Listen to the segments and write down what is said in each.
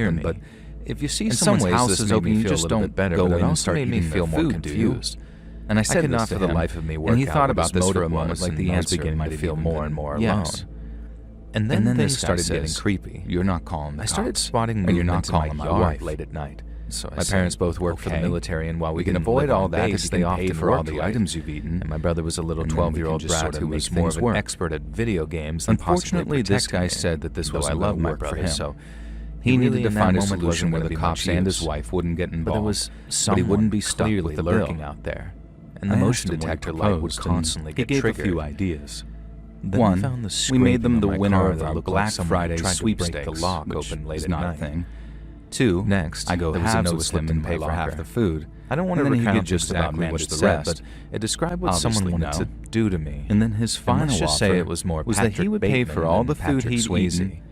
near them, me. but if you see In someone's some ways, house this is made open, me you feel a just little don't bit better, go but it in and also start made me eating feel their more food, do you? confused. And I said could this not to for the him, life of me work and he out thought what about his this for a motive moment, was, like and the I was answer beginning might to have feel even more been and more yes. alone. And then things started getting creepy. You're not calling the I started cops, spotting and you're not movement in my calling my yard wife. late at night. So I My said, parents both work for the "Okay, military, and while we we can didn't avoid live all on that base, if they you can pay often for all worked the right. items you've eaten." And my brother was a little And then we can 12-year-old just brat sort of who make was more things of an work. expert at video games than Unfortunately, possibly this guy protecting me, said that this though wasn't I love gonna my work for brother, him. so He needed really to in that find a moment solution wasn't where gonna the be cops much and his use. wife wouldn't get involved. But there was but he someone wouldn't be stuck clearly with the lurking bill. out there, and the I motion asked him what he detector light would proposed, and constantly he get gave triggered. a few ideas. Then One, I found the we made scraping them on the my winner car of that our looked like Black someone Friday tried to break the sweepstakes, lock which open late is at not night. a thing. Two, Next, I go there was a halves note with slipped him in to my pay for half locker. the food. I don't want And to then he recount could just about exactly manage what it the said, rest. but it described what someone Obviously, wanted no. to do to me. And then his final let's just offer say it was more was that he Patrick would pay Bateman for all than the food Patrick he'd Swayze. eaten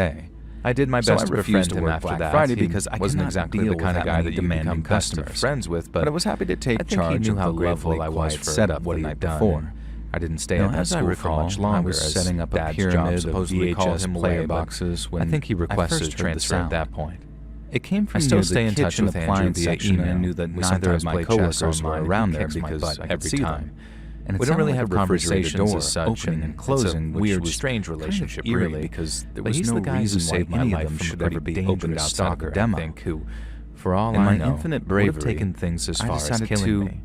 day. I did my So best I to refused befriend to him work after Black that. Friday He because I wasn't cannot exactly deal the kind with of guy that that many you become demanding customers customers. friends with, But I was happy to take I think charge he knew of how the grateful lovely I was quiet for setup what the he night had done. before. I didn't stay Now, at that as I school recall, for much longer. I was as setting up a Dad's pyramid job of supposedly called VHS him player away, but boxes when I think he requested first heard the transfer at sound. that point. It came from I still near stay the in touch kitchen with Andrew appliance via section, and I email. knew that We neither of sometimes my play chess coworkers were online, and around he there kicks my because butt I could every see time. them. And it We don't really sounded have like a refrigerator conversations door as such, opening and it's a closing, which weird, was strange kind of relationship, eerie really. because there But was he's no the guy who reason why saved my any of life them from should a ever pretty be opened dangerous outside of a stalker, demo. I think, who, for all In I my know, infinite would have bravery, taken things as I far as decided killing to me.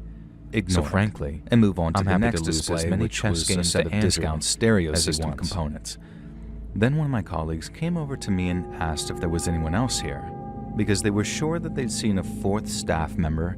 ignore So it frankly, and move on to I'm the happy next to lose display, as many which chess was a games set to of Andrew discount stereo as he system wants. components. Then one of my colleagues came over to me and asked if there was anyone else here, because they were sure that they'd seen a fourth staff member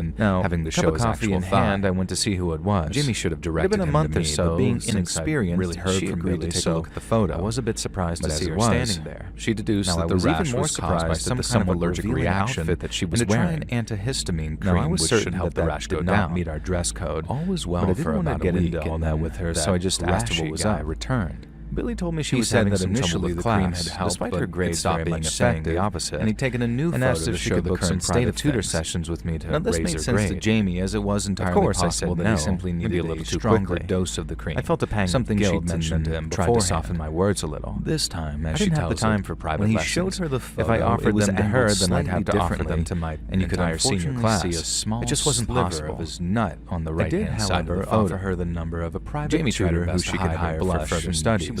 than Now, having the cup of show as coffee actual in thought. hand, I went to see who it was. Jimmy should have It had directed been a him month to or me, so, but being since I'd inexperienced, really heard she from agreed Billy, to take so a look at the photo. I was a bit surprised But to as see it her was, standing there. she deduced Now, that I the was rash even more was caused surprised by at some the kind of somewhat allergic revealing reaction outfit that she was and to try wearing. an antihistamine Now, cream, I was which certain should that help the that rash did go not down. meet our dress code. All was well But I for didn't want about to a get week, into all and that then with her, that so I just asked her rashy what was guy up. returned. Billy told me she He was said having that some initially trouble with the class, cream had helped, despite but her it grades stopped very being much saying effective, the opposite. and he'd taken a new and photo asked to if she show could the book some current state of private tutor things. sessions with me to Now, this raise made her sense to grade. Jamie, as it was entirely Of course, I possible said that no. he simply Maybe needed a little a too stronger quickly. dose of the cream. I felt a pang of something guilt she'd mentioned to him and tried to beforehand. soften my words a little. This time, as I she didn't have the tells time it, for private when he lessons. showed her the If I photo, offered it was them to her, angled then I'd have to slightly offer them differently, to my and you could entire senior unfortunately class. see a small It just wasn't sliver possible. of his nut on the I did, right-hand side of however, the photo. offer her the number of a private Jamie tried her tutor who best she to could hide her hire for blush, further and studies. she was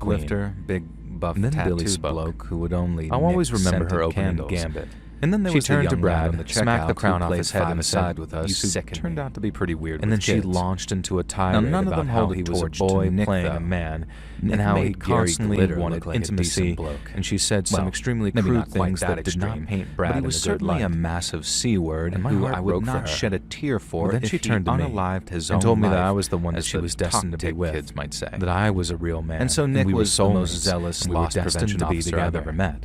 shoplifter, big buff And then tattooed Billy spoke. bloke who would only I'll always nick remember her scented opening candles. the gambit. And then there She was the turned to young Brad man on on the the smacked the checkout crown who off played his head and 5-a-side said, with us, "You sickened turned me." out to be pretty weird And with then she kids." launched into a Now, tirade none of about them how hold a he was a torch boy to Nick, playing a though. man, Nick and how he made Gary constantly Glitter wanted look like a intimacy. decent bloke. And she said some Well, extremely maybe crude not quite things that that did not extreme, paint Brad but he in was a good certainly a light. massive C word And my who heart I would broke for not her. shed a tear for Well, then if she he turned to me unalived his and own told me that life, I was the one that as she the was destined to be talk-dick with, kids might say. that I was a real man. And so Nick we were was the most soulmates, zealous and we were loss destined prevention to be officer I've together. ever met.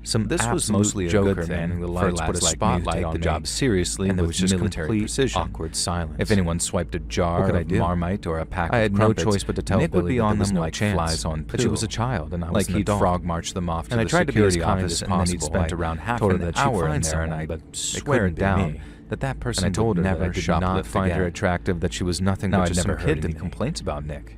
This was absolute mostly a joker good manning thing, the for lights put a lads like me spotlight to take on the me, job seriously, and there with was just military complete precision. awkward silence. If anyone swiped a jar What could I of do? Marmite or a pack I of had no crumpets, choice but to tell Nick would Billy be that on there was them no like chance, flies on poo. but she was a child, and I was like an he'd adult. frog march them off to And I the tried to be as security kind office, as and then he'd possible. spent I around half told her an that she'd hour in find there, and someone, I but swear swear to it be down me. that person And I told would her that never I did shoplift not find her again. attractive, that she was nothing Now, but I'd just never some heard kid to any me. complaints about Nick.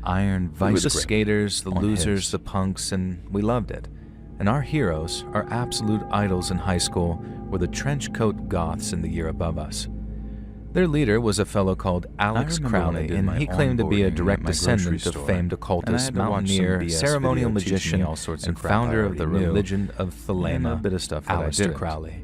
iron We were vice the grip skaters, the on losers, his. the punks, and we loved it. And our heroes, our absolute idols in high school, were the trench coat goths in the year above us. Their leader was a fellow called Alex remember when I Crowley, did and my he claimed to be a onboarding direct at my descendant grocery of store, famed and I occultist, had to watch some mountaineer, BS ceremonial video teaching magician, me all sorts of and crap I founder of the already knew, religion of and a Thelema, bit of stuff that I Aleister didn't. Crowley.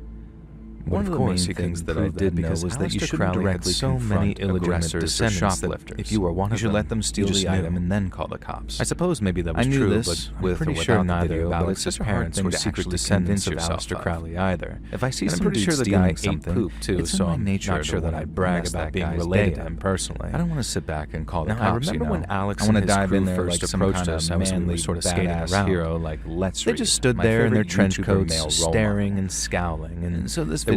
One of the main he things couldn't that I prove did know because was that you Aleister shouldn't Crowley had directly so many confront illegitimate aggressors or descendants that shoplifters. if you were one You of should them, let them steal you just the knew. item and then call the cops. I suppose maybe that I was knew true, this, but I'm with or pretty without sure the neither video, of but Alex's it's such a hard parents thing were to secret actually descendants convince of yourself Aleister of. Crowley either. If I see And I'm some pretty dude sure the stealing guy ate something, poop too, it's in so my I'm nature not to sure that wanna I'd brag mess about that being guy's related day to him up. personally. I don't want to sit back and call the Now, I cops. remember when Alex I want to and his dive crew in there first like some approached kind us of as we were manly, sort of skating badass around. hero like Let's They Read, just stood my there in their favorite trench YouTuber coats, male role staring model. and scowling, and So this there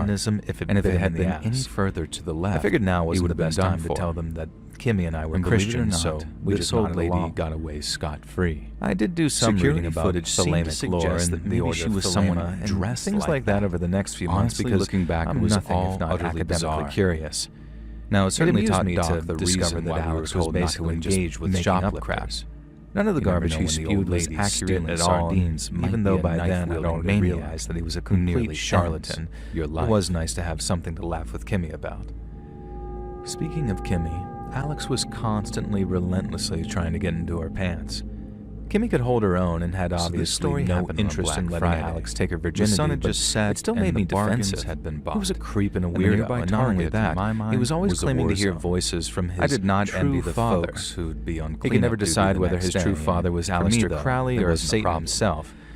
Satanism if it had been any further to the left. I figured now wasn't the best time to tell them that Kimmy and I were Christians, so this old lady got away scot-free. I did do some reading about footage Thelemic lore and that maybe she was someone dressed things like that over the next few months because looking back, it was nothing if not academically curious. Now, it certainly taught me to discover that Alex was basically engaged with shoplifters. None of the garbage he spewed was accurate at all, even though by then I'd already realized that he was a complete charlatan. It was nice to have something to laugh with Kimmy about. Speaking of Kimmy, Alex was constantly, relentlessly trying to get into her pants. Kimmy could hold her own and had obviously no interest in letting Alex take her virginity. The sun had just set, it still made me defensive. He was a creep and a weirdo, and not only that, he was always claiming to hear voices from his true father, who'd be unclean. He could never decide whether his true father was Aleister Crowley or Satan himself.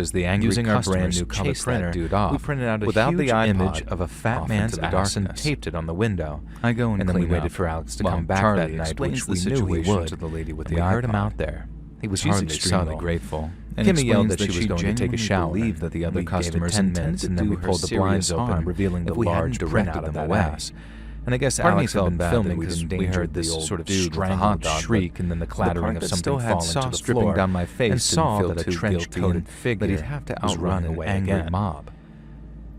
as the angry using our brand customers new color chased that printer, dude off. we printed out a without huge the iPod image of a fat off man's into the ass and darkness. taped it on the window. I go and then we clean waited up, for Alex to while come back Charlie that night, explains which the we knew he situation would. to the lady with And the we heard him iPod. out there. He was She's hardly extremely subtle. grateful. And Kimmy yelled explains that she was going to take a shower, believed that the other we gave it customers 10 intended minutes, to and then do we her pulled the blinds serious open, harm revealing the if we large hadn't print directed out of them that away. ass. And I guess Part of me Alex felt felt bad filming that we because didn't we danger heard this the old sort of dude with a hot strangled shriek and then the clattering part of that something still had falling to the sauce floor, dripping down my face and saw didn't feel that a too trench-coated guilty figure that he'd have to was outrun running an away angry again. mob.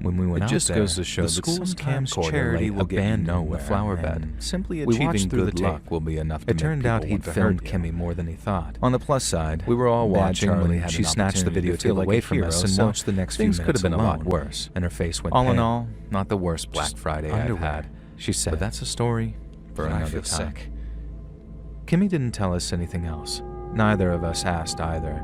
When we went It out just there, goes to show the that school's sometimes camcorder charity lay will get you abandoned in nowhere, the flower bed. and simply We achieving watched through good the luck tape. will be enough to It turned make out people he'd want to filmed hurt you. Kimmy more than he thought. On the plus side, We were all Bad watching Charlie when had she an snatched the opportunity to feel videotape like away a from us hero, and so watched the next few things minutes could have been a lot alone. worse. And her face went All in pale. all, not the worst Black Friday I've underwear, had, she said. but that's a story for And I another feel time. sick. Kimmy didn't tell us anything else. Neither of us asked either,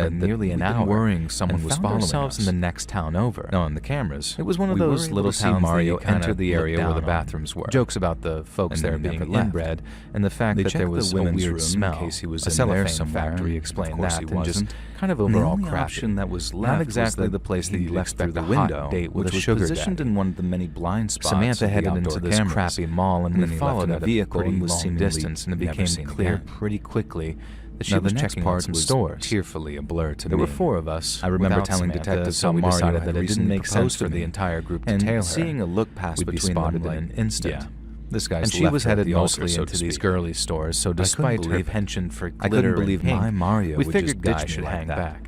said nearly an hour, worrying someone was following us in the next town over. No, on the cameras. It was one of those little towns Mario that you enter the area where the bathrooms were. Jokes about the folks there being inbred, and the fact that there was a weird smell. In case he was a in cellophane there somewhere. factory explained Of course that, he and just wasn't. kind of overall the only crappy. option that was left Not exactly was the place that he'd you'd expect expect the a hot window, date with which a was sugar positioned daddy. in one of the many blind spots. Samantha of the headed into outdoor this cameras. crappy mall, and And we then he followed left in at a a vehicle pretty he was long seemingly distance, and it never became seen clear again. pretty quickly that she Now, was the next checking part out some was stores. tearfully a blur to There me. were 4 of us. I remember without telling Samantha, Detective so we Mario decided had that it didn't recently make sense proposed for to the me, entire group to and tail her. seeing a look pass We'd be between spotted them in like, an instant. yeah, this guy's And she left was her at headed the altar, mostly so into to these speak. girly stores, so couldn't despite her believe it. penchant for I glitter couldn't believe and pink, my Mario we would figured just ditch guys me should like hang that. back.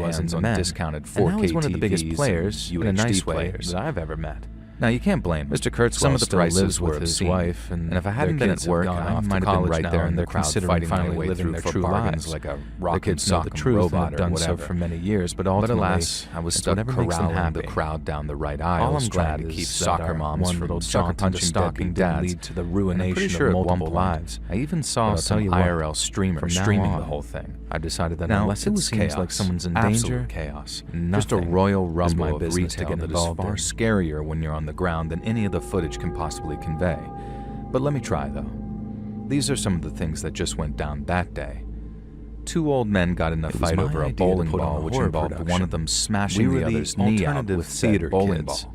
hands on discounted 4K and now he's one of the biggest TVs players, and in a nice UHD way, players. that I've ever met. Now, you can't blame him. Mr. Kurtzwell Some of the still prices lives were with his obscene. wife, And if I hadn't been at work, I might have been right there in the crowd fighting my way through for bargains like a rock and sock robot or whatever. For many years, but ultimately, alas, I was stuck corralling the crowd down the right aisles. All I'm trying glad to keep is soccer moms from sucker punching stocking deadbeat didn't dads. lead to the And I'm ruination pretty sure of at one multiple point, lives. I even But saw I'll some tell you what, IRL streamer from now streaming on, the whole thing. I decided that Now, unless it it was seems chaos. like someone's in Absolute danger, chaos. nothing Just a royal is rumble my of business to retail get that is involved far in. scarier when you're on the ground than any of the footage can possibly convey. But let me try, though. These are some of the things that just went down that day. Two old men got in a fight my over a idea to bowling put on ball, a which horror involved one production. of them smashing We were the the other's knee out alternative with said theater bowling kids. ball.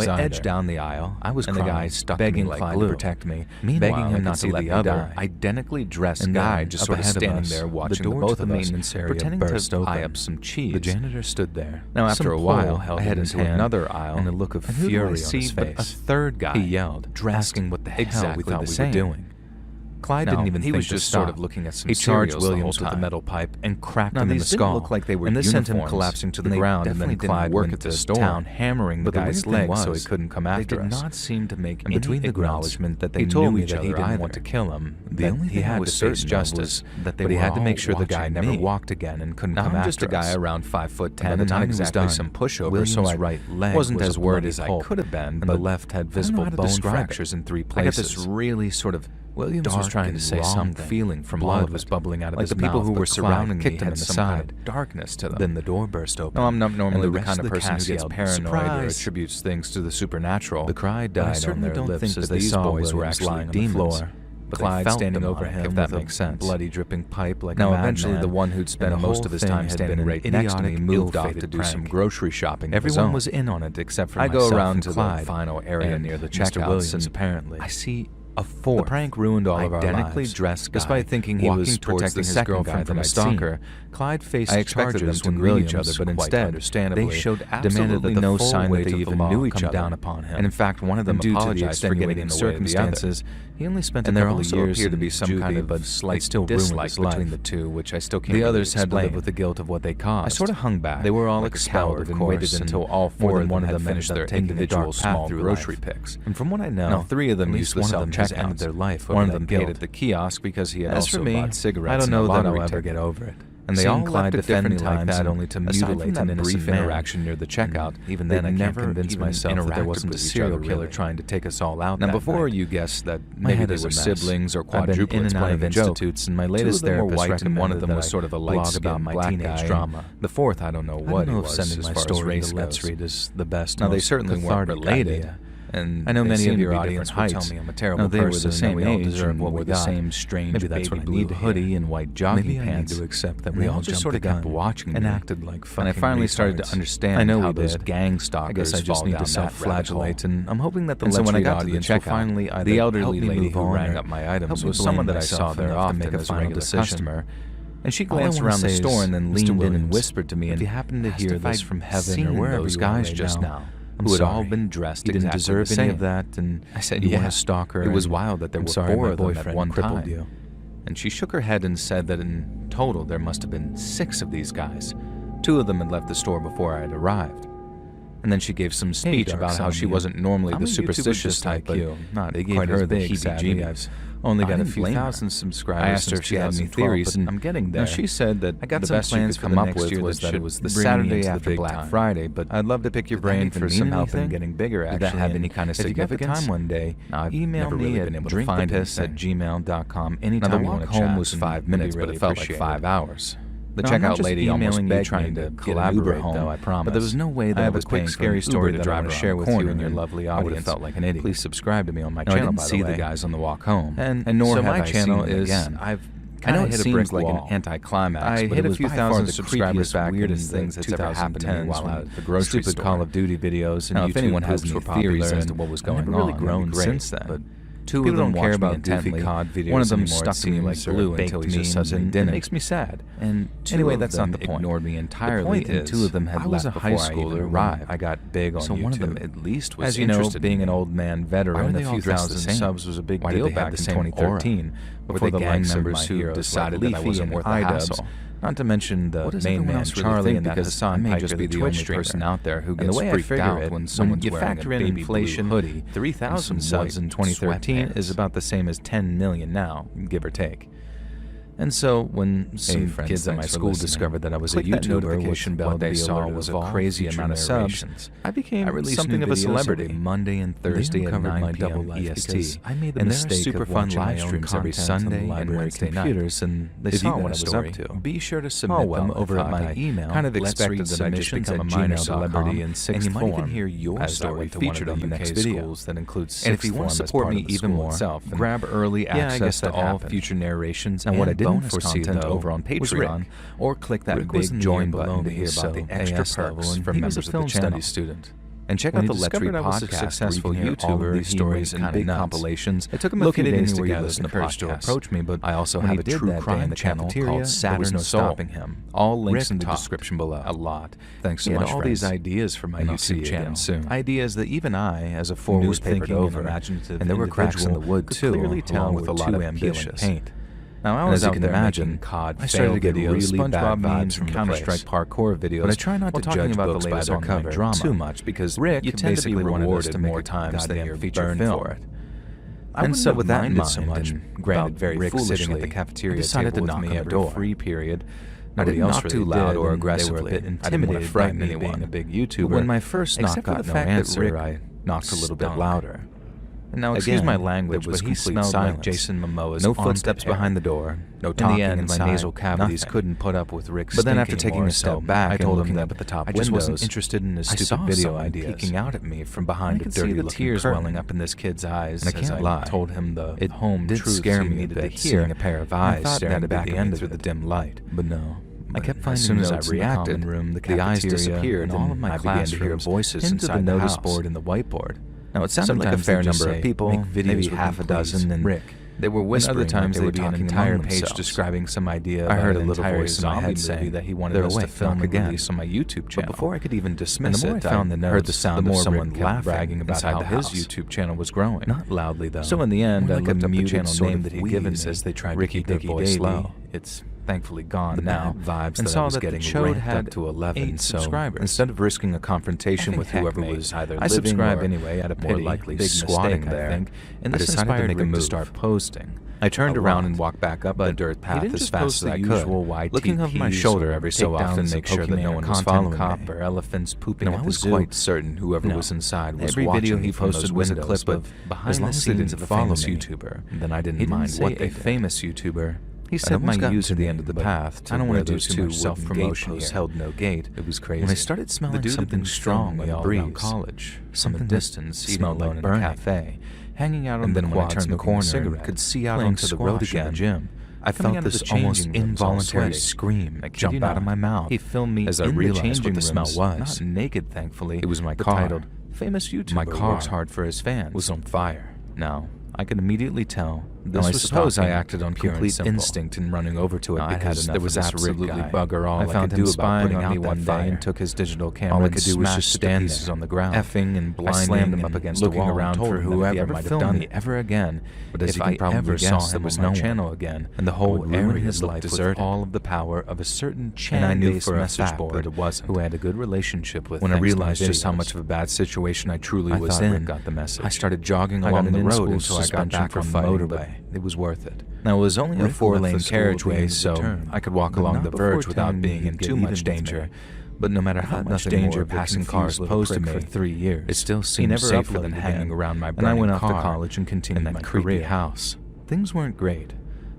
I edged down the aisle. I was crying, the guy stuck begging like Clyde to protect me, begging him not to let the other identically dressed guy just sort of standing there watching the both of us, pretending to eye up some cheese. The janitor stood there. Now, after a while, I headed into another aisle, and a look of fury on his face. A third guy, he yelled, asking what the hell we thought we were doing. Clyde didn't even think to stop. He was just sort of looking at some cereals. He charged Williams with the metal pipe and cracked him in the skull. Look like they were, and this sent him collapsing to the ground. And then Clyde went to the town, hammering the guy's leg so he couldn't come after us. They did not seem to make any acknowledgement that they knew each other. He didn't want to kill him. The only thing he had to face justice, but he had to make sure the guy never walked again and couldn't come after us. I'm just a guy around 5'10", and not exactly some pushover, so my right leg wasn't as worried as I could have been, but the left had visible bone fractures in 3 places. I got this really sort of Williams was trying to say something. Feeling from blood was bubbling out of his mouth. Like the people who were surrounding me kicked him in the side. Darkness to them. Then the door burst open. No, I'm not normally the kind of person who gets paranoid or attributes things to the supernatural. The cry died on their lips as they saw boys were actually lying on the floor. Clyde standing over him, if that makes sense. Bloody dripping pipe like a madman. Now, eventually, the one who'd spent most of his time standing right next to me moved off to do some grocery shopping. Everyone was in on it except for myself. I go around to the final area near the checkouts, and apparently, I see a fourth. The prank ruined all of our lives. Identically dressed guy. Despite thinking he was protecting his girlfriend from a stalker, Clyde faced charges when greeting each other, but instead, they showed absolutely no sign that they even knew each other. And in fact, one of them apologized for getting in circumstances. He only spent a couple of years to be some kind of slight dislike between the two, which I still can't explain. The others had to live with the guilt of what they caused. I sort of hung back. They were all expelled and waited until all 4 of them had finished their individual small grocery picks. And from what I know, 3 of them used the self-checkouts. Ended their life. One of them paid at the kiosk because he had also bought cigarettes. I don't know that I'll ever get over it. And they all Clyde defend me like that, only to mutilate an innocent interaction near the checkout. Even then, I can't convince myself that there wasn't a serial killer trying to take us all out. Now, before you guess that maybe they were siblings or quadruplets playing institutes, and my latest therapist recommended one of them was sort of a light about my teenage drama. The fourth, I don't know what he was. Sending my story to Let's Read is the best. Now, they certainly weren't related. And I know many of your audience will tell me I'm a terrible person. They were the same age and wore the same strange baby blue hoodie and white jogging pants. To accept that we all just sort of kept watching and acted like fucking. And I finally started to understand how those gang stalkers I just need to self-flagellate, and I'm hoping that the Let's Read audience will finally the elderly lady who rang up my items was someone that I saw there often as a regular customer. And she glanced around the store and then leaned in and whispered to me, if you happen to hear this from heaven or wherever those guys just now, who had all been dressed exactly didn't deserve any of that, and I said, you were a stalker. It was wild that there were 4 of them at one time. You. And she shook her head and said that in total there must have been 6 of these guys. 2 of them had left the store before I had arrived. And then she gave some speech about how she wasn't normally the superstitious type, but they gave her the heebie-jeebies. Only got a few thousand subscribers. I asked her if she had any theories, and I'm getting there. She said that I got some plans to come up with was that it was the Saturday after Black Friday, but I'd love to pick your brain for some help in getting bigger, actually. Did that have any kind of significance? If you got the time one day, email me at drinkthepiss@gmail.com anytime you want to chat. Home was 5 minutes, but it felt like 5 hours. The checkout lady almost begged me to collaborate, though, I promise. But there was no way that I have a quick, scary story that I want to share with you and your lovely audience. I felt like an idiot. Please subscribe to me on my channel, by the way. I didn't see the guys on the walk home. And nor have I seen them again. I know it seems like an anticlimax, I hit a few thousand subscribers back weirdest things that's ever happened to me while out at the grocery store. Stupid Call of Duty videos and YouTube. If anyone has any theories as to what was going on, really grown since then. 2 of them care about goofy COD videos. One of them stuck to me like glue until he just suddenly didn't. It makes me sad. And anyway, that's not the point. Ignored me entirely. And 2 of them had left before I even arrived. I got big on YouTube. So one of them at least was interested. As you know, being an old man veteran, a few thousand subs was a big deal back in 2013. Before the gang members who decided that I wasn't worth the hassle. Not to mention the main man Charlie and that Hassan may just be the only person out there who gets freaked out when someone's wearing a baby inflation hoodie. 3,000 subs in 2013 is about the same as 10 million now, give or take. And so when some kids at my school discovered that I was a YouTuber, what they saw was a crazy amount of subs, I became something of a celebrity. Monday and Thursday at 9 p.m. EST. I made the mistake of watching live streams every Sunday and Wednesday night, and they saw what I was up to. Be sure to submit them over at my email. Kind of expected that I just become a minor celebrity in 6th form, and you might even hear your story featured on the next videos that includes 6th form. And if you want to support me even more, grab early access to all future narrations and what I didn't foresee content over on Patreon, or click that big join button to hear about the extra perks from members of the channel. And check out the Let's Read podcast, successful YouTuber, these stories and big compilations. It took him a few days to gather the courage to approach me, but I also have a true crime channel called Saturn stopping him. All links in the description below. A lot. Thanks so much, friends. All these ideas for my YouTube channel soon. Ideas that even I, as a forward-thinking and imaginative, and there were cracks in the wood too, clearly tell with a lot of ambitious paint. Now, I was, as you can imagine, I started to get really SpongeBob memes from Counter-Strike parkour videos, but I try not to judge books by their cover too much, because Rick, you tend to be rewarded more times than your feature film for it. And so, with that in mind, so much, granted very foolishly, at the cafeteria decided to knock me at a free period. Nobody else really too loud or aggressively. They were a bit intimidated by me being a big YouTuber. When my first knock got no answer, I knocked a little bit louder. And now, excuse my language, but he smelled like Jason Momoa's no footsteps behind the door, no talking inside. My nasal cavities couldn't put up with Rick's. But then, after taking a step back, I told him that at the top windows, I just wasn't interested in his stupid video ideas. Peeking out at me from behind a dirty tears welling up in this kid's eyes. And I can't lie. Told him the home did scare me to hear a pair of eyes staring back at me through the dim light. But no. I kept finding as soon as I reacted, the eyes disappeared, and all of my class began to hear voices inside the notice board and the whiteboard. Now, it sounded like a fair number of people, maybe half a dozen, and Rick. They were whispering. Other times they would be an entire page describing some idea. I heard a little voice in my head saying that he wanted us to film and release on my YouTube channel. But before I could even dismiss it, I heard the sound of someone laughing about how his YouTube channel was growing. Not loudly, though. So in the end, I looked up the channel name that he'd given me as they tried to keep their voice low. It's thankfully gone now, vibes and saw that the show had to 11 subscribers. Instead of risking a confrontation with whoever was either living subscribed anyway at a more likely squatting there, and this inspired Rick to start posting. I turned around and walked back up the dirt path as fast as I could, looking over my shoulder every so often to make sure that no one was following me. Or elephants pooping at the zoo. I was quite certain whoever was inside was watching. Every video he posted was a clip of behind the scenes of a famous YouTuber. Then I didn't mind what they famous YouTuber. He said my use at the end of the path. I don't want to do too much self-promotion here. Held no gate. It was crazy. When I started smelling something strong in the breeze, college, something distance, smelled like burning. In a cafe, hanging out on the quad, when I turned the corner, could see out onto the road again. Gym. I felt this almost involuntary scream that jumped out of my mouth. He filmed me as I realized what the smell was. Not naked, thankfully. It was my car. Titled "Famous YouTuber My car works hard for his fans" was on fire. Now, I could immediately tell. I suppose I acted on complete instinct in running over to it because there was absolutely bugger all I found him spying on me one day and took his digital camera. All I could do was just stand there on the ground, effing and blinding, slammed him up against looking around for whoever might have done me ever again. But as if I ever saw him, there was no channel again, and the whole area his life with all of the power of a certain chan-based message board who I had a good relationship with. When I realized just how much of a bad situation I truly was in, I started jogging along the road until I got back on the motorway. It was worth it. Now, it was only a 4-lane carriageway, so I could walk along the verge without being in too much danger. But no matter how much danger passing cars posed to me for 3 years, it still seemed safer than hanging around my burning car. And I went off to college and continued my career. House. Things weren't great.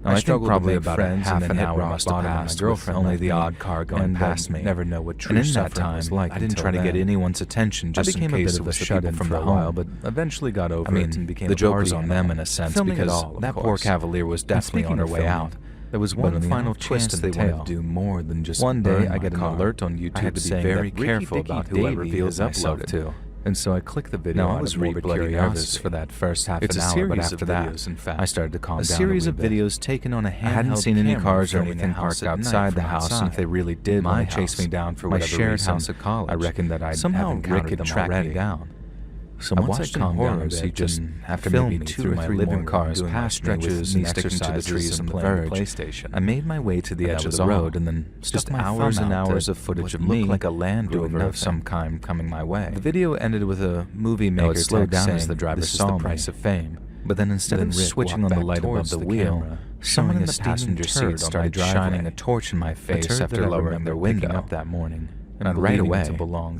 I struggled probably about half an hour must have passed my girlfriend, only the odd car going past me. Never know what true suffering was like. I didn't try to get anyone's attention just in case it was shut-in from the while, but eventually got over it and became the joke was on them in a sense because that poor cavalier was definitely on her way out. There was one final twist they wanted to do more than just one day I get an alert on YouTube saying very careful about who I reveal his upload to. And so I clicked the video. Now, I was really nervous for that first half an hour, but after that, I started to calm down. A series of videos taken on a handheld. I hadn't seen any cars or anything parked outside the house, and if they really did want to chase me down for whatever reason, my shared house at college, I reckoned that I'd somehow Rick had tracked me down. So once I calmed down, he just filmed me through my living cars past stretches and sticking to the trees and playing PlayStation. I made my way to the edge of the road and then just hours and hours of footage of me like a Land Rover of some kind coming my way. The video ended with a movie maker slowed down as the driver saw the price of fame. But then instead of switching on the light above the wheel, someone in the passenger seat started shining a torch in my face after lowering their window up that morning. And right away,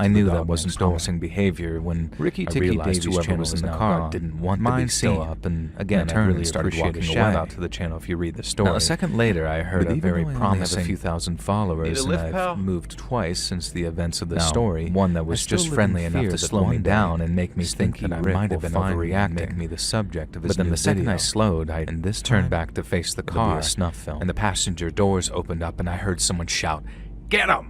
I knew that wasn't promising behavior when I realized whoever was in the car didn't want to be seen. Up, and again, I really started walking away. Shout out to the channel if you read the story. Now, a second later, I heard a very promising a few thousand followers, and I've moved twice since the events of the story. One that was just friendly enough to slow me down and make me think that I might have been overreacting, make me the subject of his new video. But then the second I slowed, and this turned back to face the car, and the passenger doors opened up, and I heard someone shout, "Get him!"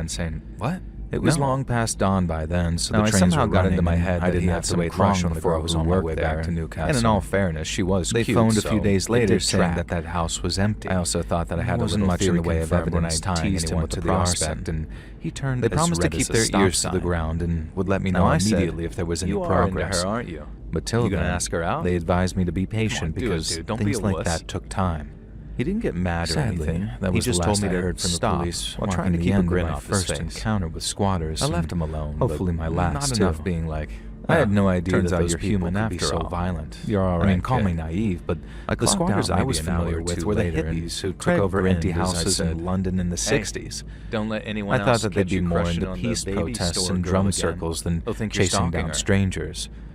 began saying, "What?" It was long past dawn by then, so Now, the I trains somehow were got running, into my and head I that didn't he have had to some wait crush long on the before I girl was who on my worked way there. back to Newcastle. And in all fairness, she was They cute, phoned a so few days it later did saying track. that house was empty. I also thought that I had a wasn't little much in the theory way of confirmed when I evidence tying teased him anyone with to the the prospect, prospect, and he turned They as promised to red keep as a their stop ears to the sign. ground and would let me know Now, I said, immediately if there was any "You are progress. into her, aren't you? But till You gonna then, ask her out? they advised me to be patient do it, because dude. Don't be things a like wuss." that took time. He didn't get mad Sadly, or anything. that He was the just last told me I to heard from the stop police, while while trying to marking keep the a end of grin my off his first face. encounter with squatters. I and left him alone, hopefully but my last not too. enough being like, I had no idea turns that out those you're people human could be after so all. violent. You're all I mean, right, call me kid. naive, but I the clocked squatters out I was maybe an hour familiar or with two were the later, and hippies who took Craig over grinned empty as I houses said, in London in the "Hey, 60s. Don't let anyone I else thought that they'd catch be you more crushing into on the peace baby protests store and girl drum again. circles than They'll think you're chasing stalking down her." strangers.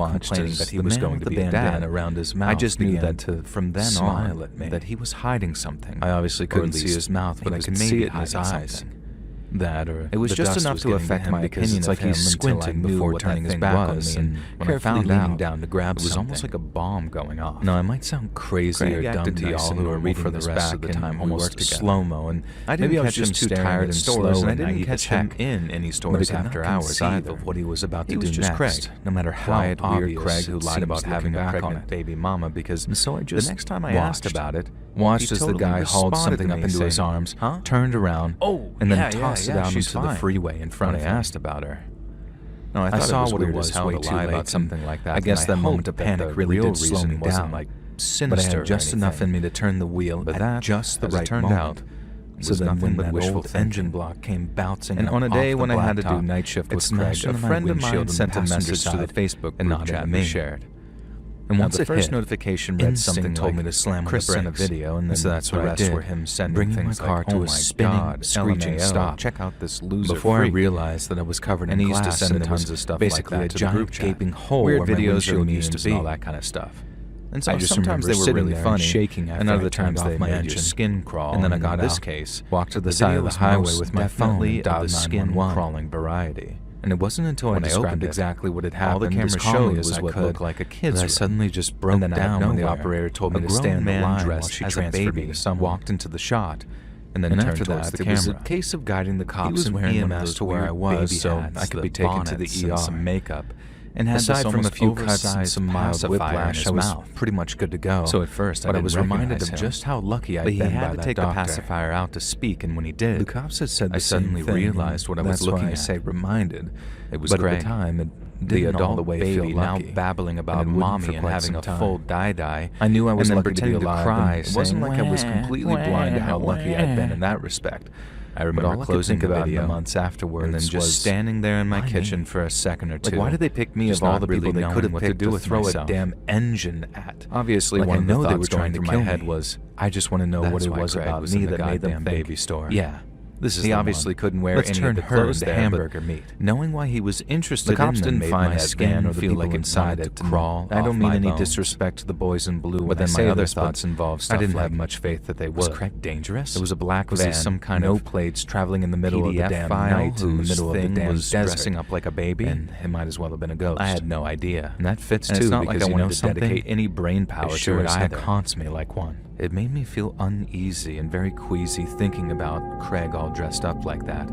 watched complaining as that he the was man going with to the be a bandana dad. around his mouth I just knew began that to, from then smile on at me. that he was hiding something. I obviously couldn't see least his mouth, but he I was could maybe see it in his hiding eyes. something. That, or It was the just dust enough was to getting affect him my because opinion it's of like him he's until I squinting knew before what turning that his thing back on was, me, and and when I carefully found leaning out, down to grab it was something. almost like a bomb going off. No, I might sound crazy Craig or dumb acted to y'all nice and who are normal reading for this the rest back of the and time we almost worked together. slow-mo, and I didn't maybe I was catch him just too too tired tired in and stores, slow, and I and didn't naive catch to him check in any but stores I could after not hours conceive either. of what he was about to He do was just next, Craig, no matter how quiet, weird obvious Craig who it lied about seems having a looking back on pregnant it. baby mama because And so I just the next time I asked about it, watched he as the totally guy hauled responded something to up me into his saying, arms, "Huh? turned around, Oh, and then yeah, tossed yeah, it out she's into the fine." freeway in front When of I him. asked about her. No, I I thought saw it was what it weird was as hell way to too lie late, about something like that. I guess and that I moment hoped of that panic the really real did slow reason me wasn't down. like But I sinister had just or enough in anything. me to turn the wheel But at that, just the as it right turned moment. out, So then when that old engine block came bouncing and on a day when I had to do night shift with Craig, a friend of mine sent a message to the Facebook group chat we shared. And once the first notification read something told me to slam on the brakes. A video, and then so that's what I did. Were him sending things my car to a spinning, screeching stop. Check out this loser. Before I realized that I was covered in glass, used to send tons of stuff basically like that to the group chat. Gaping hole weird videos or used to be, and all that kind of stuff. And so sometimes they were really funny, shaking, and other times they made your skin crawl. And then I got out. In this case, walked to the side of the highway with my phone and dialed 911. The skin crawling variety. And it wasn't until I described exactly what had happened, all the camera showed was what looked like a kid's room. I suddenly just broke down when the operator told me to stay in the line while she transferred me to someone. Walked into the shot, and then turned towards the camera. It was a case of guiding the cops and EMS to where I was, so I could be taken to the ER. Some makeup. And aside from a few cuts and some mild whiplash, I was pretty much good to go. So at first, I was reminded of just how lucky I'd been by that doctor. But he had to take the pacifier out to speak, and when he did, the cops had said I suddenly realized what I was looking at. Say reminded. It was Craig. At the time, the adult baby now babbling about mommy and having a full die-die. I knew I was lucky to be alive. It wasn't like I was completely blind to how lucky I'd been in that respect. I remember closing the video months afterwards and then just standing there in my kitchen for a second or two. Like, why did they pick me of all the people they could have picked to throw a damn engine at? Obviously, one of the thoughts going through my head was, I just want to know what it was about me that made them baby store. Yeah. This is he obviously couldn't wear any of the clothes there, hamburger meat. Knowing why he was interested in them didn't find my skin or feel like inside it to crawl. I don't mean any disrespect to the boys in blue, but then my other thoughts involved stuff. I didn't have much faith that they would. Was Craig dangerous? It was a black van. Was he some kind of no plates traveling in the middle of the damn night in the middle of the damn desert, dressing up like a baby? And it might as well have been a ghost. I had no idea, and that fits too. It's not like I wanted to dedicate any brain power to it either. It haunts me like one. It made me feel uneasy and very queasy thinking about Craig all dressed up like that.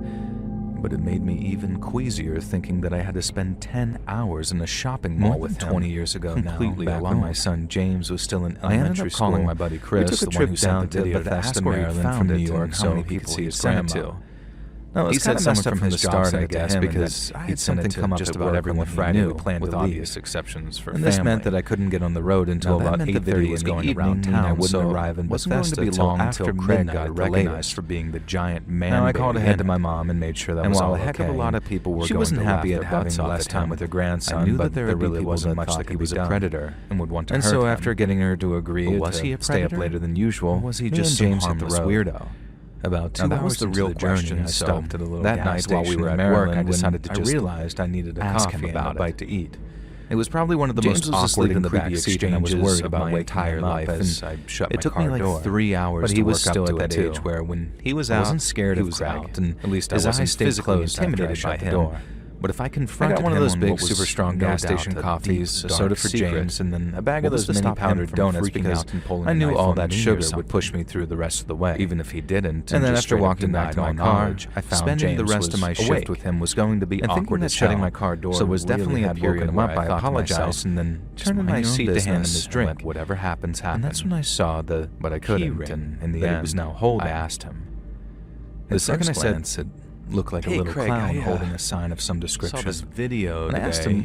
But it made me even queasier thinking that I had to spend 10 hours in a shopping mall with him 20 years ago completely now, back when my son James was still in elementary school. I ended up calling my buddy Chris, the one who sent the video to Maryland from New York, so he could see his grandma. No, he said messed up from the start, I guess, because he'd something come up just about everyone Friday we planned with obvious exceptions for family. And this meant that I couldn't get on the road until about 8:30 was going around town. I wouldn't arrive in Bethesda until after Craig got recognized for being the giant man. Now I called ahead to my mom and made sure that was all okay. And while a heck of a lot of people were going to laugh, she wasn't happy at having less time with her grandson. I knew that there really wasn't much that he was a predator and would want to hurt him. And so after getting her to agree to stay up later than usual, was he just some harmless weirdo? About 2 hours was the real question. I stopped at a little that night while we were at work. I decided to just realized I needed a coffee and a bite to eat. It was probably one of the most awkward in the back seat, and I was worried about my entire life. And I shut my car door. It took me like 3 hours, but he was still at that age where when he was out, I wasn't scared of Craig, and at least I wasn't physically intimidated by him. But if I confronted one of those big, super strong gas station coffees, a soda for James, and then a bag of those mini powdered donuts because I knew all that sugar would push me through the rest of the way, even if he didn't. And then after walking back to my car, I found spending the rest of my shift with him was going to be awkward as shutting my car door. So it was definitely a period where I apologized and then turned in my seat to hand him his drink. Whatever happens, happens. And that's when I saw the but I couldn't, and in the end, he was now holding. I asked him. The second I said, looked like a little clown holding a sign of some description. I saw this video today. I asked him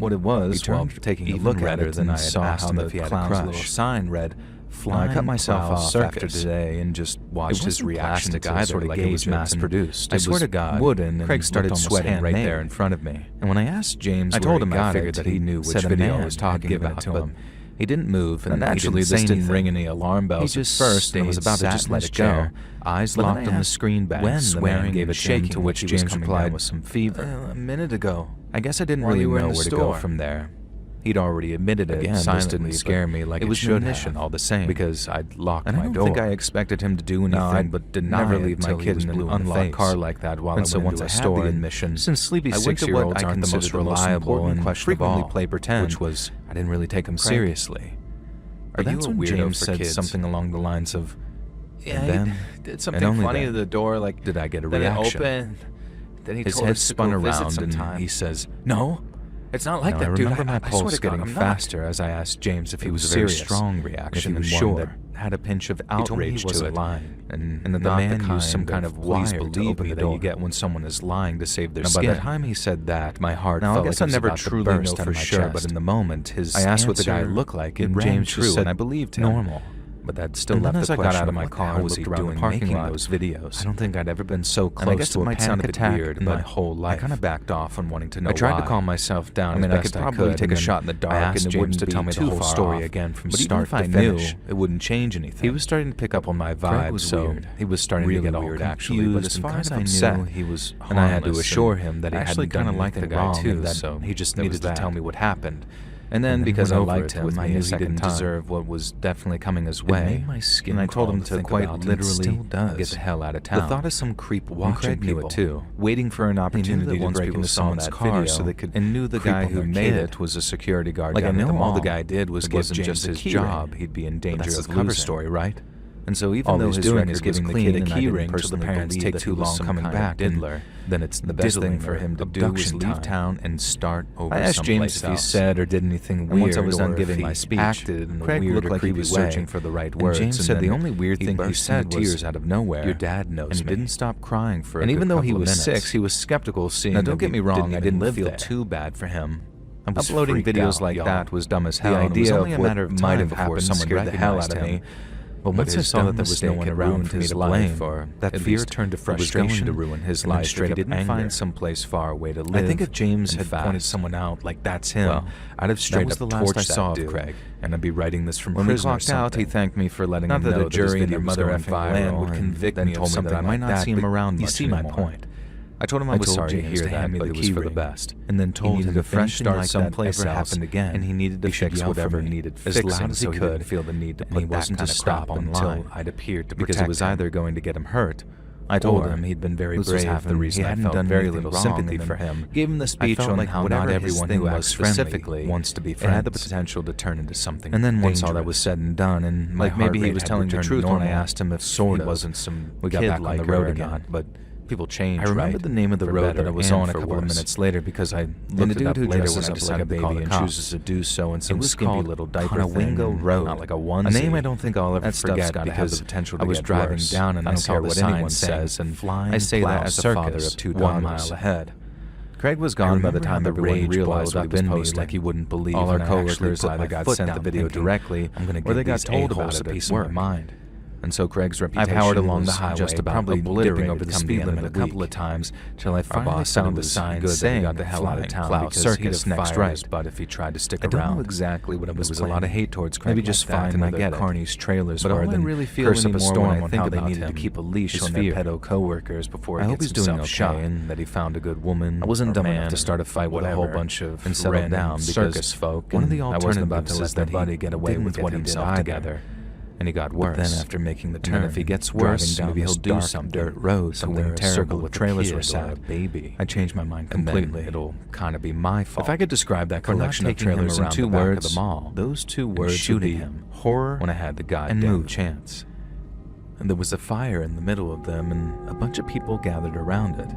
what it was while taking a look at it, and I had asked him if he had a little sign read, "Flying." I cut myself off after today and just watched his reaction to it, sort of like it was mass-produced. I swear to God, wooden, Craig started sweating right there in front of me. And when I asked James, I told him I figured that he knew which video I was talking about to him. He didn't move, and naturally this didn't ring any alarm bells at first, and was about to just let it go. Eyes locked on the screen back, swearing, gave a shake to which James replied with some fever. A minute ago. I guess I didn't really know where to go from there. He'd already admitted it. Again, this didn't scare me like it was should have, all the same, because I'd locked my door. I don't think I expected him to do anything, but did never leave my kid in an unlocked car like that while I went into a store. Since sleepy 6-year-olds aren't the most reliable and frequently play pretend, which was I didn't really take him seriously. But that's when James said something along the lines of, and then did something funny to the door, like did I get a reaction? Then his head spun around and he says, "No. It's not like that, dude." I remember my pulse getting faster as I asked James if he was a very strong reaction and one that had a pinch of outrage to it, and that the man used some kind of wise belief that you get when someone is lying to save their skin. By the time he said that, my heart felt like it was about to burst. I never truly know for sure, but in the moment, I asked what the guy looked like, and James just said, and I believed him. Normal. But that still left the question. As I got out of my car, was he doing making those videos? I don't think I'd ever been so close to a panic attack in my whole life. I kind of backed off on wanting to know why. I tried to calm myself down. I could probably take a shot in the dark, and it wouldn't be too far story again from start to finish. It wouldn't change anything. He was starting to pick up on my vibe, so he was starting to get all weird, actually. But as far as I knew, he was harmless, and I had to assure him that he hadn't done anything wrong, and that he just needed to tell me what happened. And then, because I liked him, I knew he didn't deserve what was definitely coming his way. And I told him to quite literally get the hell out of town. The thought of some creep watching people, too, waiting for an opportunity to break into someone's car so they could, and knew the guy who made it was a security guard. Like, I know all the guy did was give James just his job. He'd be in danger of cover story, right? And so even though his record was clean and I didn't personally believe that he was some kind of diddler, then it's the best thing for him to do is leave town and start over. I asked James if he said or did anything weird, once I was done giving my speech, acted in a weird or creepy way, searching for the right words. And James said the only weird thing he said was, "Tears out of nowhere. Your dad knows me." And he didn't stop crying for a good couple of minutes. And even though he was 6, he was skeptical, seeing. Now don't get me wrong, I didn't feel too bad for him. Uploading videos like that was dumb as hell. The idea of what might have happened scared the hell out of me. But once I saw that there was no one around for me to blame, that fear turned to frustration to ruin his life. Straight up didn't find some place far away to live. I think if James had pointed someone out like that's him, I'd have straight up torched that saw of Craig, and I'd be writing this from prison. When we clocked out, he thanked me for letting him know that the jury and their mother effing land would convict me of something that I might not see him around much anymore. You see my point. I told him I was sorry to hear that, but it was for the best. And then told him to fresh start someplace else, happened again, and he needed to fix whatever needed fixing as loud as he could. Feel the need to put that kind of crap until I'd appeared to protect him, because it was either going to get him hurt. I told him he'd been very brave, half the reason I felt very little sympathy for him. Gave him the speech on how not everyone who acts specifically wants to be friends. It had the potential to turn into something. And then once all that was said and done, and like maybe he was telling the truth when I asked him if he wasn't some we got back on the road again, but. People change, I remembered the name of the road that I was on a couple of minutes later because I looked it up later when I decided to call the cops. Chooses to do so in some skimpy little diaper Wingo Road, not like a onesie. A name I don't think I'll ever forget because I was driving down and I saw what anyone says, and I say that as a father of 2 daughters. 1 mile ahead. Craig was gone by the time everyone realized what he was posting. Like he wouldn't believe. All our coworkers either got sent the video directly, or they got told about it a piece of my mind. And so Craig's reputation powered along the highway, just about probably dipping over the speed limit a couple of times, till I finally found a sign saying got the hell out of town because Circus next right. But if he tried to stick around, I don't know exactly what I was. There was a lot of hate towards Craig. Maybe just fine, and I get Carney's trailers. But all I really feel anymore when I think about him, to keep a leash on their pedo coworkers before he gets himself shot, and that he found a good woman. I wasn't dumb enough to start a fight with a whole bunch of and settle down circus folk. One of the alternatives is that buddy get away with what he did together. And he got worse. But then after making the turn, if he gets worse, maybe he'll do some dirt road, something terrible with trailers or a baby. I changed my mind completely. It'll kind of be my fault. If I could describe that collection of trailers in 2 words, of the mall, those 2 words would be horror when I had the goddamn chance. And there was a fire in the middle of them, and a bunch of people gathered around it.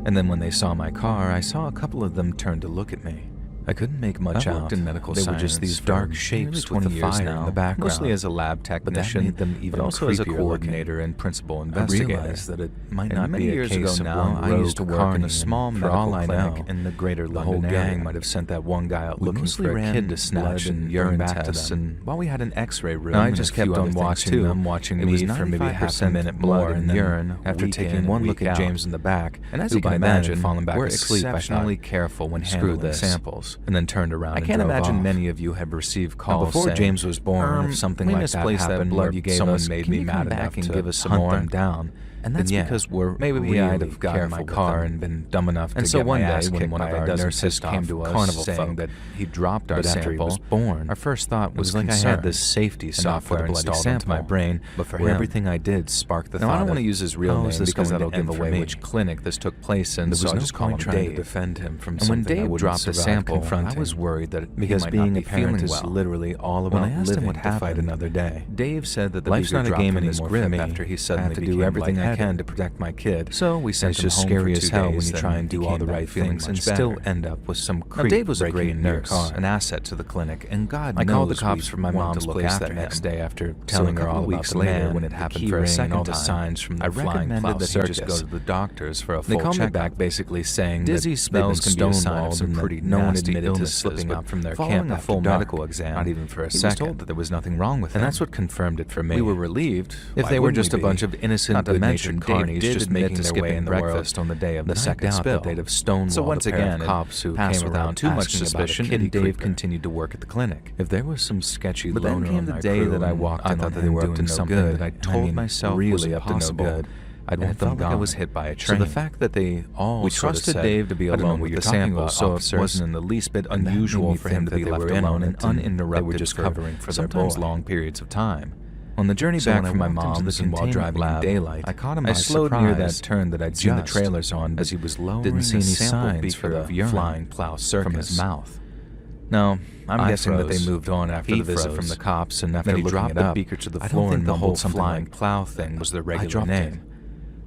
And then when they saw my car, I saw a couple of them turn to look at me. I couldn't make much out. In medical they were just these dark shapes with the fire in the background. Mostly as a lab technician, but, them even also as a coordinator and principal investigator. I realized that it might not be a case of now. I used to work in a small medical clinic in the greater London area. The whole gang might have sent that one guy out looking for a kid to snatch and urine tests. And while we had an X-ray room, I just kept on watching them, watching me for maybe half a minute more and urine. After taking one look at James in the back, and as you can imagine, falling back asleep, I exceptionally careful when handling samples. And then turned around. I can't imagine many of you have received calls before James was born. If something like that happened, blood you gave us made me mad enough to give us some more them down. And that's because we're maybe I'd have gotten my car and been dumb enough to get my ass kicked when one of our nurses came to us saying that he dropped our sample. After he was born, our first thought was like I had this safety software installed into my brain, but for everything I did sparked the thought. Now I don't want to use his real name because that'll give away which clinic this took place in, so I just call him Dave to defend him from something. And when Dave dropped the sample, I was worried that because being a parent is literally all about living to fight another day. Dave said that life's not a game in his grip after he suddenly became lightheaded. I can to protect my kid. So we sent him home. It's just scary as hell when you try and do all the right things and still end up with some creep. Dave was a great nurse, an asset to the clinic, and God knows I called the cops from my mom's place that next day after telling her all about the man when it happened for a second time. All the signs from the flying plow circus. I recommended that he just go to the doctors for a full checkup. They called me back basically saying dizzy spells can be a sign of some pretty no one admitted to slipping out from their camp after full medical exam. Not even for a second. He was told that there was nothing wrong with him. And that's what confirmed it for me. We were relieved. If they were just a bunch of innocent, good-natured carnies just making their way in the breakfast on the day of the second spill, they'd have stonewalled so once again, cops who came without too much suspicion, and Dave continued to work at the clinic. If there was some sketchy loner on my crew, that I walked in, I thought that they were up to something that I told myself really up to no good. I'd want them gone. I was hit by a train. So the fact that they all we trusted Dave to be alone with the sample, so it wasn't in the least bit unusual for him to be left alone and uninterrupted. They were just covering for sometimes long periods of time. On the journey back from my mom's while driving in daylight, I caught him by surprise. I slowed near that turn that I'd seen the trailers on as he was lowering. Didn't see any signs for the flying plow circus from his mouth. No, I'm guessing that they moved on after the visit from the cops, and after looking it up, the beaker to the floor and the whole flying plow thing was their regular name.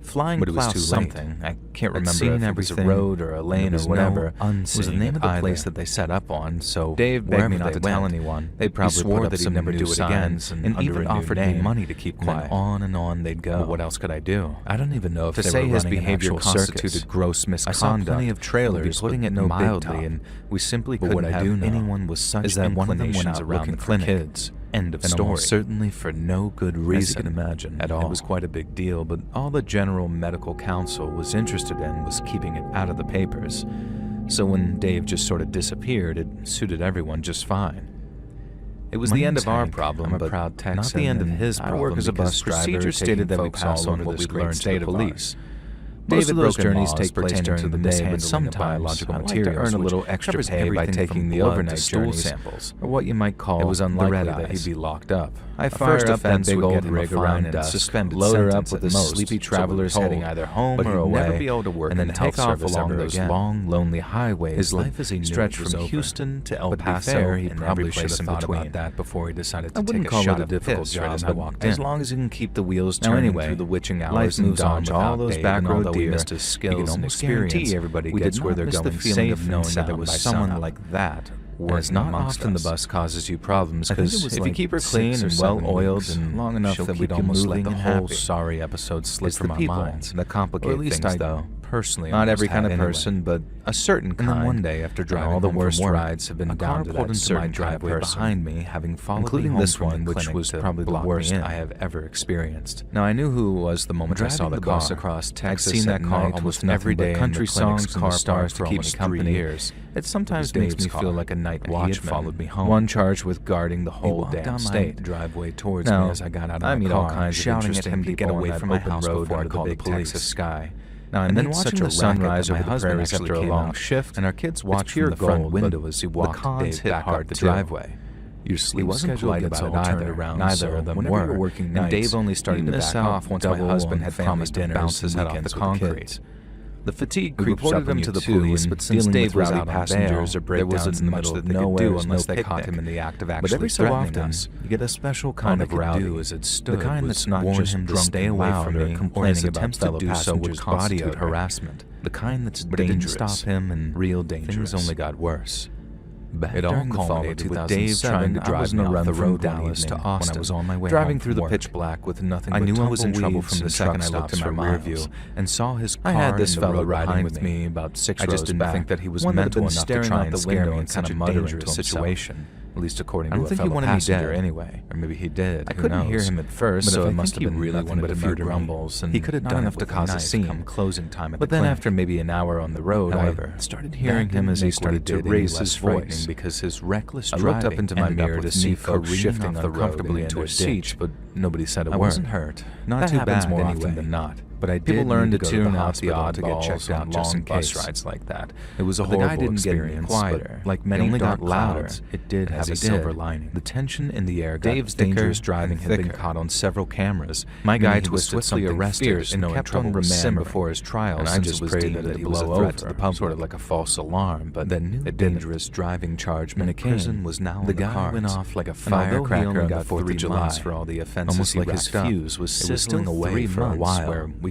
Flying plow something, I can't remember if it was a road or a lane or whatever, was the name of the place that they set up on, so Dave begged me not to tell anyone. They probably swore that he'd never do it again, and even offered me money to keep quiet. And on they'd go. But what else could I do? I don't even know if to say his behavior constituted gross misconduct. I saw plenty of trailers, putting it mildly, and we simply couldn't have anyone with such inclinations around for kids. End of story. Certainly for no good reason, as you can imagine, at all. It was quite a big deal, but all the General Medical Council was interested in was keeping it out of the papers. So when Dave just sort of disappeared, it suited everyone just fine. It was the end of our problem, but not the end of his problem. I work as a bus driver. Procedure stated that we pass on what we learned to the police. David those journeys take place during the day, but sometimes biological materials to earn a little extra pay by taking the overnight stool samples, or what you might call it was unlikely that he'd be locked up. I fired up that big old rig around and suspended load her up with the sleepy travelers heading either home or away, never be able to work and then take off along those long, lonely highways. His life as he stretched from Houston to El Paso, he probably should have thought about that before he decided to take a shot at difficult job as I walked in. As long as he can keep the wheels turning through the witching hours and moves on all those back road deer, missed his skills and experience. Everybody gets where they're going safe, knowing that there was someone like that. And it's not often the bus causes you problems, because if you keep her clean and well-oiled and long enough that we'd almost let the whole sorry episode slip from our minds. That complicate things, though. Personally, not every kind of person, but a certain kind. And then one day, after driving all the worst rides have been down to that certain driveway behind me, having followed including this one, which was probably the worst I have ever experienced. Now, I knew who it was the moment I saw the bus across Texas. I'd seen that car almost every day. Country songs, car stars to keep me company. It sometimes makes me feel like a night watchman. Followed me home. One charged with guarding the whole damn state. Driveway towards me as I got out of the car. I meet all kinds of shouting at him to get away from my house before I called the police. Sky. Now, and then watching the sunrise over the prairies after a long shift, and our kids watched from the front window as he walked Dave back up the driveway. Your sleep schedule gets all turned around. Neither of them were working nights. And Dave only started to back off once my husband had promised to bounce his head off the concrete. The fatigue reported him to the police, but since Dave was out on bail, there wasn't much that they could do unless they caught him in the act of actually threatening us. You get a special kind of rowdy, the kind that's not just him to stay away from me, complaining about fellow passengers' body odor, harassment, the kind that's dangerous. Stop him, and real dangerous. Things only got worse. It all culminated with Dave trying to drive me off the road Dallas to Austin when I was on my way driving through the pitch black with nothing but I knew I was in trouble from the second I looked in my rear view and saw his car. I had this fellow riding with me about 6 rows back. I just didn't think that he was mental enough to try and scare me in such a dangerous situation. At least according to a fellow passenger anyway. Or maybe he did. I couldn't hear him at first, so it must have been really nothing but a few grumbles. He could have done enough to cause a scene come closing time at the clinic. But then after maybe an hour on the road, however, I started hearing him as he started to raise his voice because his reckless driving. I looked up into my mirror to see folks shifting uncomfortably into their seats, but nobody said a word. I wasn't hurt. Not too bad more often than not. But I did learn to tune out the odd to get checked out just in case. Bus rides like that. It was a horrible experience, quieter. Like many dark clouds, it did have a silver lining. The tension in the air got Dave's dangerous driving had been caught on several cameras. My guy twisted swiftly arrested and kept on remand before his trial, and I just prayed that it was a threat to the public, sort of like a false alarm. But then a dangerous driving charge in a prison was now the guy went off like a firecracker on the 4th of July for all the offenses. Almost like his fuse was sizzling away for a while. We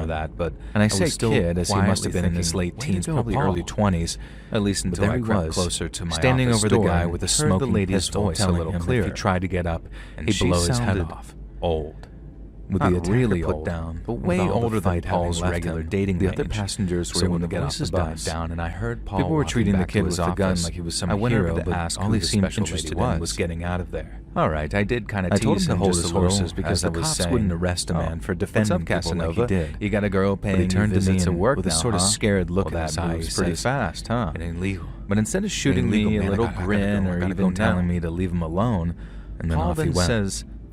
gun. That, but and I say still kid as he must have been in his late teens, probably early 20s, at least until I crept closer to my standing over the guy with a smoking pistol, telling him if he tried to get up, he'd blow his head off. Old. With the attacker put down, but way older than Paul's regular dating range. The other passengers were able to get off the bus down, and I heard Paul. People were treating the kid with the gun like he was some hero, but ask all he seemed interested in was getting out of there. All right, I did kind of tease him to hold his horses because the cops wouldn't arrest a man for defending people like he did. You got a girl paying he turned you to me to work with a sort of scared look in his eye. Pretty fast, huh? It ain't legal. But instead of shooting me a little grin or even telling me to leave him alone, and then off he went. Says,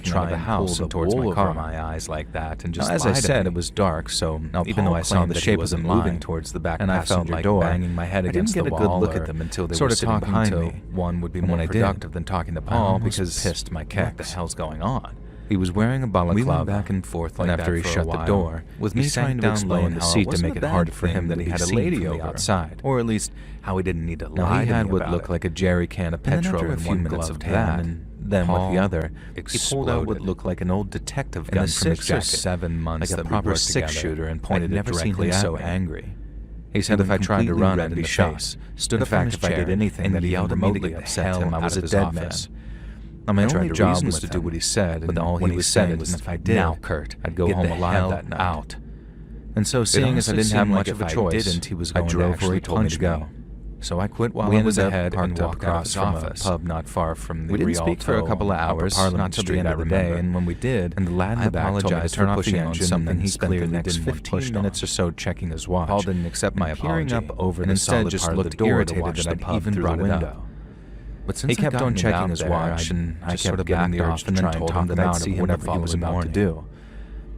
try the house and towards my car. My eyes like that, and just as I said, it was dark, so even though I saw the shape of them moving towards the back passenger door, banging my head against the wall, I didn't get a good look at them until they were sitting behind me. One would be more productive than talking to Paul because pissed my kecks. What the hell's going on? He was wearing a balaclava. We went back and forth like that for a while. After he shut the door, with me trying to explain the seat to make it harder for him that he had a lady over outside, or at least how he didn't need to lie. He had what looked like a jerry can of petrol in one gloved hand, and then with the other, he pulled out what looked like an old detective gun from his jacket, 6 or 7 months, like a proper six-shooter, and pointed it directly so angry. He said if I tried to run, I'd be shot. Stood up in his chair, if I did anything that he yelled remotely upset him, I was a dead man. Now, my only job was to do what he said, and all he was saying was if I did, now, Kurt, I'd go home alive that night. And so, seeing as I didn't have much of a choice, I drove where he told me to go. So I quit while I was ahead and walked across from a pub not far from the Rialto. We didn't speak for a couple of hours, not till the end of the day, and when we did, and the lad in the back told me to turn off the engine, and he spent the next 15 minutes or so checking his watch. Paul didn't accept my apology, up over and instead just looked irritated that I'd even brought it up. But since he kept on checking his watch, and I kept getting the urge to try and talk him out of whatever he was about to do.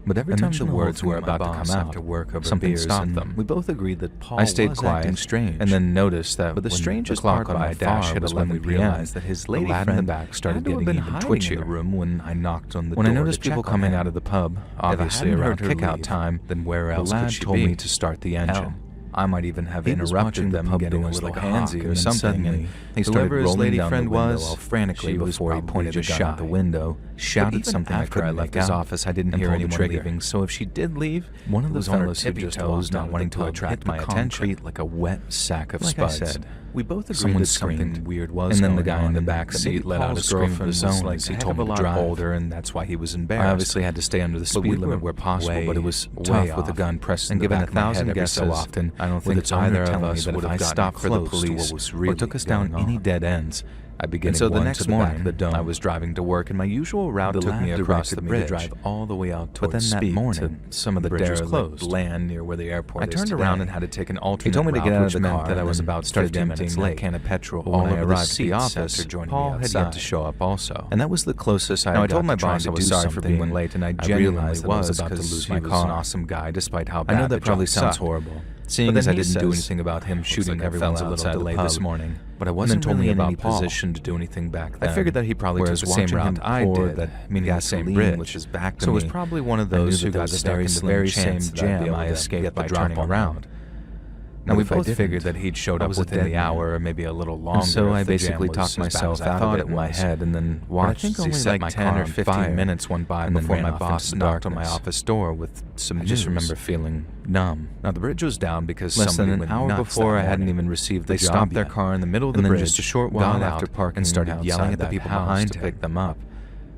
But every time the words were about to come out after work over something stopped them. We both agreed that Paul I stayed quiet and strange, and then noticed that the strangest part on my dash hit 11 p.m. realized that his lady friend in the back started getting even twitchier in the room when I knocked on the door. When I noticed people coming out of the pub, obviously around kickout time, then where else could she be? The lad told me to start the engine. I might even have interrupted them getting a little handsy or something, and he started rolling down the window all frantically before he pointed a gun at the window, shouted something after I left his office. I didn't hear anyone leaving, so if she did leave, one of the fellows who just was not wanting to attract my attention like a wet sack of spuds. I said, we both agreed that something weird was going on, and then the guy in the back seat let out a scream of his own as he told me to drive. Older, and that's why he was embarrassed. I obviously had to stay under the speed limit where possible, but it was tough with a gun pressed in the back of my head every so often. I don't think either of us would have stopped for the police or took us down any dead ends. I began so the next morning, I was driving to work, and my usual route took me across the bridge, drive all the way out towards Speak. But then that morning, some of the derelict land near where the airport is. I turned around and had to take an alternate. He told me to get out of the car, that I was about 15 minutes late. A can of petrol. When I arrived at the office, Paul had yet to show up also, and that was the closest I. Now I told my boss I was sorry for being late, and I genuinely was about to lose my car. He was an awesome guy, despite how bad. I know that probably sounds horrible. Seeing as I didn't do anything about him shooting everyone's a little delayed this morning, but I wasn't really in any position to do anything back then. I figured that he probably took the same route I did, that meaning the same bridge, which is back to me. So it was probably one of those who got stuck in the very same jam I escaped by turning around. Now, we both figured that he'd showed up within the hour or maybe a little longer. And so I basically talked myself out of it in my head and then watched as he set my 10 or 15 minutes went by before my boss knocked on my office door with some news. I just remember feeling numb. Now, the bridge was down because less than an hour before I hadn't even received the job. They stopped their car in the middle of the bridge just a short while after parking and started yelling at the people behind to pick them up.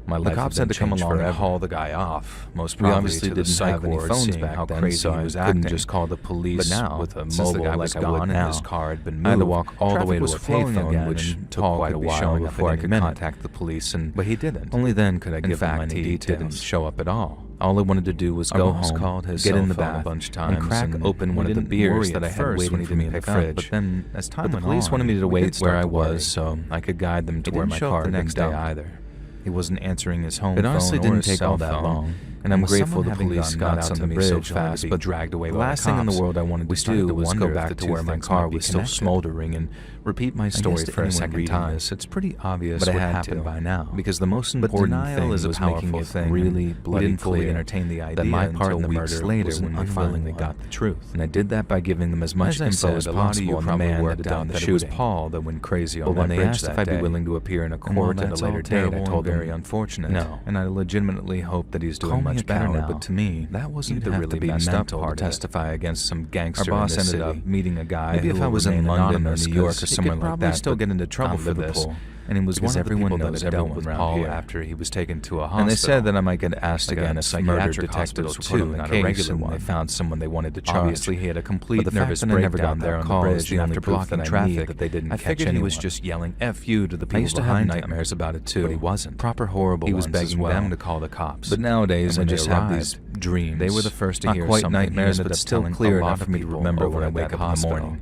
The cops had to come along and haul the guy off. Most probably obviously didn't have any phones back then, so I couldn't just call the police. But now, with a mobile like I would now, his car had been moved. I had to walk all the way to a payphone, which took quite a while before I could contact the police. But he didn't. Only then could I give him any details. He didn't show up at all. All I wanted to do was go home, get in the bath a bunch of times, and crack open one of the beers that I had waiting for me in the fridge. But then, as time went on, the police wanted me to wait where I was so I could guide them to where my car had been dumped either. He wasn't answering his home phone. It honestly didn't take all that long, and I'm grateful the police got out to me so fast, but dragged away. The last thing in the world I wanted to do was go back to where my car was still smoldering and repeat my story for a second time. It's pretty obvious what happened by now, because the most important thing was making it really bloody clear entertain the idea that my part in the murder later when we finally got the truth. And I did that by giving them as much info as possible on the man that had done the shooting. It was Paul that went crazy on that bridge that day. But when they asked if I'd be willing to appear in a court at a later date, I told them very unfortunate. No, and I legitimately hope that he's doing much better now. But to me, that wasn't the really messed up part to testify against some gangster. Our boss ended up meeting a guy. Maybe if I was in London or New York or somewhere like that, still get into trouble for this. And it was one of the people that had dealt with Paul after he was taken to a hospital. And they said that I might get asked again if psychiatric detectives too, not a regular one. They found someone they wanted to charge. Obviously, he had a complete nervous breakdown there on the bridge after blocking traffic. That they didn't catch anyone. I figured he was just yelling "F you" to the people behind him. I used to have nightmares about it too, but he wasn't. Proper horrible ones. He was begging them to call the cops. But nowadays, I just have these dreams. They were the first to hear something. Nightmares, but still clear enough for me to remember when I wake up in the morning.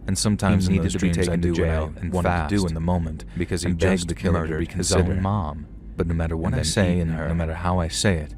And sometimes he needed to be taken to jail and wanted to do in the moment because he begged the killer to reconsider his own mom. But no matter what I say and no matter how I say it,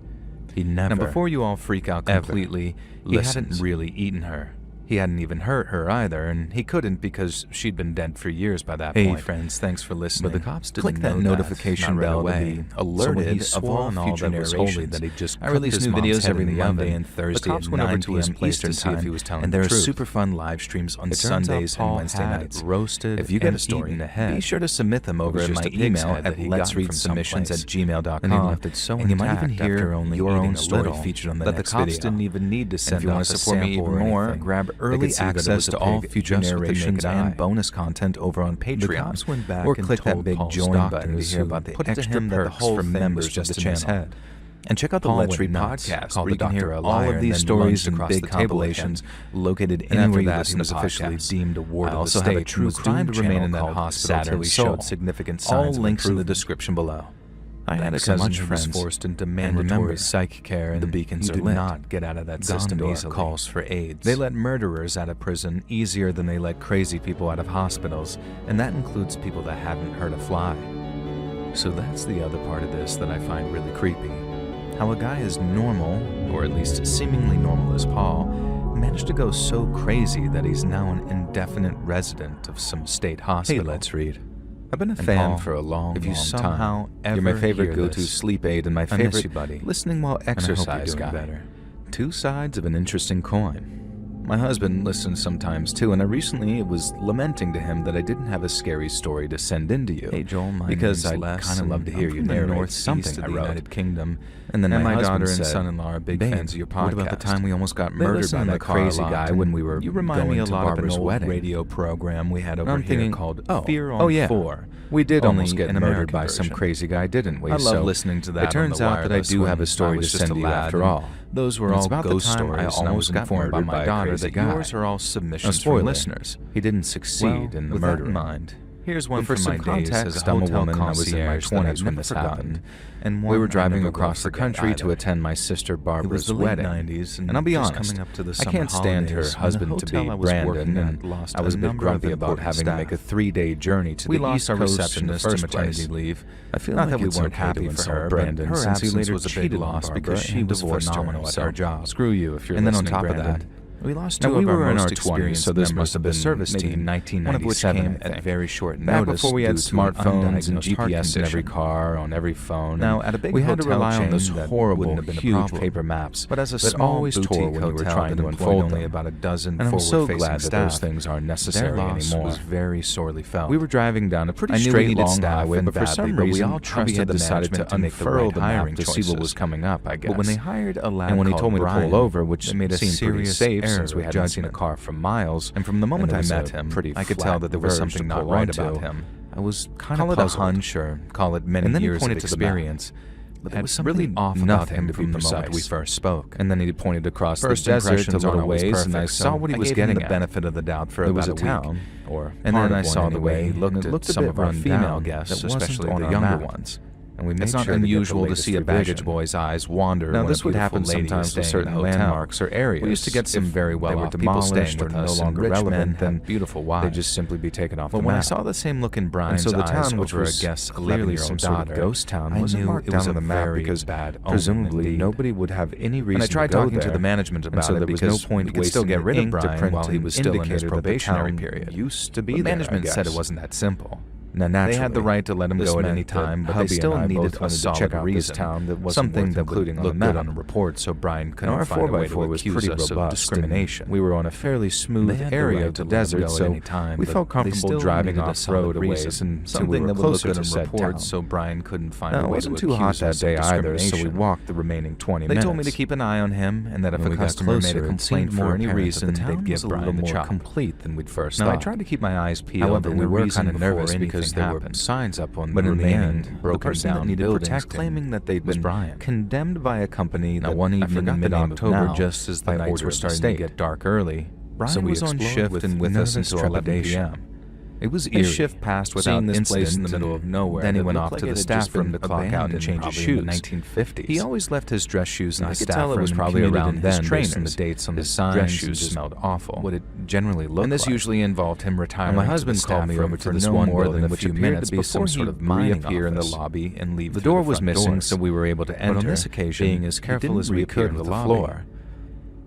he never. Now before you all freak out completely, he hadn't really eaten her. He hadn't even hurt her either, and he couldn't because she'd been dead for years by that point. Hey friends, thanks for listening. But the cops didn't click that notification bell to be alerted of all future narrations. That he just I release new videos every Monday and Thursday at 9 p.m. Eastern time, and there are super fun live streams on Sundays and Wednesday nights. Roasted. If you get a story in the head, be sure to submit them over in my email at letsreadsubmissions@gmail.com. And you might even hear your own story featured on the next video. That the cops didn't even need to send. If you want to support me even more, grab early access to all future narrations and bonus content over on Patreon, or click that big join button to hear about the extra perks for members of the channel. And check out the Let's Read podcast, where you can hear all of these stories and big compilations located anywhere you listen to podcasts. Officially deemed a ward of the state. I also have a true crime to remain in that hospital until he showed significant signs. All links in the description below. I had a cousin who was forced into mandatory psych care, and the beacons are lit. Not get out of that system easily. Calls for AIDS. They let murderers out of prison easier than they let crazy people out of hospitals, and that includes people that haven't hurt a fly. So that's the other part of this that I find really creepy. How a guy as normal, or at least seemingly normal as Paul, managed to go so crazy that he's now an indefinite resident of some state hospital. Hey, Let's Read. I've been a fan Paul, for a long time. If you somehow ever you're my favorite go-to sleep aid and my favorite miss you, buddy. Listening while exercise guy. Better. Two sides of an interesting coin. My husband listens sometimes too, and I recently was lamenting to him that I didn't have a scary story to send into you. Hey Joel, because I'd kind of love to hear you narrate something I wrote. United Kingdom, and then my daughter and son-in-law are big fans of your podcast. What about the time we almost got murdered by that crazy guy when we were going to Barbara's wedding? Radio program we had over here called Fear on 4. We did almost get murdered by some crazy guy, didn't we? I love listening to that. It turns out that I do have a story to send to you after all. Those were all ghost stories, and I was informed by my daughter that yours are all submissions from listeners. He didn't succeed in the murder. With that in mind, here's one from my days as a hotel woman. I was in my 20s when this happened, and we were driving across the country to attend my sister Barbara's wedding. And I'll be honest, I can't stand her husband to be Brandon, and I was a bit grumpy about having to make a 3-day journey to the East Coast in the first place. I feel not that we weren't happy for her, Brandon, since he later was a big loss because she divorced her at our job. Screw you if you're listening, Brandon. And then on top of that, we lost two of our most experienced so this must have been service team, 1997, one of which came at very short notice before we had smartphones and GPS in every car, on every phone. Now, at a big we had to rely on those horrible, huge paper maps, but as a small boutique hotel when we were trying to unfold only about a dozen forward-facing staff, those things aren't necessary anymore. Was very sorely felt. We were driving down a pretty straight, long highway, but for some reason, we all trusted the management to unfurl the map to see what was coming up, I guess. But when they hired a lad and when he told me to pull over, which made us seem pretty safe, since we hadn't seen a car from miles, and from the moment I met him, I could tell that there was something not right about him. I was kind of puzzled. Call it a hunch, or call it many years of experience, but there was something really off about him from the moment we first spoke. And then he pointed across the desert a little ways, and I saw what he was getting the benefit of the doubt for about a week. And then I saw the way he looked at some of our female guests, especially the younger ones. And we made sure unusual to see a baggage boy's eyes wander. Now, this would happen sometimes with certain landmarks or areas. We used to get some very well-off people staying with us, no longer relevant, and beautiful wives. They'd just simply be taken off the map. But when I saw the same look in Brian's eyes, so the town, which was a guest, clearly some sort of ghost town, I knew it was on the map because presumably nobody would have any reason to go there. And I tried talking to the management about it because there was no point wasting get rid of Brian while he was still in his probationary period. Used to be there. Management said it wasn't that simple. Now, they had the right to let him go at any time, but they still needed a solid reason, that wasn't something that would look good on a report, so Brian couldn't find a way to accuse us of discrimination. We were on a fairly smooth area of the desert, so we felt comfortable driving off-road a ways until we were closer to said town. So Brian couldn't find a way to accuse us of discrimination. It wasn't too hot that day either, so we walked the remaining 20 minutes. They told me to keep an eye on him, and that if a customer made a complaint for any reason, they'd give Brian the chop. Complete than we'd first thought. Now, I tried to keep my eyes peeled. However, we were kind of nervous because there were signs up on the end, broken down buildings claiming that they'd been condemned by a company that one evening in mid-October, just as the nights were starting to get dark early. Brian was on shift and with us until 11 p.m. It was eerie. His shift passed without incident in the middle of nowhere. Then he went off to the staff room to clock out and change his shoes. In the 1950s. He always left his dress shoes in the staff room. It was probably around then based on the dates on the signs. Dress shoes smelled awful. What it generally looked like. And this usually involved him retiring. My husband called me over to this one building, which appeared to be some sort of reappear in the lobby and leave. The door was missing, so we were able to enter. But on this occasion, being as careful as we could with the floor.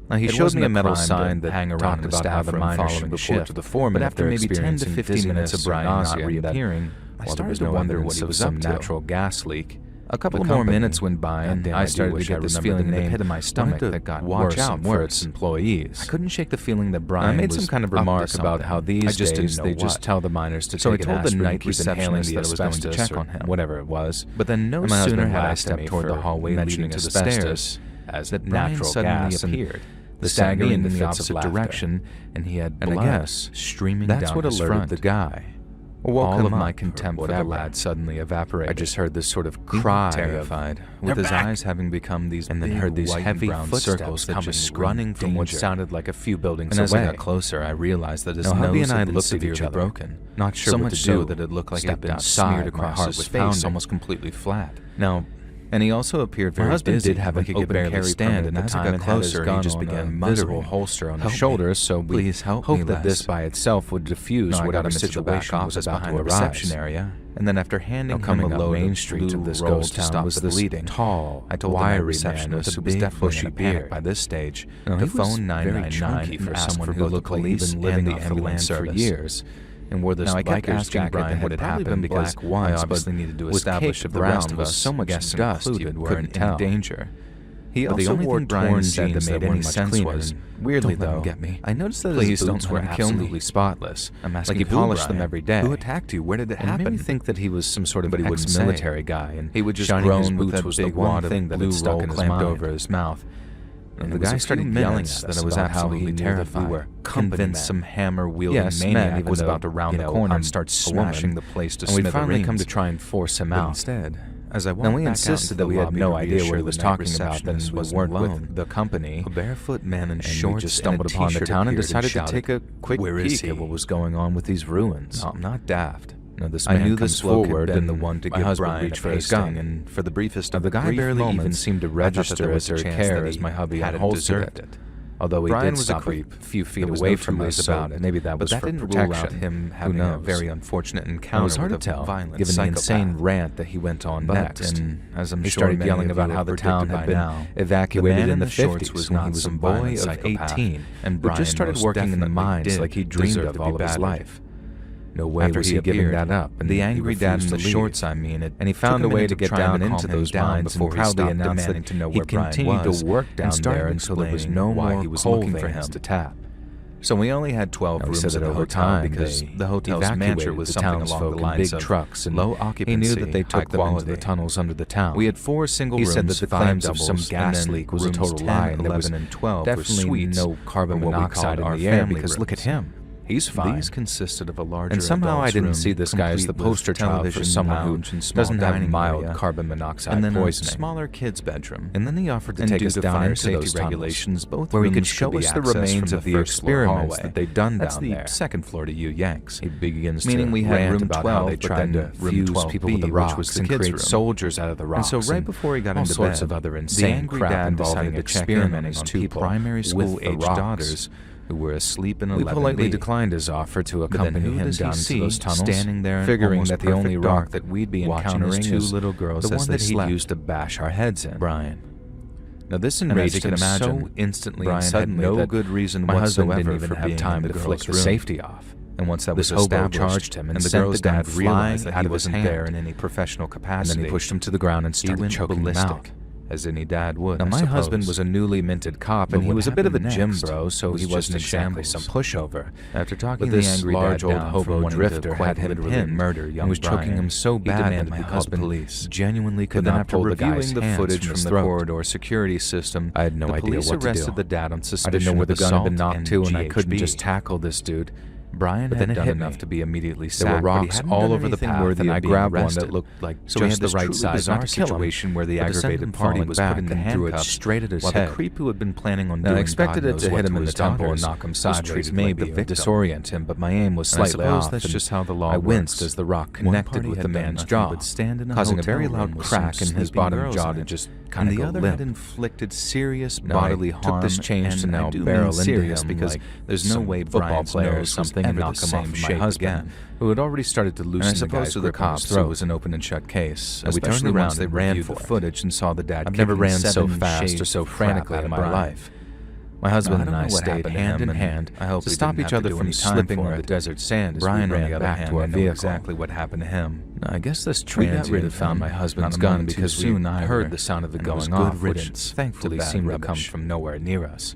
Now, he showed me a metal sign that hung around the staff room following the shift to the foreman. But after maybe 10 to 15 minutes of Brian not reappearing, I started to wonder what he was up to. Natural gas leak. A couple more minutes went by, and I started to get this feeling in the pit of my stomach that got worse and worse. Employees. I couldn't shake the feeling that Brian made some kind of remark about how these days they just tell the miners to take an aspirin. So I told the night receptionist that I was going to check on him, whatever it was. But then no sooner had I stepped toward the hallway leading to the stairs as that natural gas appeared. The staggering in the opposite direction, and he had blood streaming down his front. That's what alerted the guy. All of my contempt for the lad suddenly evaporated. I just heard this sort of cry, terrified, with his eyes having become these and then heard these heavy circles that just running from what sounded like a few buildings away. As I got closer, I realized that his nose had been severely broken. Not sure what to do, that it looked like it had been smeared across his face, almost completely flat. Now, and he also appeared very busy. My husband did have an open carry stand, and as I got closer, he just began muttering, holster on his shoulders, so we hoped that this by itself would diffuse whatever situation was behind the reception area. And then after handing him a load Main Street of this ghost town was this tall, wiry man with a big bushy beard. By this stage, to phone 999 and ask for both the police and the ambulance for years. And wore this biker's jacket Brian what had happened because I obviously needed to establish if the rest of us, so much dust weren't in danger. He also wore torn jeans that made any sense was, weirdly though, I noticed that his boots were absolutely spotless, like he polished them every day. Who attacked you? Where did it happen? It made me think that he was some sort of ex-military guy, and he would just groan with that big wad of that had stuck in his mouth over his mouth. And the guy started yelling at us that it was absolutely terrified. We were convinced some hammer-wielding maniac was about to round the corner and start smashing the place to smithereens. And we'd finally come to try and force him out. Instead, as I walked we insisted that we had no idea what he was talking about, that we weren't with the company. A barefoot man in shorts just stumbled upon the town and decided to take a quick peek at what was going on with these ruins. No, I'm not daft. No, this man I knew this forward and the one to give Brian reach for his gun, and for the briefest of the guy barely even seemed to register as their care as my hubby had deserved it. Although he did stop a few feet away from us about it, maybe that was for protection. Him having a very unfortunate encounter. It was hard to tell, given the insane rant that he went on next. And as I'm sure started yelling about how the town had been evacuated in the 50s when he was a boy of 18, and Brian just started working in the mines like he dreamed of all of his life. No way was he giving that up, and the angry dad in the shorts, and he found a way to get down into those mines and proudly announced that he'd continue to work down there until there was no more coal veins to tap. So we only had 12 rooms at the hotel because the hotel's manager was something along the lines of trucks and low occupancy. He knew that they took them into the tunnels under the town. We had 4 single rooms. He said that the claims of some gas leak was a total lie, and 11 and 12 definitely no carbon monoxide in the air because look at him. He's fine. These consisted of a larger and somehow I didn't see this guy as the poster child for someone who doesn't have mild carbon monoxide and then poisoning. A smaller kid's bedroom. And then he offered to take us down into those regulations, both where he could show us the remains of the experiments that they'd done down there. That's the second floor to you Yanks. He begins to meaning we had room 12, they tried to fuse people with the rocks and create soldiers out of the rocks. And so right before he got into bed, all sorts of other insane crap involving experimenting on 2 primary school-aged daughters who were asleep in 11B. We politely declined his offer to accompany him down to those tunnels, standing there figuring that the only rock that we'd be encountering 2 little girls the one that he'd used to bash our heads in. Brian. Now this enraged him so instantly and suddenly that no good reason whatsoever for being time to flick the safety off. And once that was established, charged him and the girl's dad realized that he wasn't there in any professional capacity. And then he pushed him to the ground and started choking him out, as any dad would. Now, my husband was a newly minted cop, and he was a bit of a gym bro, so he wasn't exactly some pushover. After talking to the angry large old hobo drifter had him pinned, murder young and was choking him so bad that my husband genuinely could not pull the guy's hands footage from the corridor security system. I had no idea what to do. Arrested the dad on suspicion. I didn't know where the gun had been knocked to, and I couldn't just tackle this dude. Brian had done enough to be immediately sacked. There were rocks all over the path, and I grabbed one that looked like just the right size. Not a situation where the aggravated party was putting the handcuffs straight at his head. While the creep who had been planning on doing I expected it to hit him in the temple and knock him sideways, maybe disorient him, but my aim was slightly off. That's just how the law works. I winced as the rock connected with the man's jaw, causing a very loud crack, and his bottom jaw to just kind of go limp. The other had inflicted serious bodily harm. Took this change to now barrel into him because there's no way football players something and knock him off my husband, who had already started to loosen the guy's grip. The cops throat was an open and shut case. As we turned around, they ran for footage and saw the dad. I've never ran so fast or so frantically in my life. My husband and I stayed hand in hand to stop each other from slipping on the desert sand as Brian ran back to our vehicle. Exactly what happened to him. I guess this transient found my husband's gun because soon I heard the sound of it going off, which thankfully seemed to come from nowhere near us.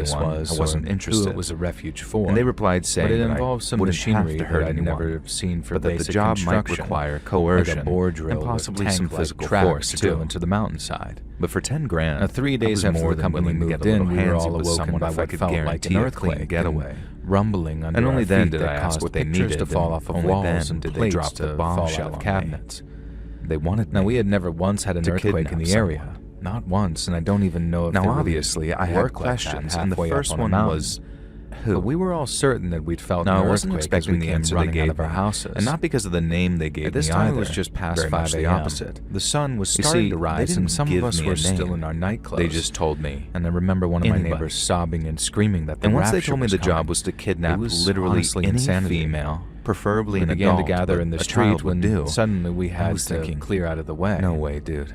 this was, I wasn't interested. Who it was a refuge for. And they replied saying but it that involved some machinery that I'd never seen for but that basic the job might construction, require coercion, like a bore drill, and possibly some physical tracks force to too. drill into the mountainside. But for 10 grand, Now, 3 days I was after more the than company willing to moved get a in, little we were handsy all with awoken someone by if I what could felt like guarantee an a clean earthquake getaway. and rumbling under And only our then feet did that I ask caused what they pictures needed, to fall and off of only walls then and did they plates drop the to bombshell fall out on of me. cabinets. They wanted Now, me we had never once had an to earthquake in kidnap the area. someone. Not once, and I don't even know if Now, they really obviously, I had work like questions, that and the halfway up first on a one mountain. was, who? But we were all certain that we'd felt Now, an I wasn't earthquake as we expecting the came answer they running gave out of our me, houses. and not because of the name they gave At this me time, either. it was just past Very 5 much a.m. the opposite. The sun was You starting see, to they rise, didn't and some of give us me were a still name. in our night clothes. They just told me. And I remember one of my Anybody. neighbors sobbing and screaming that the And once they rapture told me was the job coming. was to kidnap It was literally honestly any insanity. female, preferably We an began adult, to gather but in the a street child when would do. suddenly we had was to thinking, clear out of the way. No way, dude.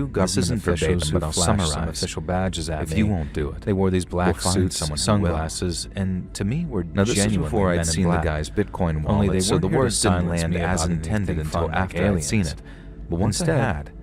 two government officials who flashed some official badges at me. If you won't do it, they wore these black suits, sunglasses, and to me were now this is before I'd seen the guy's Bitcoin wallet. Only they so the weren't words didn't land as intended until after I'd seen it. But once I had,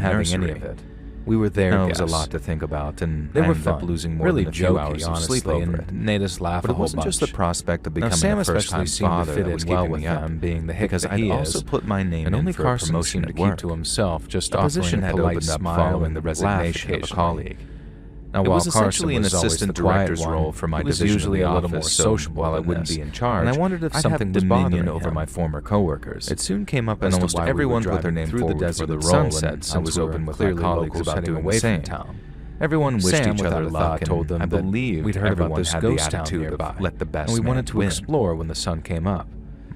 having any of it. We were there. No, it was a lot to think about, and they I were ended up fun. losing more Really than a few hours of sleep over it. Made us laugh But a it whole wasn't bunch. just the prospect of becoming Sam a first-time especially seemed to father fit that in was well keeping with me up, them, being the hick because that I'd he also is. put my name And in only for a Carson promotion seemed to at keep work. to himself, just The offering position a had polite opened up smile following and the laugh resignation of a occasionally. colleague. Now, It while was Carson essentially an was always assistant the quiet director's one, role for my he was division usually of the a little more office, so sociable while I than wouldn't this. be in charge, And I wondered if I'd something have was dominion bothering over him. my former coworkers. It soon came up As as to almost why we everyone were put their driving name through the forward desert for the at role, sunset, and I since was we were open with my clearly colleagues locals about heading doing away the from same. town. Everyone wished Sam, each without other a luck, thought, told them I that believed we'd heard about everyone this had ghost the town attitude nearby, of let the best and we man wanted to win. explore when the sun came up.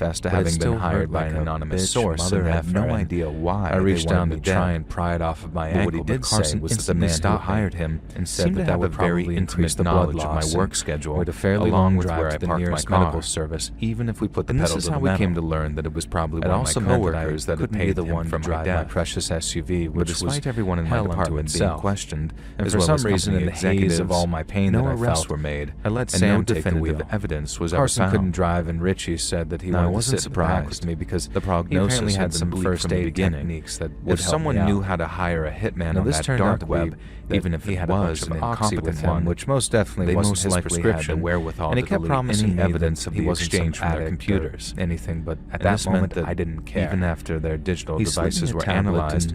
confessed to having been hired by an anonymous source and had no idea why. I reached down to try and pry it off of my ankle, what he did say was that the man who hired him and said that would probably increase the knowledge of my work schedule with a fairly long drive to the nearest medical service, even if we put the pedal to the metal. This is how we came to learn that it was probably one of my coworkers that had paid the one to drive my precious SUV, which was everyone in my department being questioned, and for some reason in the haze of all my pain that I felt, were made. I let Sam take the wheel. Evidence was Carson couldn't drive, and Richie said that he wasn't surprised with me because the prognosis had some first aid techniques that would help someone knew how to hire a hitman on that dark web, even if he had was an incompetent one, which most definitely wasn't his prescription, the wherewithal, and he kept promising evidence of the exchange from their computers, anything, but at that moment I didn't care. Even after their digital devices were analyzed,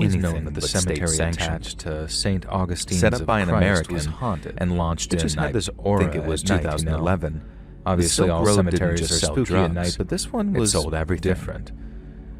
always anything known that the but cemetery state-sanctioned. attached to St. Augustine's Set up of by an Christ American was haunted and launched It in, just had I this aura think it was at night, 2011. Obviously, The all Silk Road didn't cemeteries just are sell spooky drugs. at night, but this one It was sold everything. different.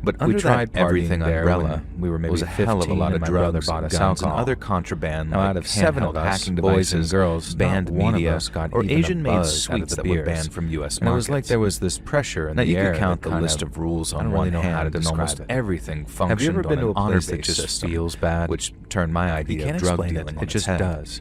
But We under tried that everything partying there umbrella, when we were maybe was a hell of a 15 lot of and my brother drugs, bought us guns, and alcohol. other contraband. Now, like out of 7 of handheld us, hacking boys and devices, girls, banned not one media, of us got or even a Asian-made buzz out of sweets the that were beers. banned from U.S. And it was like markets. there was this pressure in Now, the you air could count that the kind list of rules I on don't one really know how hand, to and almost describe it. everything Have functioned you ever been on to an a place that honor-based just system, feels bad? which turned my idea You can't of drug explain dealing it. on It just its head. does.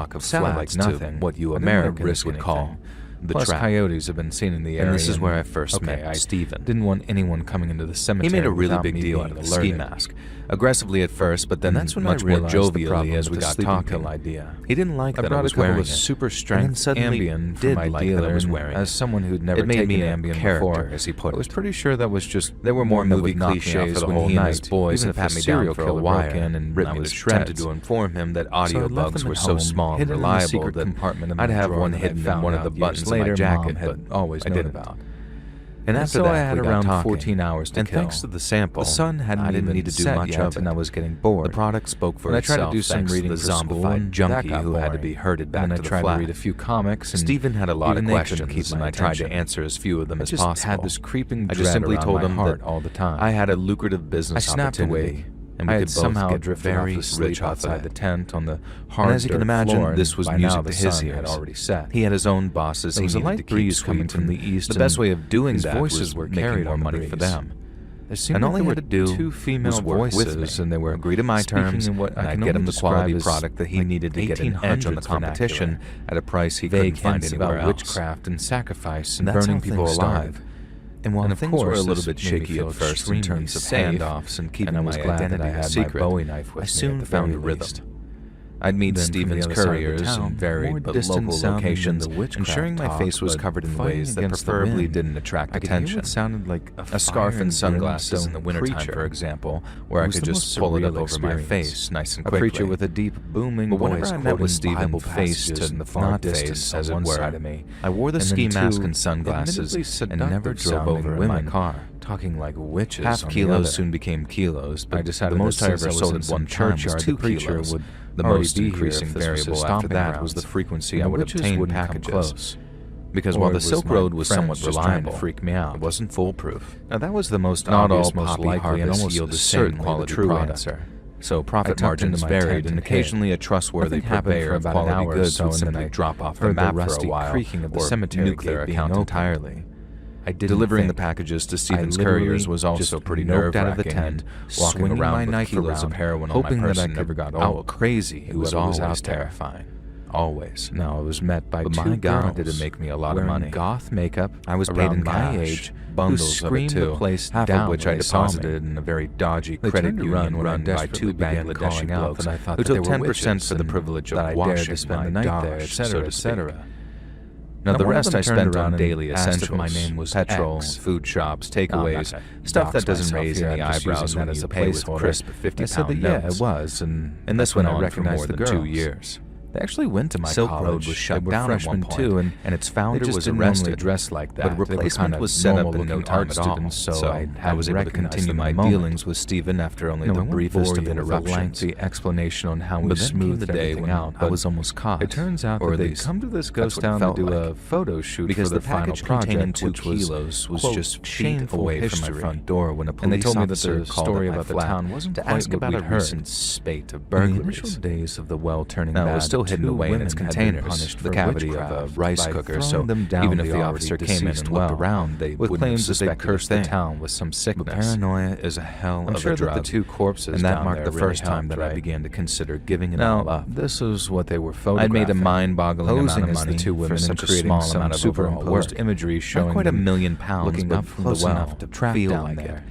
block of sounded flats like to nothing. what you I didn't Americans wanna would risk call anything. the Plus, trap. coyotes have been seen in the area. And this is where I first met Stephen. Didn't want anyone coming into the cemetery. He made a really without big me deal being out of the ski alerted. mask, aggressively at first, but then That's when much I more realized the jovially problem as we with the got sleeping talking. pill idea. He didn't like I that I brought was a couple wearing of it, super and then strength suddenly Ambien for did my like dealer, that I was and wearing as it. someone who'd never It made taken me a Ambien character, before, as he put I was it. pretty sure that was just There were more one that movie would knock me out for cliches the when whole he and his night, boys even had if the pat me down serial for a killer while broke in and ripped I me to was shreds. tempted To inform him that audio So I left bugs them were at so home, small and hidden in the reliable secret that compartment in I'd my have drawer one that I'd hidden in found one of out the years buttons of my later. jacket, Mom but had always I known didn't. about. And after so that, I had we got around talking. 14 hours to and kill. thanks to the sample, The sun hadn't I didn't even need to do set much yet, of it, and I was getting bored. The product spoke for When I itself. tried to do some thanks reading to the for school, zombified and junkie that got who had to boring. be herded back And then to I the tried flat. to read a few comics, and Stephen had a lot of even they couldn't keep questions, my and I tried to attention. answer as few of them I as just possible. had this creeping I dread just simply around told my him heart that all the time. I had a lucrative business I snapped opportunity, awake and we could somehow drift very rich outside the tent on the hard dirt. And as you can imagine, this was music to his ears. Had already set. He had his own bosses. There was a light breeze coming from the east. The best way of doing that was making more money for them. And all he had to do was work with me, and they were agree to my terms, and I'd get him the quality product that he needed to get an edge on the competition at a price he couldn't find anywhere else. Witchcraft and sacrifice and burning people alive. And while things were a little bit shaky at first in terms of handoffs and keeping my identity a secret, I soon found a rhythm. I'd meet Stephen's couriers in varied but local locations, ensuring my face was covered in ways that preferably didn't attract attention. Sounded like a scarf and sunglasses in the wintertime, for example, where I could just pull it up over my face nice and quickly. A creature with a deep, booming voice. Whenever I met with Stephen face to not face, as it were, I wore the ski mask and sunglasses and never drove over in my car. Talking like witches. Half kilos soon became kilos, but the most I ever sold at one churchyard was 2 kilos. The most increasing variable after that was the frequency I would obtain packages. Because while the Silk Road was somewhat reliable, it wasn't foolproof. Now that was the most obvious, most likely, and almost yield a certain quality true answer. So profit margins varied, and occasionally a trustworthy purveyor of quality goods would simply drop off the map for a while, creaking of the cemetery nuke their account entirely. Delivering the packages to Stephen's couriers was also pretty nerve-wracking, walking around with kilos of heroin on my person never got old. Crazy, it was always terrifying. Always. Now I was met by two girls did it make me a lot of money. Goth makeup. I was paid in my age, bundles of it too, half of which I deposited in a very dodgy credit union run by 2 Bangladeshi blokes who took 10% for the privilege of washing my dosh, etc. Now the rest I spent on daily essentials. My name was petrol, food shops, takeaways, stuff that doesn't raise any eyebrows when you pay with crisp 50-pound notes. Yeah, it was, and this went on for more than 2 years. They actually went to my Silk college. Road was shut down at one point, too, and its founder was arrested. Dressed like that, but replacement was set up in no time at all. So I was able to continue my dealings with Stephen after only the briefest of interruptions. The explanation on how we smoothed everything out. I was almost caught. It turns out that they'd come to this ghost town to do a photo shoot because the package containing 2 kilos was just feet away from my front door when a police officer called at my flat to ask about a recent spate of burglaries. In the initial days of the well turning bad, hidden away in its containers, the cavity of a rice cooker, so even if the officer came in and looked around, they would claim that they cursed the town with some sickness. But paranoia is a hell of a drug. The 2 corpses and that marked the first time that I began to consider giving it all up. This is what they were photographing. I'd made a mind-boggling amount of money for such a small amount of superimposed imagery showing quite £1 million looking up from the well to feel down there.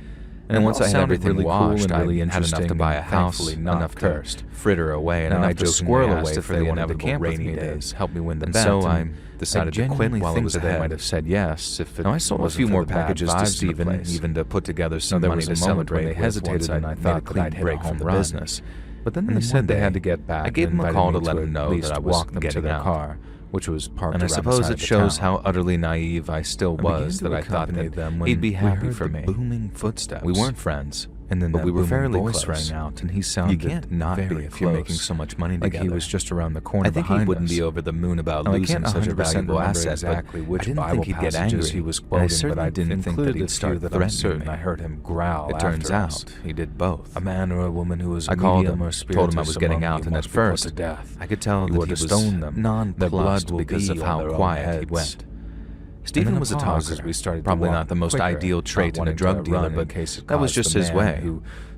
And once I had everything really washed, I had enough to buy a house, enough to fritter away, and I joked squirrel away if they wanted to camp with me to help me win the bet. So I decided to quit while it was ahead. I might have said yes if it I sold a few more packages to Stephen, even to put together some money to celebrate. They hesitated, and I thought that I'd break from the business. But then they said they had to get back. I gave them a call to let them know that I walked them to their car, which was parked around the side of the town. And I suppose it shows how utterly naive I still was that I thought that he'd be happy for me. Booming footsteps. We weren't friends, and then we were fairly close. Rang out, and he sounded you can't not be if you're making so much money together. Like he was just around the corner. I think he wouldn't be over the moon about losing such a valuable asset. Exactly which Bible passages he was quoting, but I didn't think that he'd start threatening me. I heard him growl. It turns out he did both. A man or a woman who was I called him, told him I was getting out, and at first I could tell that he was nonplussed because of how quiet he went. Stephen was a talker. We started probably not the most ideal trait in a drug dealer, but that was just his way.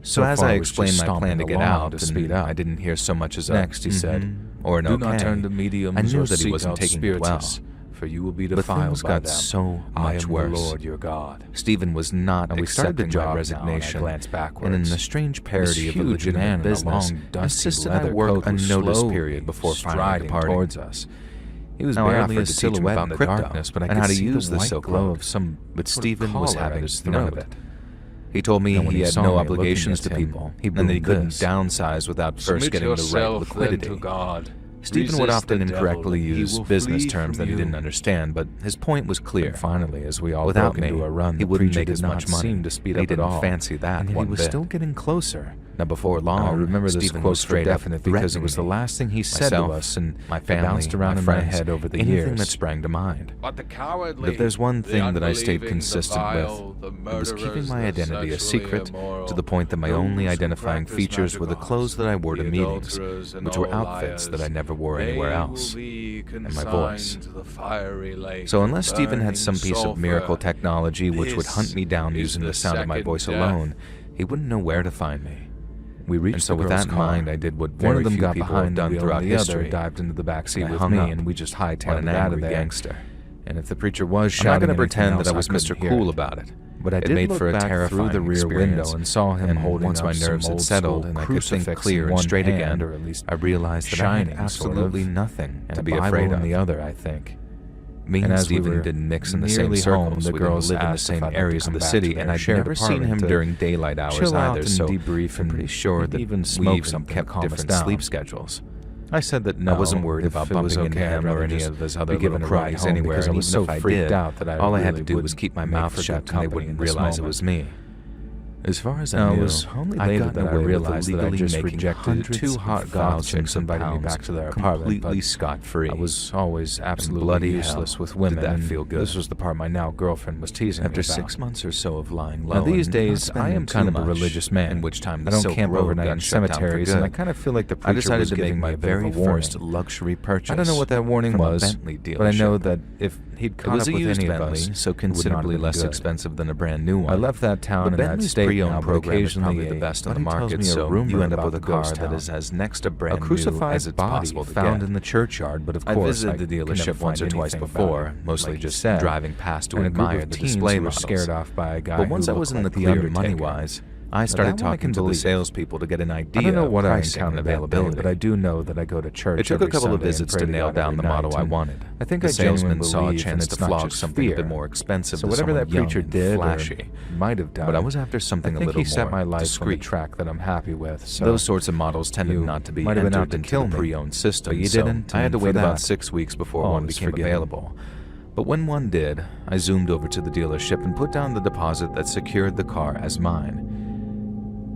So as I explained my plan to get out, to speed up, I didn't hear so much as a next, he said, or an okay. Do not turn to mediums. I knew that he wasn't taking it well, for you will be defiled by them. But things got so much worse. The Lord your God. Stephen was not accepting my resignation, and in the strange parody of a legitimate business, insisted I work a notice period before finally departing towards us. He was barely a silhouette in the darkness, but I could see the white glow of some. But Stephen was having none of it. He told me he had no obligations to people, and that he couldn't downsize without first getting the right liquidity. Stephen would often incorrectly use business terms that he didn't understand, but his point was clear. And finally, as we all broke into a run, he wouldn't make as much money. Seem to speed up at all. He didn't fancy that, and he was still getting closer. Now, before long, I remember this quote straight definite because it was the last thing he said to us, and my family bounced around in my head over the years. Anything that sprang to mind. But if there's one thing that I stayed consistent with, I was keeping my identity a secret to the point that my only identifying features were the clothes that I wore to meetings, which were outfits that I never wore anywhere else, and my voice. So unless Stephen had some piece of miracle technology which would hunt me down using the sound of my voice alone, he wouldn't know where to find me. We reached and so with that in mind, I did what very few people have done throughout history, dived into the backseat with me, and we just hightailed it out of there. Gangster. And if the preacher was shouting, I'm not going to pretend that I was Mr. Cool about it. But I did made for a terrifying through the rear window and saw him holding once my nerves had settled and I could think clear and straight again, or at least I realized that I had absolutely nothing to be afraid of. The other, I think. Me and Stephen didn't mix in the same circles. The girls live in the same areas of the city, and I'd never seen him during daylight hours either. So debrief, I'm pretty sure that even smoking kept different sleep schedules. I said that no, I wasn't worried about bumping into him or any of his other little cronies anywhere, and I was so freaked out that all I had to do was keep my mouth shut and they wouldn't realize it was me. As far as I knew, it was only later that I realized that I just rejected 2 hot goth chicks inviting me back to their apartment, completely scot-free. I was always absolutely bloody useless with women. Did that feel good? This was the part my now girlfriend was teasing me about. After 6 months or so of lying low, now these days I am kind of a religious man, in which time I don't camp overnight in cemeteries, and I kind of feel like the preacher decided to make my very first luxury purchase. I don't know what that warning was, but I know that if he'd caught up with any of us, so considerably less expensive than a brand new one. I left that town and that state pre-owned program is probably the best on the market, so you end up with a car that is as next to brand new as it's possible to found in the churchyard. But of course, I visited the dealership once or twice before, mostly just driving past to admire the display models. Scared off by a guy. But once I was in the clear money-wise, I started talking to the salespeople to get an idea. I don't know what I encountered availability, but I do know that I go to church. It took a couple of visits to nail down the model I wanted. I think the salesman saw a chance to flog something a bit more expensive. So whatever that preacher did, flashy, might have done. But I was after something a little more discreet. He set my life on a track that I'm happy with. So those sorts of models tended not to be entered into the pre-owned system. But you didn't. I had to wait about 6 weeks before one became available. But when one did, I zoomed over to the dealership and put down the deposit that secured the car as mine.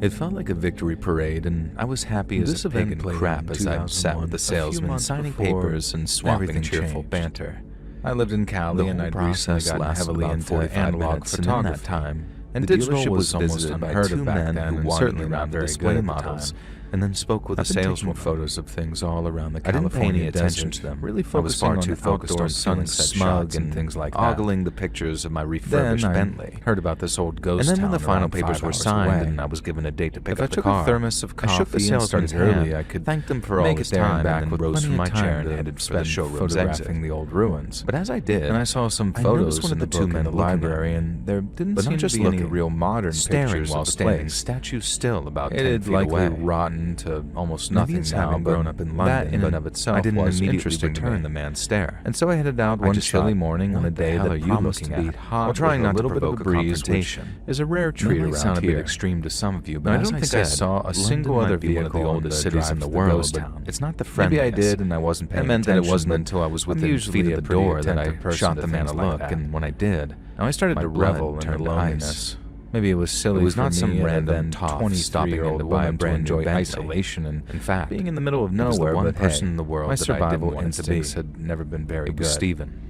It felt like a victory parade, and I was happy as a pig in crap as I sat with the salesman, signing papers and swapping cheerful banter. I lived in Cali, and I'd recently gotten heavily into analog photography at that time, and digital was almost unheard of back then, and certainly not very good models. And then spoke with a salesman photos of things all around the California desert. I didn't pay any attention to them. Really focusing on too focused on sunset smug and things like that. Ogling the pictures of my refurbished Bentley. Heard about this old ghost town. And then when the final papers were signed and I was given a date to pick up the car, if I took a thermos of coffee and started early, I could thank them for all his time and then rose from my chair and headed for the showroom's exit. The old ruins. But as I did, and I saw some photos in the book in the library, and there didn't seem to be any real modern pictures while standing statue still about 10 feet away. Rotten to almost nothing now, grown up in London, that in and of itself I didn't immediately return the man's stare. And so I headed out one chilly morning on a day that promised to be hot, while trying not to provoke a confrontation. Is a rare treat around here. Sound a bit extreme to some of you, but I don't think I saw a single other vehicle in the cities in the world. It's not the friendliest. Maybe I did, and I wasn't paying attention. It meant that it wasn't until I was within feet of the door that I shot the man a look, and when I did, I started to revel in her loneliness. Maybe it was silly. It was not some random 20-year-old woman to enjoy isolation and, in fact, being in the middle of nowhere. One person in the world my survival instincts had never been very good. Stephen.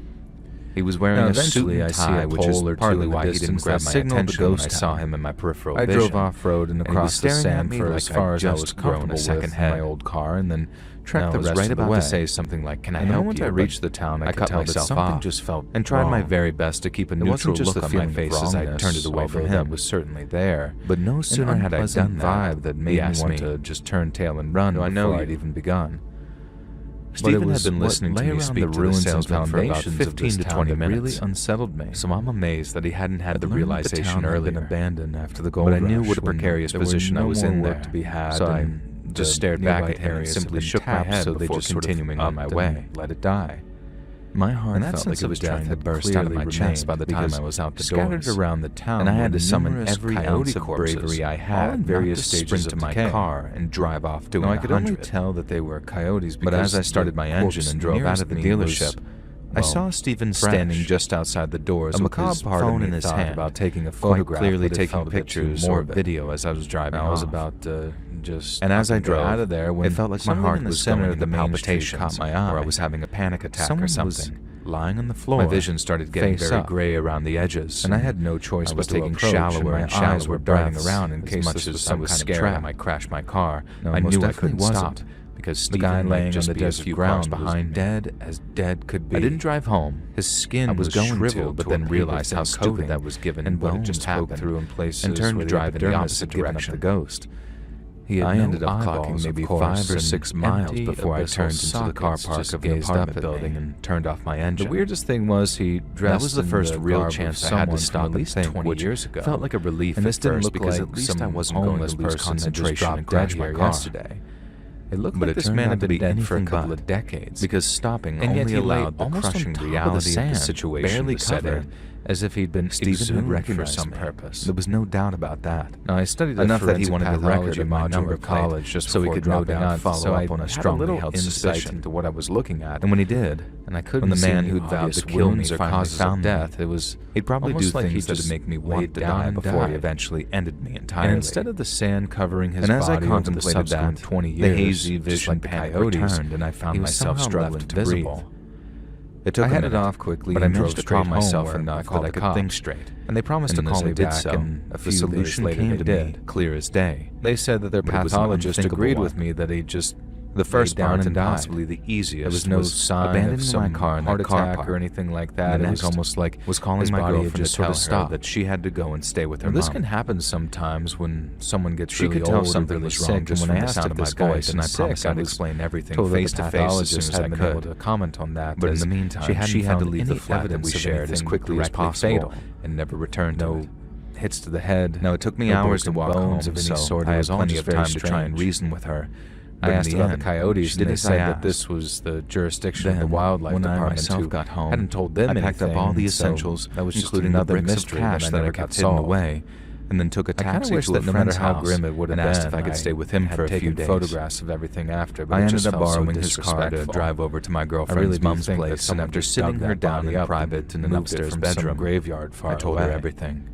He was wearing a suit and tie, which is partly why he didn't grab my attention when I saw him in my peripheral vision. I drove off-road and across the sand for as far as I was comfortable with my old car, and then trekked the rest of the way. To say something like, "Can I help you?" The moment I reached the town, I could tell that something just felt and tried my very best to keep a neutral look on my face as I turned it away from him. Was certainly there, but no sooner had I done that, that made me want to just turn tail and run before I'd even begun. Stephen had been listening to me speak to the salesman for about 15 to 20 minutes. Really unsettled me. So I'm amazed that he hadn't had the realization earlier. Been abandoned after the gold rush, but I knew what a precarious position I was in there. To be had, so I just stared back at him and simply shook my head before continuing on my way. Let it die. My heart felt like it was death had burst out of my chest by the time I was out the doors. Scattered around the town, and I had to summon every ounce of bravery I had in various stages of my car and drive off doing 100. I could only tell that they were coyotes, but as I started my engine and drove out of the dealership, I saw Stephen standing just outside the doors, a macabre phone in his hand, about taking a photograph, clearly taking pictures or video as I was driving. I was about just, and as I drove out of there, when it felt like my heart was center of the palpitation caught my eye, or I was having a panic attack or something. lying on the floor. My vision started getting very gray around the edges, and I had no choice but taking shallower and eyes were darting around in case this was some kind of trap. I might crash my car. I knew I couldn't stop because the guy laying on the desert ground behind dead as dead could be. I didn't drive home. His skin was shriveled, but then realized how stupid that was given and bones just poked through in places and turned to drive in the opposite direction of the ghost. I ended up clocking maybe 5 or 6 miles before I turned into the car park of the apartment building and turned off my engine. The weirdest thing was he dressed. That was the first real chance I had to stop at least 20 years ago. Felt like a relief, and this didn't look because at least I wasn't going to lose concentration and crash my car yesterday. It looked like this man had been dead for a couple of decades, because stopping only allowed the crushing reality of the situation barely covered, as if he'd been exhumed for some purpose. There was no doubt about that. Now, I studied enough that he wanted the record of my number of college just so he could no doubt follow up on a strongly held suspicion to what I was looking at. And when he did, and I couldn't see the man who'd vowed to kill me or causes of death, it was he'd probably do things that'd make me want to die before he eventually ended me entirely. And instead of the sand covering his body over the subsequent 20 years, the hazy vision panic returned, and I found myself struggling to breathe. I headed off quickly, but I managed to calm myself enough that I could think straight. And they promised to call me back, and a solution came to me, clear as day. They said that their pathologist agreed with me that he'd just the first part and possibly the easiest. There was no sign of some my car in heart attack or anything like that. It was almost like was calling my girlfriend to tell her that she had to go and stay with her mom. This can happen sometimes when someone gets really old. She could tell something was wrong just when I asked if this voice, and I promised I'd explain everything face to face as soon as I could. Able to comment on that, but in the meantime, she had to leave the flat that we shared as quickly as possible and never returned to it. Hits to the head. Now, it took me hours to walk home, of any sort. I had plenty of time to try and reason with her. I asked about the coyotes, and they said that this was the jurisdiction of the wildlife department who got home. Hadn't told them anything. I packed up all the essentials, including other mystery cash that I kept hidden away, and then took a taxi to a friend's house and asked if I could stay with him for a few days. Photographs of everything after, but I ended up borrowing his car to drive over to my girlfriend's mom's place, and after sitting her down in private in an upstairs bedroom graveyard far away, I told her everything.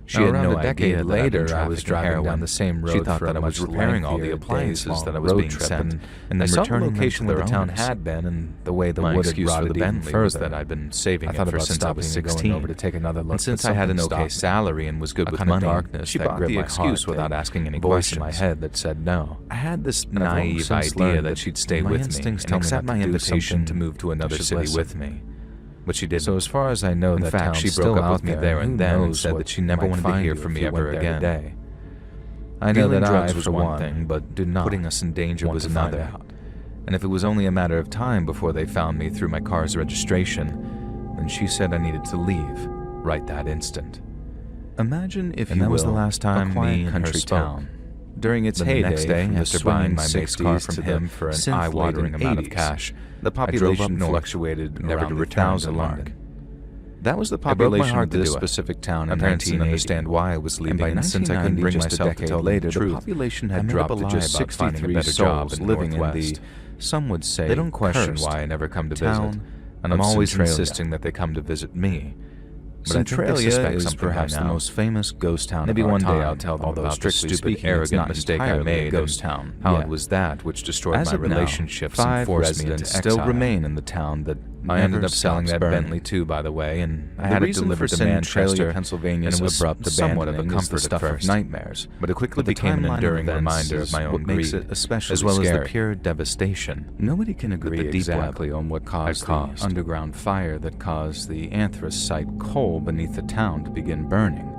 She had no idea later I was driving down the same road. She thought that I was repairing all the appliances that I was being sent, and then returning the location where the town had been, and the way the wood had rotted even further that I'd been saving it for since I was 16. Over to take another look. And since I had an okay salary and was good with money, she bought the excuse without asking any questions. In my head that said no. I had this naive idea that she'd stay with me and accept my invitation to move to another city with me. But she did. So as far as I know, in fact, she broke up with me there and then and said that she never wanted to hear from me ever again. I know that drugs was one thing, but putting us in danger was another. And if it was only a matter of time before they found me through my car's registration, then she said I needed to leave right that instant. Imagine if you will, that was the last time me and her spoke. During its heyday, after buying my mate's car from him for an eye-watering amount of cash, the population fluctuated never to return to London. That was the population of this specific town in 1980. Understand why I was leaving, and since I couldn't bring myself to tell later, the population had dropped to just 63 souls living in the, some would say, they don't question why I never come to visit, and I'm always insisting that they come to visit me. But Centralia is perhaps the most famous ghost town. Maybe one day I'll tell them about the stupid, arrogant mistake I made. Ghost town. How it was that which destroyed my relationships and forced me into exile. Still remain in the town that I ended up selling that Bentley to, by the way, and I had it delivered to Manchester, Pennsylvania, and it was abrupt, somewhat of a comfort at first. Nightmares, but it quickly became an enduring reminder of my own greed, as well as the pure devastation. Nobody can agree exactly on what caused the underground fire that caused the anthracite coal beneath the town to begin burning.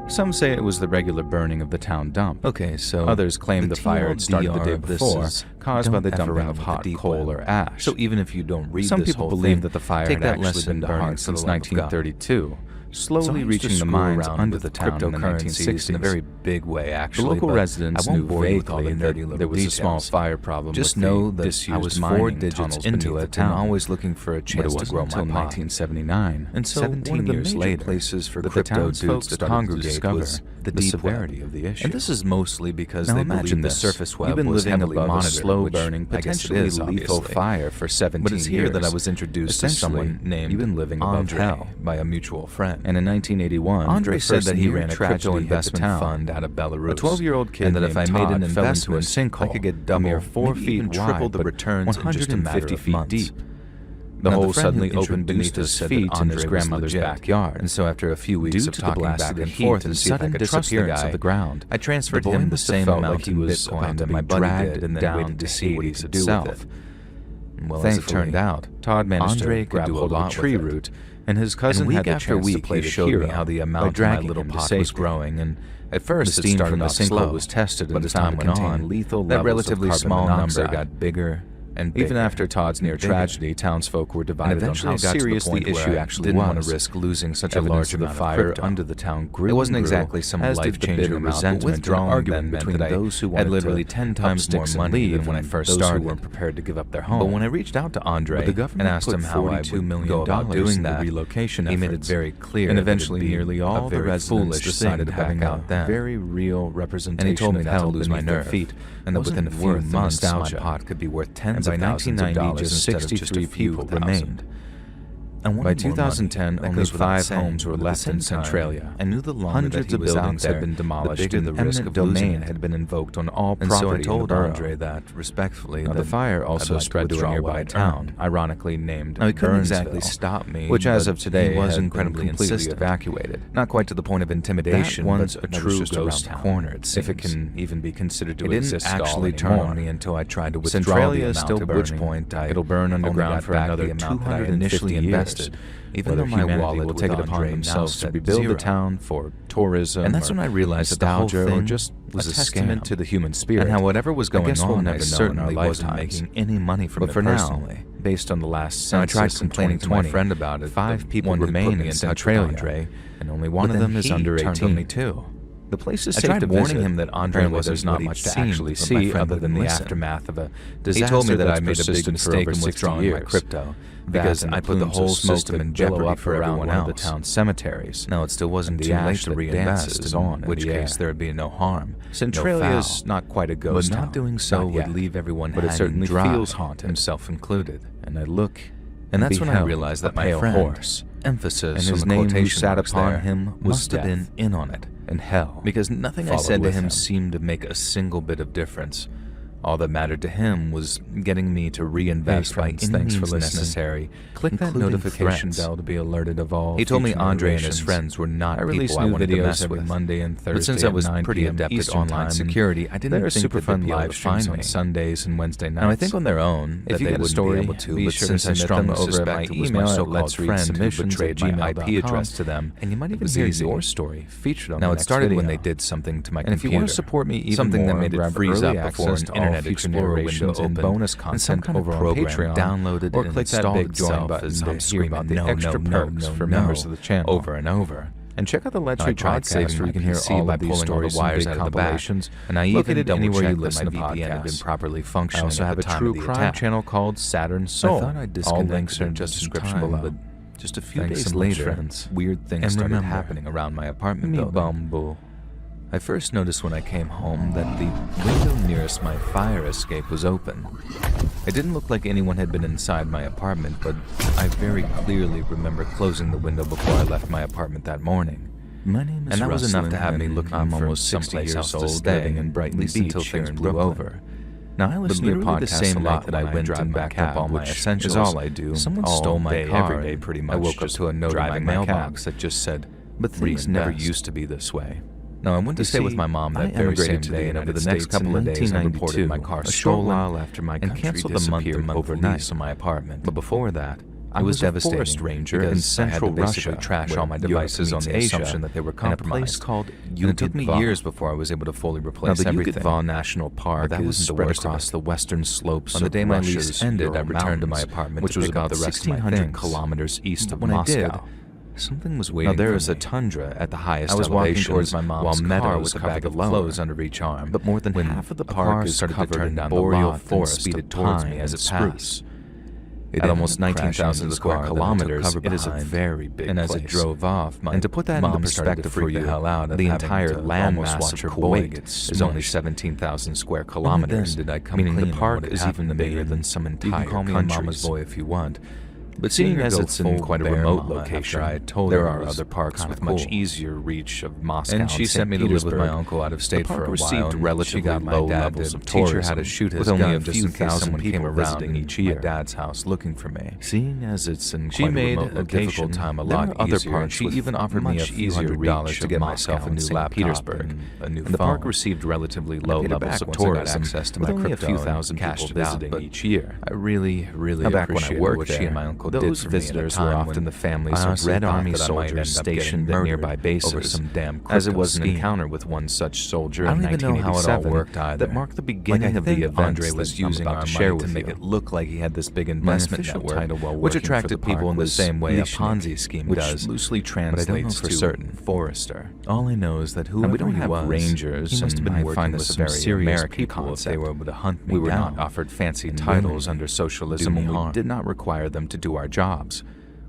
Some say it was the regular burning of the town dump. Okay, so others claim the fire had started the day before, caused by the dumping of hot coal or ash. So even if you don't read this whole thing, believe that the fire had actually been burning since 1932. Slowly reaching the mines under the town in the 1960s in a very big way, actually. The local residents knew vaguely that there was a small fire problem. Just know that I was 4 digits into it and always looking for a chance to grow my pot. 1979. And so 17 years later, places for crypto dudes to congregate was the severity of the issue. And this is mostly because they imagine the surface web was heavily monitored, slow-burning, potentially lethal fire for 17 years. But it's here that I was introduced to someone named Andre by a mutual friend. And in 1981, Andre said that he ran a crypto investment fund out of Belarus. A 12-year-old kid, and that if I made an investment in sinkhole, I could get double, 4 feet wide, triple the returns in just a matter of feet deep. The hole suddenly opened beneath his feet in his grandmother's backyard, and so after a few weeks of talking back and forth and sudden disappearance of the ground, I transferred him the same amount in Bitcoin that my buddy did and then waited to see what he could do with it. Well, as it turned out, Todd managed to grab hold of a tree root, and his cousin had the chance to play the hero how the amount of my little pot was growing, and at first the steam from the sinkhole was tested, and as time went on, that relatively small number got bigger and bigger. Even after Todd's near tragedy, townsfolk were divided on how serious the issue actually was. Didn't want to risk losing such a large amount of fire under the town grew. It wasn't exactly some life-changing resentment or argument between those who had literally 10 times more money than when I first started, who weren't prepared to give up their home. But when I reached out to Andre and asked him how I would go about doing that relocation efforts, he made it very clear, and eventually nearly all the residents decided to back out then. Very real representation, and he told me not to lose my nerve, and that within a few months my pot could be worth tens of thousands of dollars instead of just a few remained. And by 2010, only 5 homes were left in Centralia. I knew the hundreds of buildings had been demolished and the risk of domain had been invoked on all property. And so I told Andre that, respectfully, the fire also spread to a nearby town, ironically named Burnsville. He couldn't exactly stop me, which as of today was incredibly completely evacuated. Not quite to the point of intimidation, but a true ghost corner, it seems. If it can even be considered to exist at all. It didn't actually turn on me until I tried to withdraw the amount, at which point it'll burn underground for another 250 years. Even though my wallet will take it upon themselves to rebuild the town for tourism, and that's when I realized that the whole thing just was a testament to the human spirit, and how whatever was going on, I certainly wasn't making any money from it personally. Based on the last census, I tried complaining to my friend about it. 5 people remain in Centralia, and only one of them is under 18. The place is safe to warning him that Andre wasn't not much to actually see other than the aftermath of a disaster. He told me that I made a big mistake in withdrawing my crypto, because I put the whole system in jeopardy for everyone else. The town cemeteries. No, it still wasn't too late to reinvest, in which case there would be no harm. Centralia is not quite a ghost town, but not doing so would leave everyone hanging dry. But it certainly feels haunted, himself included. And I look, and that's when I realized that my friend, emphasis and his name who sat upon him, must have been in on it. And hell, because nothing I said to him seemed to make a single bit of difference. All that mattered to him was getting me to reinvest by any means necessary. Click that notification bell to be alerted of all. He told me Andre and his friends were not people I wanted to mess with Monday and Thursday. But since I was pretty adept at online security, I didn't think super fun live streams on Sundays and Wednesday nights. Now I think on their own that they wouldn't be able to, but since I strongly suspect it was my so-called friend who betrayed my IP address to them, and you might even hear your story featured on the next video. Now it started when they did something to my computer. And if you want to support me even more, that made it freeze up before an Internet Explorer window and bonus content over on Patreon, downloaded or click that big join button to hear about the extra perks for members of the channel over and over. And check out the Let's Read podcast where you can hear all of these stories and wires out of the compilations. And I even double-checked that my VPN had been properly functioning. I also have a true crime channel called Saturn Soul. I thought I'd disconnect. All links are in the description below. But just a few days later, weird things started happening around my apartment building. I first noticed when I came home that the window nearest my fire escape was open. It didn't look like anyone had been inside my apartment, but I very clearly remember closing the window before I left my apartment that morning. My name is and that was enough to have me looking for almost 60 years old, living in Brighton Beach until things blew over. Now I listen to your podcast a lot that I went and backed up all my essentials. Is all I do. Someone stole my car every day pretty much. I woke up to a note in my mailbox that just said, "But things never used to be this way." Now, I went to stay with my mom that very same day, and over the next couple of days, I reported my car stolen after my country canceled the month-to-month lease on my apartment. But before that, I was devastating. Forest ranger in central Russia, trash all my devices on the assumption that they were compromised. In a place called Yukutva. It took me years before I was able to fully replace everything. The Yukutva National Park is spread across the western slopes. On the day my lease ended, I returned to my apartment, which was about 1,600 kilometers east of Moscow. Something was waiting. Now there is a tundra at the highest elevation. I was walking towards my mom's car with a bag of clothes under each arm, but more than half of the park is covered in boreal forest speeded towards me as it passed. At almost 19,000 square kilometers, it is a very big place. And as it drove off, and to put that into perspective for you, the entire landmass of Kuwait is only 17,000 square kilometers, meaning the park is even bigger than some entire countries. You can call me a mama's boy if you want. But seeing as it's in quite a remote location, there are other parks with much easier reach of Moscow and she sent me to live with my uncle out of state for a while. Received relatively low levels of tourism. Teach her how to shoot his gun, only a few thousand people visiting each year. My dad's house looking for me. Seeing as it's in quite a remote location, time a lot easier, and she even offered me a few $100 to get myself a new laptop and a new phone. The park received relatively low levels of tourism, with only a few thousand people visiting each year. I really appreciated what she and my uncle did for me. Those visitors were often the families of Red Army soldiers stationed at nearby bases over some damn crypto. As it was an encounter with one such soldier in 1987 that marked the beginning of the events Andre was using our money to make it look like he had this big investment network, which attracted people in the same way a Ponzi scheme does, loosely translates to certain forester. All I know is that whoever he was, rangers, he must have been working with some serious people if they were able to hunt me down. We were not offered fancy titles under socialism, and we did not require them to do our jobs.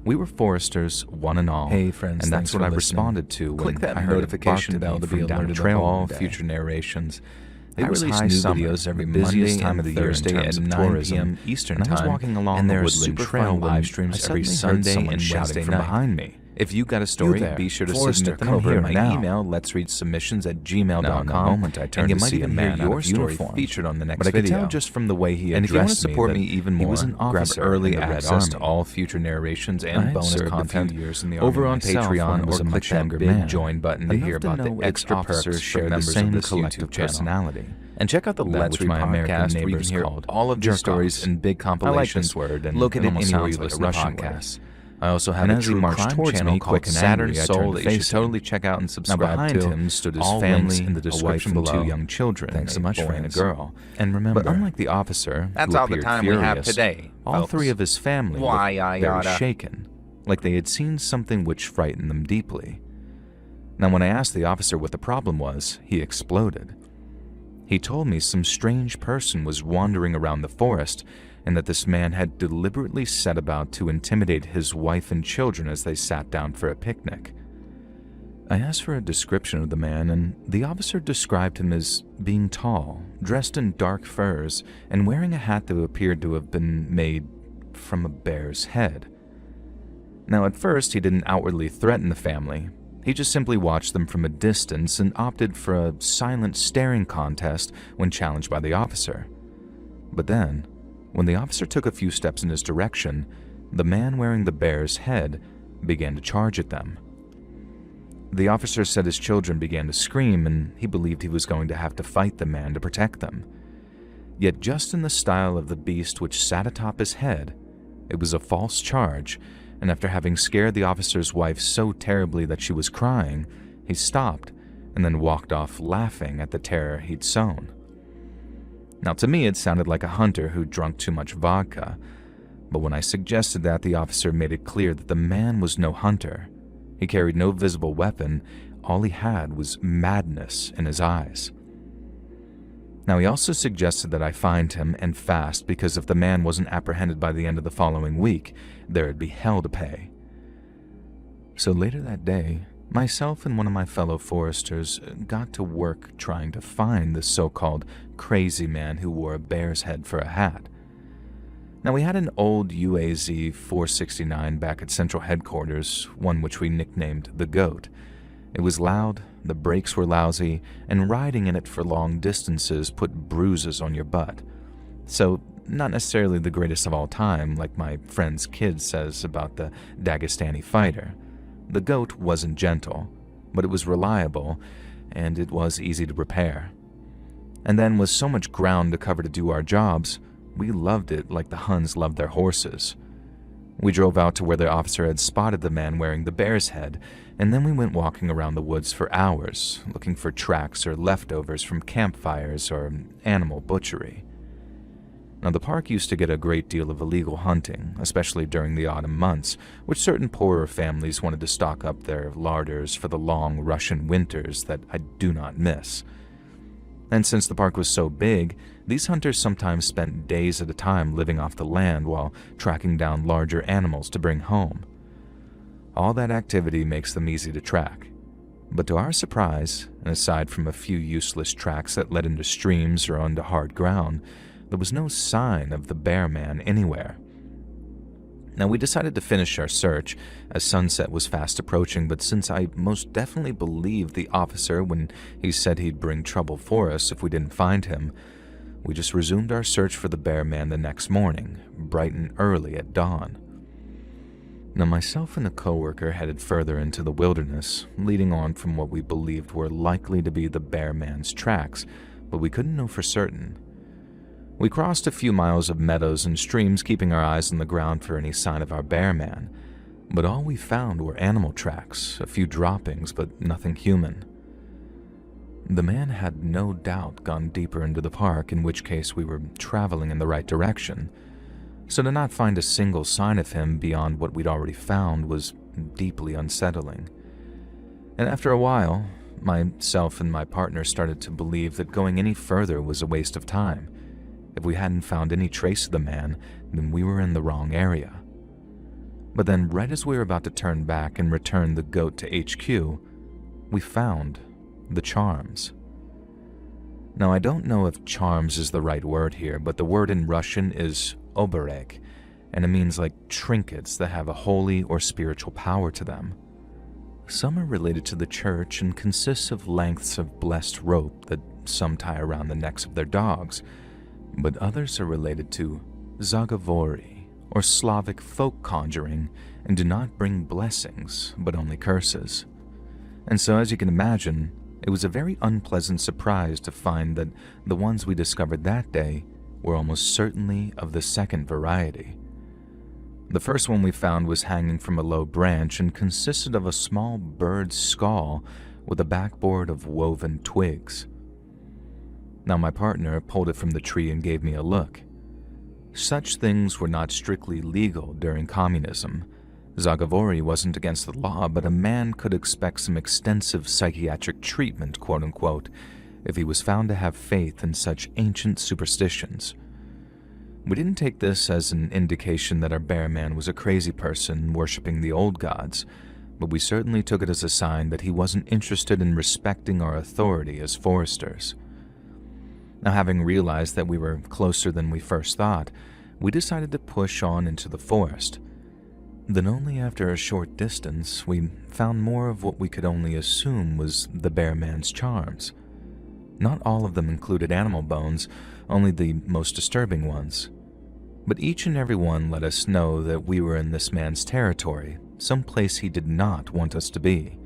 We were foresters, one and all. Hey friends, and that's what I responded to when I heard notification bell to be alerted to all future narrations. They release new videos every busiest time of the year at 9 p.m. Eastern Time, I was walking along the Woodland Trail live streams every Sunday and Wednesday from behind me. If you got a story, be sure to submit them over in my email, letsreadsubmissions@gmail.com, and you might even hear your story featured on the next video. But I could tell just from the way he addressed me, and if you want to support me even more, he was an officer, grab early access to all future narrations and bonus content over on Patreon, or click that big join button to hear about the extra perks share the same collective personality. And check out the Let's Read podcast, where you can hear all of your stories in big compilations located anywhere you listen to podcasts. I also have a true crime channel called Saturn Soul that you should totally check out and subscribe to. Now behind him stood his family in the description below. 2 young children, thanks so much, friends. And a girl. And remember, but unlike the officer, that's all the time we have today. All 3 of his family looked very shaken, like they had seen something which frightened them deeply. Now when I asked the officer what the problem was, he exploded. He told me some strange person was wandering around the forest, and that this man had deliberately set about to intimidate his wife and children as they sat down for a picnic. I asked for a description of the man, and the officer described him as being tall, dressed in dark furs, and wearing a hat that appeared to have been made from a bear's head. Now at first he didn't outwardly threaten the family. He just simply watched them from a distance and opted for a silent staring contest when challenged by the officer. But then, when the officer took a few steps in his direction, the man wearing the bear's head began to charge at them. The officer said his children began to scream, and he believed he was going to have to fight the man to protect them. Yet just in the style of the beast which sat atop his head, it was a false charge, and after having scared the officer's wife so terribly that she was crying, he stopped and then walked off laughing at the terror he'd sown. Now to me it sounded like a hunter who drunk too much vodka, but when I suggested that, the officer made it clear that the man was no hunter. He carried no visible weapon, all he had was madness in his eyes. Now he also suggested that I find him and fast, because if the man wasn't apprehended by the end of the following week, there'd be hell to pay. So later that day, myself and one of my fellow foresters got to work trying to find the so-called crazy man who wore a bear's head for a hat. Now we had an old UAZ 469 back at Central Headquarters, one which we nicknamed the Goat. It was loud, the brakes were lousy, and riding in it for long distances put bruises on your butt. So, not necessarily the greatest of all time, like my friend's kid says about the Dagestani fighter. The Goat wasn't gentle, but it was reliable, and it was easy to repair. And then with so much ground to cover to do our jobs, we loved it like the Huns loved their horses. We drove out to where the officer had spotted the man wearing the bear's head, and then we went walking around the woods for hours, looking for tracks or leftovers from campfires or animal butchery. Now, the park used to get a great deal of illegal hunting, especially during the autumn months, which certain poorer families wanted to stock up their larders for the long Russian winters that I do not miss. And since the park was so big, these hunters sometimes spent days at a time living off the land while tracking down larger animals to bring home. All that activity makes them easy to track. But to our surprise, and aside from a few useless tracks that led into streams or onto hard ground, there was no sign of the bear man anywhere. Now, we decided to finish our search as sunset was fast approaching, but since I most definitely believed the officer when he said he'd bring trouble for us if we didn't find him, we just resumed our search for the bear man the next morning, bright and early at dawn. Now, myself and a coworker headed further into the wilderness, leading on from what we believed were likely to be the bear man's tracks, but we couldn't know for certain. We crossed a few miles of meadows and streams, keeping our eyes on the ground for any sign of our bear man, but all we found were animal tracks, a few droppings, but nothing human. The man had no doubt gone deeper into the park, in which case we were traveling in the right direction, so to not find a single sign of him beyond what we'd already found was deeply unsettling. And after a while, myself and my partner started to believe that going any further was a waste of time. If we hadn't found any trace of the man, then we were in the wrong area. But then, right as we were about to turn back and return the goat to HQ, we found the charms. Now, I don't know if charms is the right word here, but the word in Russian is obereg, and it means like trinkets that have a holy or spiritual power to them. Some are related to the church and consists of lengths of blessed rope that some tie around the necks of their dogs, but others are related to Zagavori, or Slavic folk conjuring, and do not bring blessings, but only curses. And so, as you can imagine, it was a very unpleasant surprise to find that the ones we discovered that day were almost certainly of the second variety. The first one we found was hanging from a low branch and consisted of a small bird's skull with a backboard of woven twigs. Now, my partner pulled it from the tree and gave me a look. Such things were not strictly legal during communism. Zagavori wasn't against the law, but a man could expect some extensive psychiatric treatment, quote-unquote, if he was found to have faith in such ancient superstitions. We didn't take this as an indication that our bear man was a crazy person worshipping the old gods, but we certainly took it as a sign that he wasn't interested in respecting our authority as foresters. Now, having realized that we were closer than we first thought, we decided to push on into the forest. Then only after a short distance, we found more of what we could only assume was the bear man's charms. Not all of them included animal bones, only the most disturbing ones. But each and every one let us know that we were in this man's territory, some place he did not want us to be.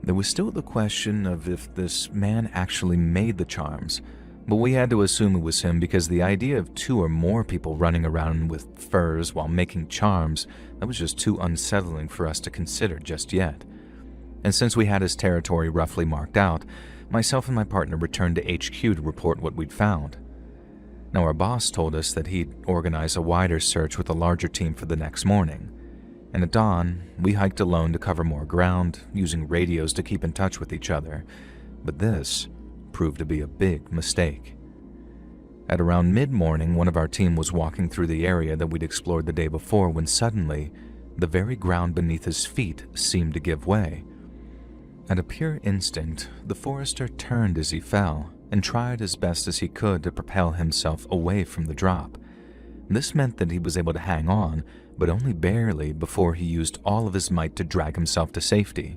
There was still the question of if this man actually made the charms, but we had to assume it was him because the idea of 2 or more people running around with furs while making charms, that was just too unsettling for us to consider just yet. And since we had his territory roughly marked out, myself and my partner returned to HQ to report what we'd found. Now, our boss told us that he'd organize a wider search with a larger team for the next morning. And at dawn, we hiked alone to cover more ground, using radios to keep in touch with each other. But this proved to be a big mistake. At around mid-morning, one of our team was walking through the area that we'd explored the day before when suddenly, the very ground beneath his feet seemed to give way. At a pure instinct, the forester turned as he fell and tried as best as he could to propel himself away from the drop. This meant that he was able to hang on, but only barely before he used all of his might to drag himself to safety.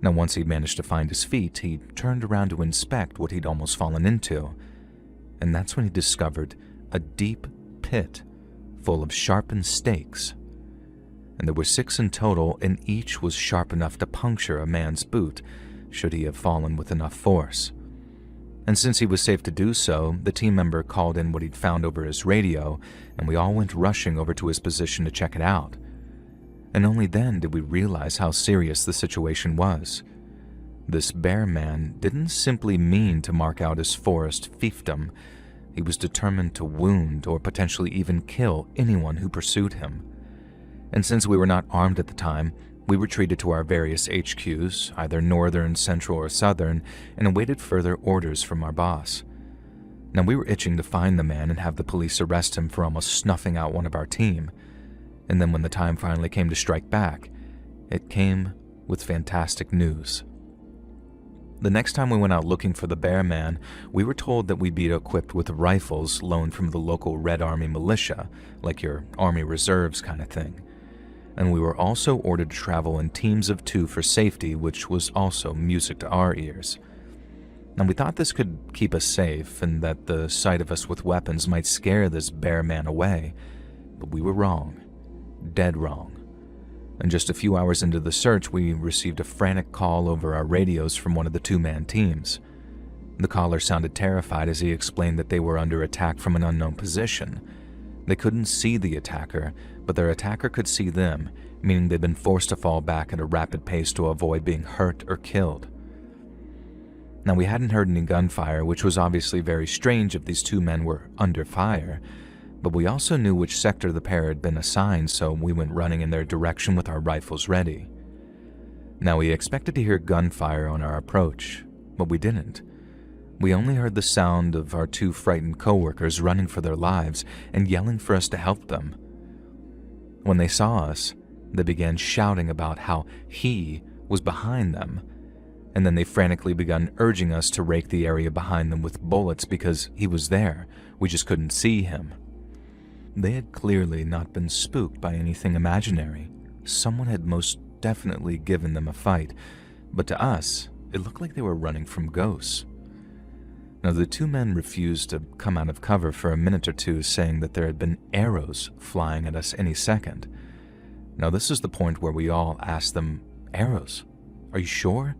Now, once he'd managed to find his feet, he turned around to inspect what he'd almost fallen into. And that's when he discovered a deep pit full of sharpened stakes. And there were 6 in total, and each was sharp enough to puncture a man's boot, should he have fallen with enough force. And since he was safe to do so, the team member called in what he'd found over his radio, and we all went rushing over to his position to check it out. And only then did we realize how serious the situation was. This bear man didn't simply mean to mark out his forest fiefdom. He was determined to wound or potentially even kill anyone who pursued him. And since we were not armed at the time, we retreated to our various HQs, either northern, central, or southern, and awaited further orders from our boss. Now, we were itching to find the man and have the police arrest him for almost snuffing out one of our team. And then when the time finally came to strike back, it came with fantastic news. The next time we went out looking for the bear man, we were told that we'd be equipped with rifles loaned from the local Red Army militia, like your Army Reserves kind of thing. And we were also ordered to travel in teams of 2 for safety, which was also music to our ears. And we thought this could keep us safe and that the sight of us with weapons might scare this bear man away, but we were wrong. Dead wrong. And just a few hours into the search, we received a frantic call over our radios from one of the 2-man teams. The caller sounded terrified as he explained that they were under attack from an unknown position. They couldn't see the attacker, but their attacker could see them, meaning they'd been forced to fall back at a rapid pace to avoid being hurt or killed. Now, we hadn't heard any gunfire, which was obviously very strange if these 2 men were under fire, but we also knew which sector the pair had been assigned, so we went running in their direction with our rifles ready. Now, we expected to hear gunfire on our approach, but we didn't. We only heard the sound of our 2 frightened coworkers running for their lives and yelling for us to help them. When they saw us, they began shouting about how he was behind them, and then they frantically began urging us to rake the area behind them with bullets because he was there, we just couldn't see him. They had clearly not been spooked by anything imaginary. Someone had most definitely given them a fight, but to us, it looked like they were running from ghosts. Now, the 2 men refused to come out of cover for a minute or 2, saying that there had been arrows flying at us any second. Now, this is the point where we all asked them, "Arrows? Are you sure?"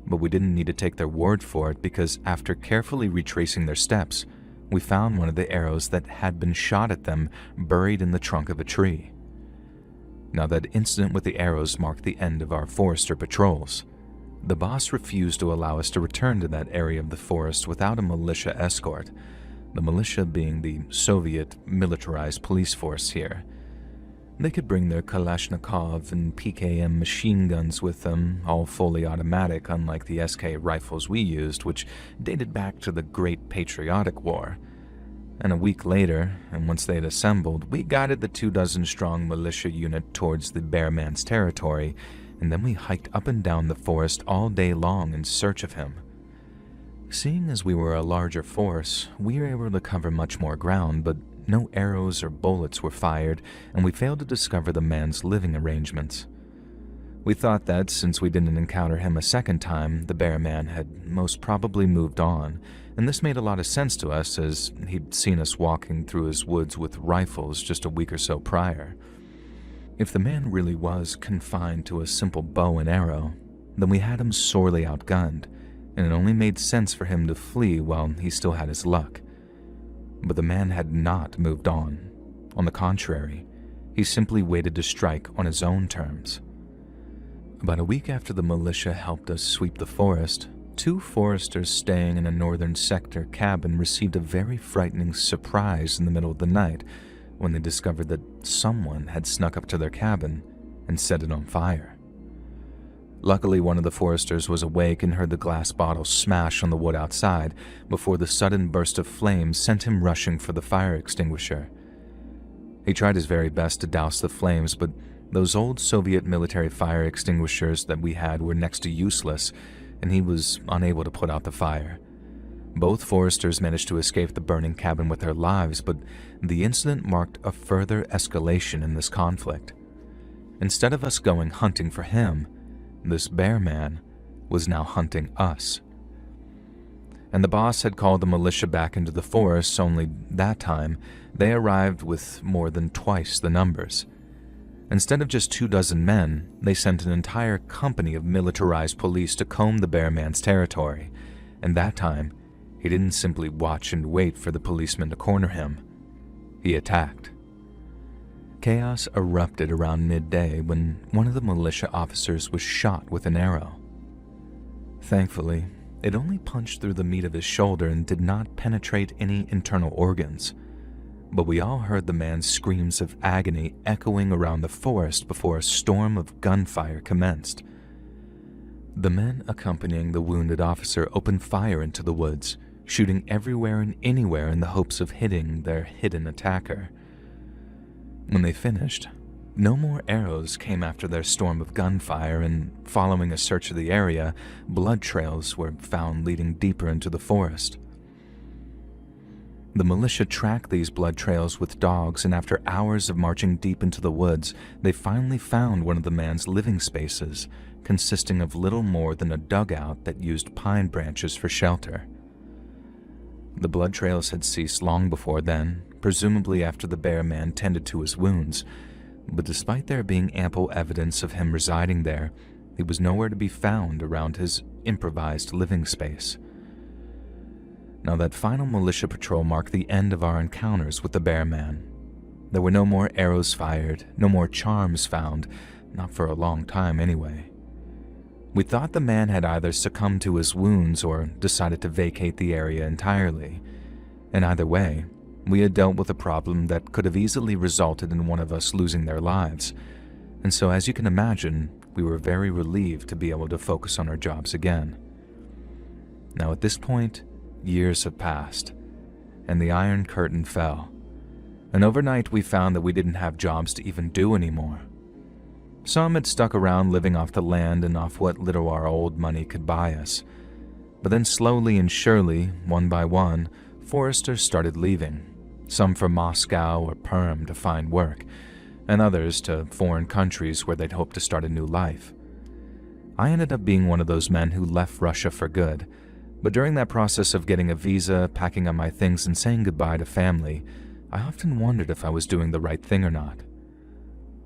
But we didn't need to take their word for it because after carefully retracing their steps, we found one of the arrows that had been shot at them buried in the trunk of a tree. Now, that incident with the arrows marked the end of our forester patrols. The boss refused to allow us to return to that area of the forest without a militia escort, the militia being the Soviet militarized police force here. They could bring their Kalashnikov and PKM machine guns with them, all fully automatic, unlike the SK rifles we used, which dated back to the Great Patriotic War. And a week later, and once they had assembled, we guided the 24-strong militia unit towards the bear man's territory, and then we hiked up and down the forest all day long in search of him. Seeing as we were a larger force, we were able to cover much more ground, but no arrows or bullets were fired, and we failed to discover the man's living arrangements. We thought that, since we didn't encounter him a second time, the bear man had most probably moved on, and this made a lot of sense to us as he'd seen us walking through his woods with rifles just a week or so prior. If the man really was confined to a simple bow and arrow, then we had him sorely outgunned, and it only made sense for him to flee while he still had his luck. But the man had not moved on. On the contrary, he simply waited to strike on his own terms. About a week after the militia helped us sweep the forest, 2 foresters staying in a northern sector cabin received a very frightening surprise in the middle of the night when they discovered that someone had snuck up to their cabin and set it on fire. Luckily, one of the foresters was awake and heard the glass bottle smash on the wood outside before the sudden burst of flames sent him rushing for the fire extinguisher. He tried his very best to douse the flames, but those old Soviet military fire extinguishers that we had were next to useless, and he was unable to put out the fire. Both foresters managed to escape the burning cabin with their lives, but the incident marked a further escalation in this conflict. Instead of us going hunting for him, this bear man was now hunting us. And the boss had called the militia back into the forest, only that time they arrived with more than twice the numbers. Instead of just 24 men, they sent an entire company of militarized police to comb the bear man's territory, and that time he didn't simply watch and wait for the policemen to corner him. He attacked. Chaos erupted around midday when one of the militia officers was shot with an arrow. Thankfully, it only punched through the meat of his shoulder and did not penetrate any internal organs. But we all heard the man's screams of agony echoing around the forest before a storm of gunfire commenced. The men accompanying the wounded officer opened fire into the woods, shooting everywhere and anywhere in the hopes of hitting their hidden attacker. When they finished, No more arrows came after their storm of gunfire, and following a search of the area, blood trails were found leading deeper into the forest. The militia tracked these blood trails with dogs, and after hours of marching deep into the woods, they finally found one of the man's living spaces, consisting of little more than a dugout that used pine branches for shelter. The blood trails had ceased long before then, presumably after the bear man tended to his wounds, but despite there being ample evidence of him residing there, he was nowhere to be found around his improvised living space. Now, that final militia patrol marked the end of our encounters with the bear man. There were no more arrows fired, no more charms found, not for a long time anyway. We thought the man had either succumbed to his wounds or decided to vacate the area entirely. And either way, we had dealt with a problem that could have easily resulted in one of us losing their lives. And so, as you can imagine, we were very relieved to be able to focus on our jobs again. Now, at this point, years have passed, and the Iron Curtain fell, and overnight we found that we didn't have jobs to even do anymore. Some had stuck around living off the land and off what little our old money could buy us, but then slowly and surely, one by one, foresters started leaving, some for Moscow or Perm to find work, and others to foreign countries where they'd hoped to start a new life. I ended up being one of those men who left Russia for good, but during that process of getting a visa, packing up my things, and saying goodbye to family, I often wondered if I was doing the right thing or not.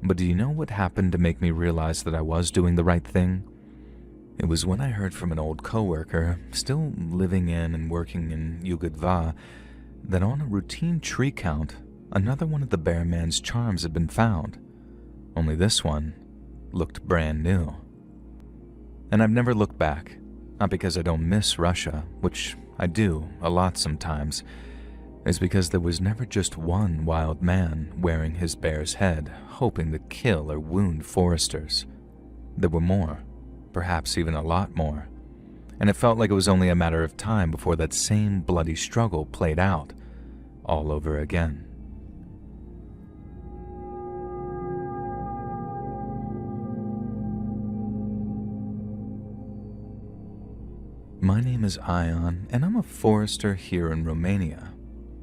But do you know what happened to make me realize that I was doing the right thing? It was when I heard from an old coworker, still living in and working in Yugoslavia, that on a routine tree count, another one of the bear man's charms had been found. Only this one looked brand new. And I've never looked back. Not because I don't miss Russia, which I do a lot sometimes. It's because there was never just one wild man wearing his bear's head, hoping to kill or wound foresters. There were more, perhaps even a lot more. And it felt like it was only a matter of time before that same bloody struggle played out, all over again. My name is Ion, and I'm a forester here in Romania.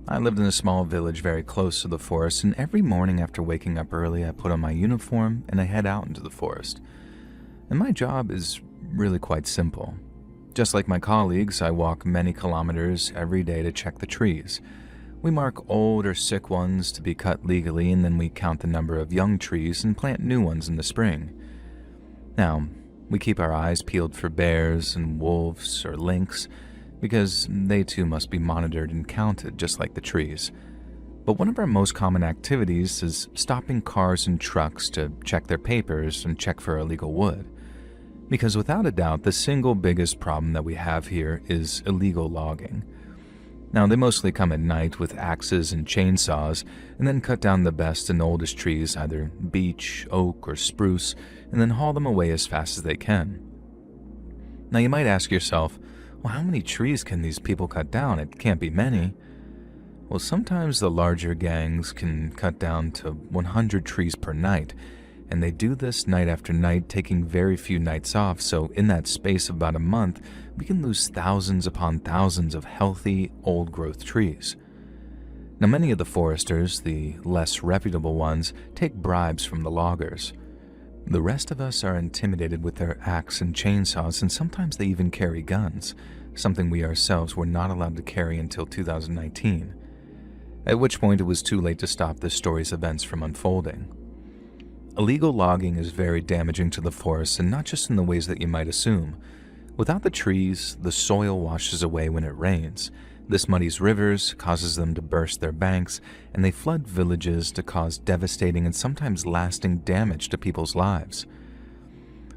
I lived in a small village very close to the forest, and every morning after waking up early, I put on my uniform and I head out into the forest. And my job is really quite simple. Just like my colleagues, I walk many kilometers every day to check the trees. We mark old or sick ones to be cut legally, and then we count the number of young trees and plant new ones in the spring. Now, we keep our eyes peeled for bears and wolves or lynx, because they too must be monitored and counted just like the trees. But one of our most common activities is stopping cars and trucks to check their papers and check for illegal wood. Because without a doubt, the single biggest problem that we have here is illegal logging. Now, they mostly come at night with axes and chainsaws, and then cut down the best and oldest trees, either beech, oak, or spruce, and then haul them away as fast as they can. Now, you might ask yourself, well, how many trees can these people cut down? It can't be many. Well, sometimes the larger gangs can cut down to 100 trees per night, and they do this night after night, taking very few nights off, so in that space of about a month, we can lose thousands upon thousands of healthy, old-growth trees. Now, many of the foresters, the less reputable ones, take bribes from the loggers. The rest of us are intimidated with their axe and chainsaws, and sometimes they even carry guns, something we ourselves were not allowed to carry until 2019, at which point it was too late to stop this story's events from unfolding. Illegal logging is very damaging to the forest, and not just in the ways that you might assume. Without the trees, the soil washes away when it rains. This muddies rivers, causes them to burst their banks, and they flood villages to cause devastating and sometimes lasting damage to people's lives.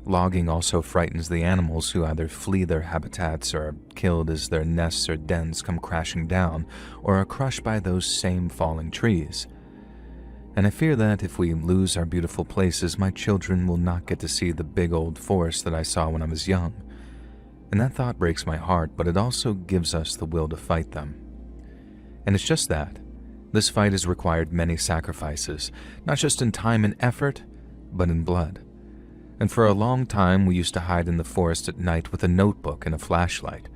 Logging also frightens the animals, who either flee their habitats or are killed as their nests or dens come crashing down, or are crushed by those same falling trees. And I fear that if we lose our beautiful places, my children will not get to see the big old forest that I saw when I was young. And that thought breaks my heart, but it also gives us the will to fight them. And it's just that. This fight has required many sacrifices, not just in time and effort, but in blood. And for a long time, we used to hide in the forest at night with a notebook and a flashlight.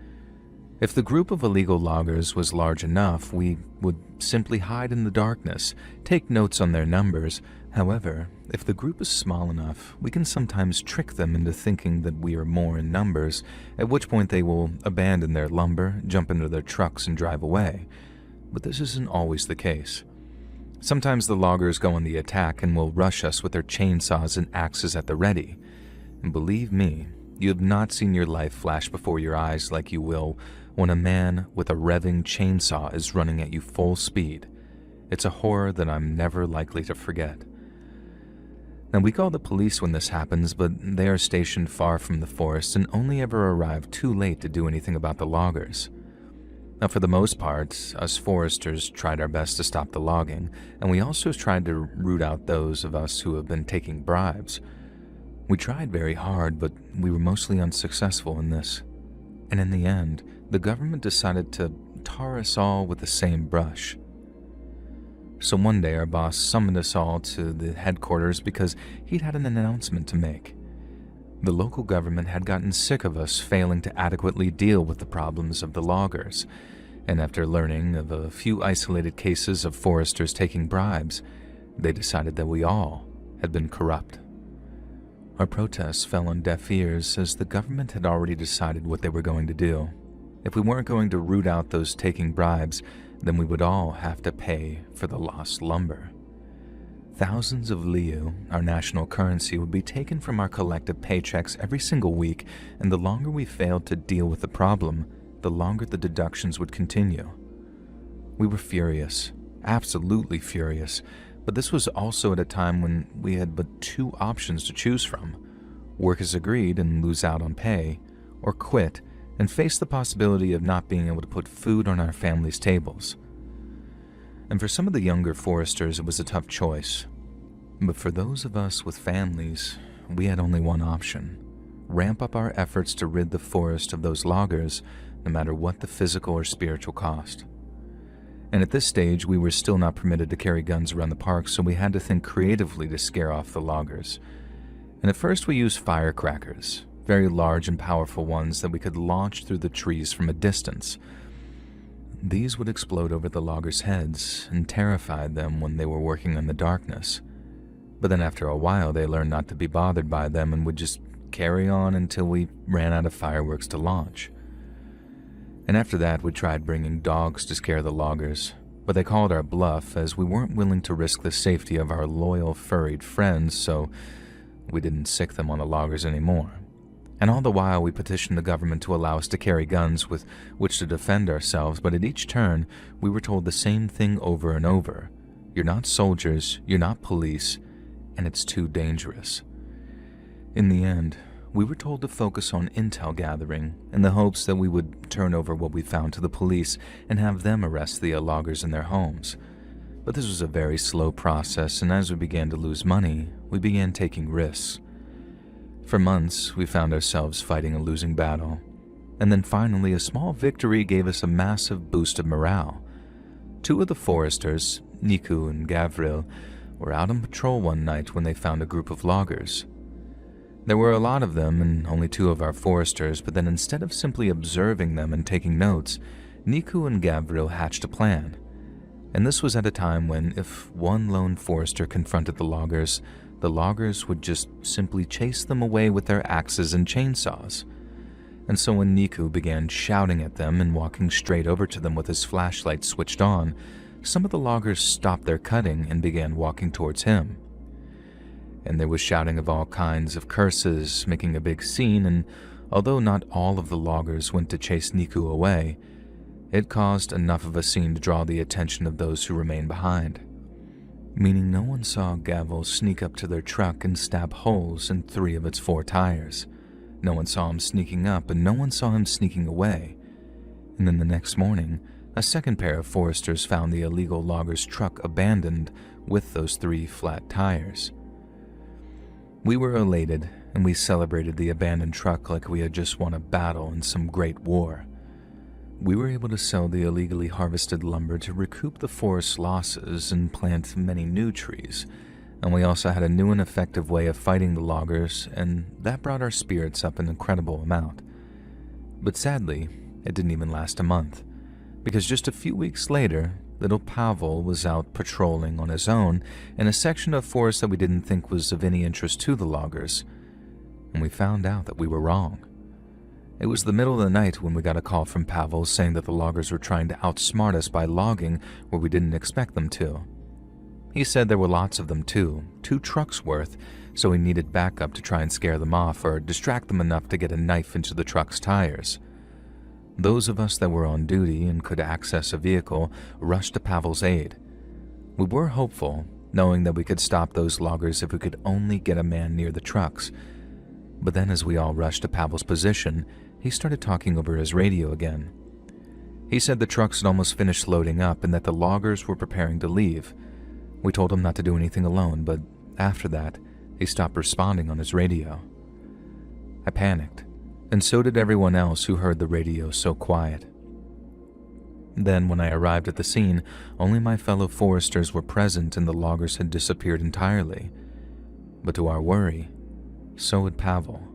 If the group of illegal loggers was large enough, we would simply hide in the darkness, take notes on their numbers. However, if the group is small enough, we can sometimes trick them into thinking that we are more in numbers, at which point they will abandon their lumber, jump into their trucks, and drive away. But this isn't always the case. Sometimes the loggers go on the attack and will rush us with their chainsaws and axes at the ready. And believe me, you have not seen your life flash before your eyes like you will when a man with a revving chainsaw is running at you full speed. It's a horror that I'm never likely to forget. Now, we call the police when this happens, but they are stationed far from the forest and only ever arrive too late to do anything about the loggers. Now, for the most part, us foresters tried our best to stop the logging, and we also tried to root out those of us who have been taking bribes. We tried very hard, but we were mostly unsuccessful in this. And in the end, the government decided to tar us all with the same brush. So one day our boss summoned us all to the headquarters because he'd had an announcement to make. The local government had gotten sick of us failing to adequately deal with the problems of the loggers, and after learning of a few isolated cases of foresters taking bribes, they decided that we all had been corrupt. Our protests fell on deaf ears as the government had already decided what they were going to do. If we weren't going to root out those taking bribes, then we would all have to pay for the lost lumber. Thousands of liu, our national currency, would be taken from our collective paychecks every single week, and the longer we failed to deal with the problem, the longer the deductions would continue. We were furious, absolutely furious, but this was also at a time when we had but two options to choose from: work as agreed and lose out on pay, or quit and face the possibility of not being able to put food on our families' tables. And for some of the younger foresters, it was a tough choice. But for those of us with families, we had only one option: ramp up our efforts to rid the forest of those loggers, no matter what the physical or spiritual cost. And at this stage, we were still not permitted to carry guns around the park, so we had to think creatively to scare off the loggers. And at first we used firecrackers, very large and powerful ones that we could launch through the trees from a distance. These would explode over the loggers' heads and terrified them when they were working in the darkness. But then after a while, they learned not to be bothered by them and would just carry on until we ran out of fireworks to launch. And after that, we tried bringing dogs to scare the loggers, but they called our bluff as we weren't willing to risk the safety of our loyal furried friends, so we didn't sick them on the loggers anymore. And all the while, we petitioned the government to allow us to carry guns with which to defend ourselves, but at each turn, we were told the same thing over and over: you're not soldiers, you're not police, and it's too dangerous. In the end, we were told to focus on intel gathering in the hopes that we would turn over what we found to the police and have them arrest the loggers in their homes. But this was a very slow process, and as we began to lose money, we began taking risks. For months, we found ourselves fighting a losing battle, and then finally a small victory gave us a massive boost of morale. Two of the foresters, Niku and Gavril, were out on patrol one night when they found a group of loggers. There were a lot of them and only two of our foresters, but then instead of simply observing them and taking notes, Niku and Gavril hatched a plan. And this was at a time when, if one lone forester confronted the loggers would just simply chase them away with their axes and chainsaws. And so when Niku began shouting at them and walking straight over to them with his flashlight switched on, some of the loggers stopped their cutting and began walking towards him. And there was shouting of all kinds of curses, making a big scene, and although not all of the loggers went to chase Niku away, it caused enough of a scene to draw the attention of those who remained behind. Meaning no one saw Gavril sneak up to their truck and stab holes in 3 of its 4 tires. No one saw him sneaking up, and no one saw him sneaking away. And then the next morning, a second pair of foresters found the illegal logger's truck abandoned with those 3 flat tires. We were elated, and we celebrated the abandoned truck like we had just won a battle in some great war. We were able to sell the illegally harvested lumber to recoup the forest losses and plant many new trees, and we also had a new and effective way of fighting the loggers, and that brought our spirits up an incredible amount. But sadly, it didn't even last a month, because just a few weeks later, little Pavel was out patrolling on his own in a section of forest that we didn't think was of any interest to the loggers, and we found out that we were wrong. It was the middle of the night when we got a call from Pavel saying that the loggers were trying to outsmart us by logging where we didn't expect them to. He said there were lots of them too, 2 trucks worth, so he needed backup to try and scare them off or distract them enough to get a knife into the truck's tires. Those of us that were on duty and could access a vehicle rushed to Pavel's aid. We were hopeful, knowing that we could stop those loggers if we could only get a man near the trucks. But then as we all rushed to Pavel's position, he started talking over his radio again. He said the trucks had almost finished loading up and that the loggers were preparing to leave. We told him not to do anything alone, but after that, he stopped responding on his radio. I panicked, and so did everyone else who heard the radio so quiet. Then, when I arrived at the scene, only my fellow foresters were present and the loggers had disappeared entirely. But to our worry, so had Pavel.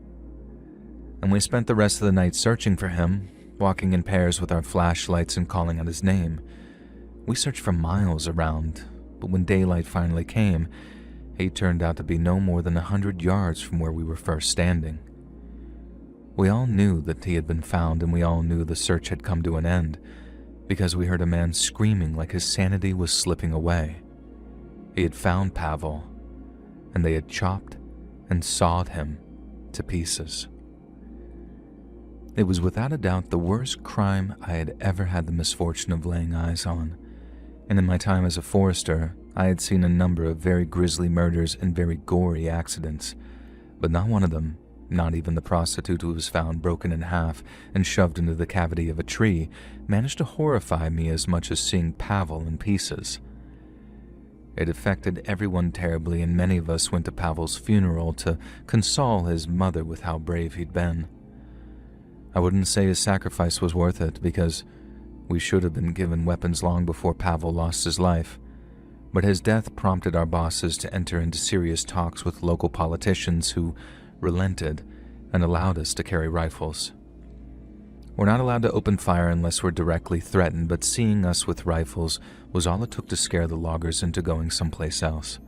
And we spent the rest of the night searching for him, walking in pairs with our flashlights and calling out his name. We searched for miles around, but when daylight finally came, he turned out to be no more than 100 yards from where we were first standing. We all knew that he had been found, and we all knew the search had come to an end, because we heard a man screaming like his sanity was slipping away. He had found Pavel, and they had chopped and sawed him to pieces. It was without a doubt the worst crime I had ever had the misfortune of laying eyes on, and in my time as a forester, I had seen a number of very grisly murders and very gory accidents, but not one of them, not even the prostitute who was found broken in half and shoved into the cavity of a tree, managed to horrify me as much as seeing Pavel in pieces. It affected everyone terribly, and many of us went to Pavel's funeral to console his mother with how brave he'd been. I wouldn't say his sacrifice was worth it, because we should have been given weapons long before Pavel lost his life, but his death prompted our bosses to enter into serious talks with local politicians who relented and allowed us to carry rifles. We're not allowed to open fire unless we're directly threatened, but seeing us with rifles was all it took to scare the loggers into going someplace else.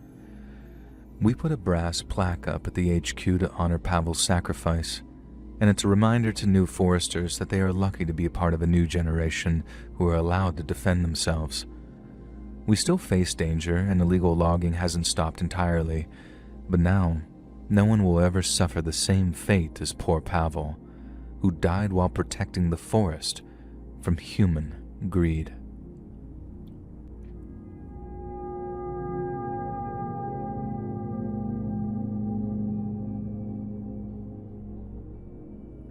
We put a brass plaque up at the HQ to honor Pavel's sacrifice, and it's a reminder to new foresters that they are lucky to be a part of a new generation who are allowed to defend themselves. We still face danger, and illegal logging hasn't stopped entirely, but now, no one will ever suffer the same fate as poor Pavel, who died while protecting the forest from human greed.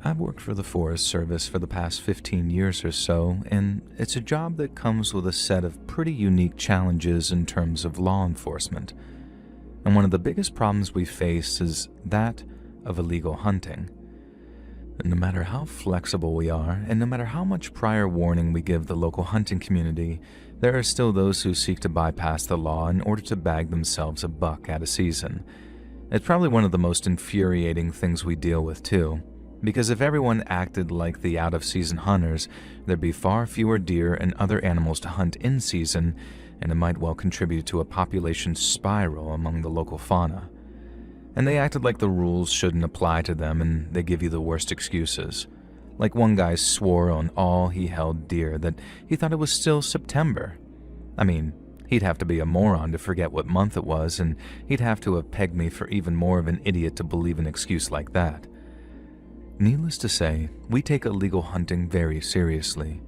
I've worked for the Forest Service for the past 15 years or so, and it's a job that comes with a set of pretty unique challenges in terms of law enforcement. And one of the biggest problems we face is that of illegal hunting. No matter how flexible we are, and no matter how much prior warning we give the local hunting community, there are still those who seek to bypass the law in order to bag themselves a buck at a season. It's probably one of the most infuriating things we deal with too, because if everyone acted like the out-of-season hunters, there'd be far fewer deer and other animals to hunt in season, and it might well contribute to a population spiral among the local fauna. And they acted like the rules shouldn't apply to them, and they give you the worst excuses. Like one guy swore on all he held dear that he thought it was still September. I mean, he'd have to be a moron to forget what month it was, and he'd have to have pegged me for even more of an idiot to believe an excuse like that. Needless to say, we take illegal hunting very seriously.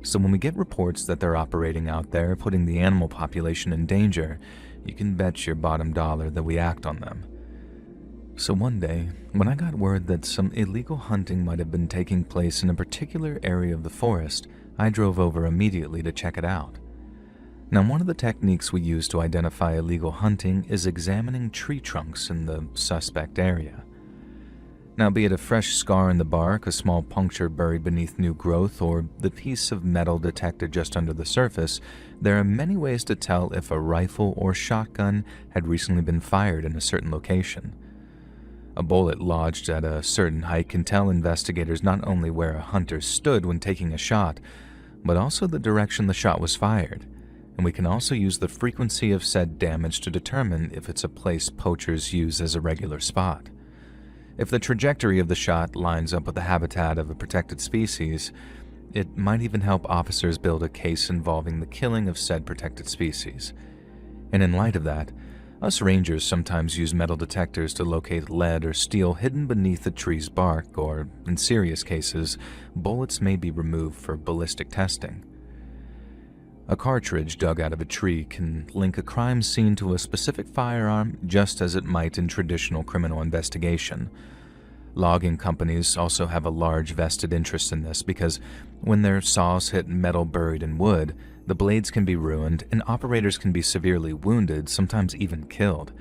So when we get reports that they're operating out there, putting the animal population in danger, you can bet your bottom dollar that we act on them. So one day, when I got word that some illegal hunting might have been taking place in a particular area of the forest, I drove over immediately to check it out. Now, one of the techniques we use to identify illegal hunting is examining tree trunks in the suspect area. Now, be it a fresh scar in the bark, a small puncture buried beneath new growth, or the piece of metal detected just under the surface, there are many ways to tell if a rifle or shotgun had recently been fired in a certain location. A bullet lodged at a certain height can tell investigators not only where a hunter stood when taking a shot, but also the direction the shot was fired, and we can also use the frequency of said damage to determine if it's a place poachers use as a regular spot. If the trajectory of the shot lines up with the habitat of a protected species, it might even help officers build a case involving the killing of said protected species. And in light of that, us rangers sometimes use metal detectors to locate lead or steel hidden beneath a tree's bark, or, in serious cases, bullets may be removed for ballistic testing. A cartridge dug out of a tree can link a crime scene to a specific firearm just as it might in traditional criminal investigation. Logging companies also have a large vested interest in this because when their saws hit metal buried in wood, the blades can be ruined and operators can be severely wounded, sometimes even killed.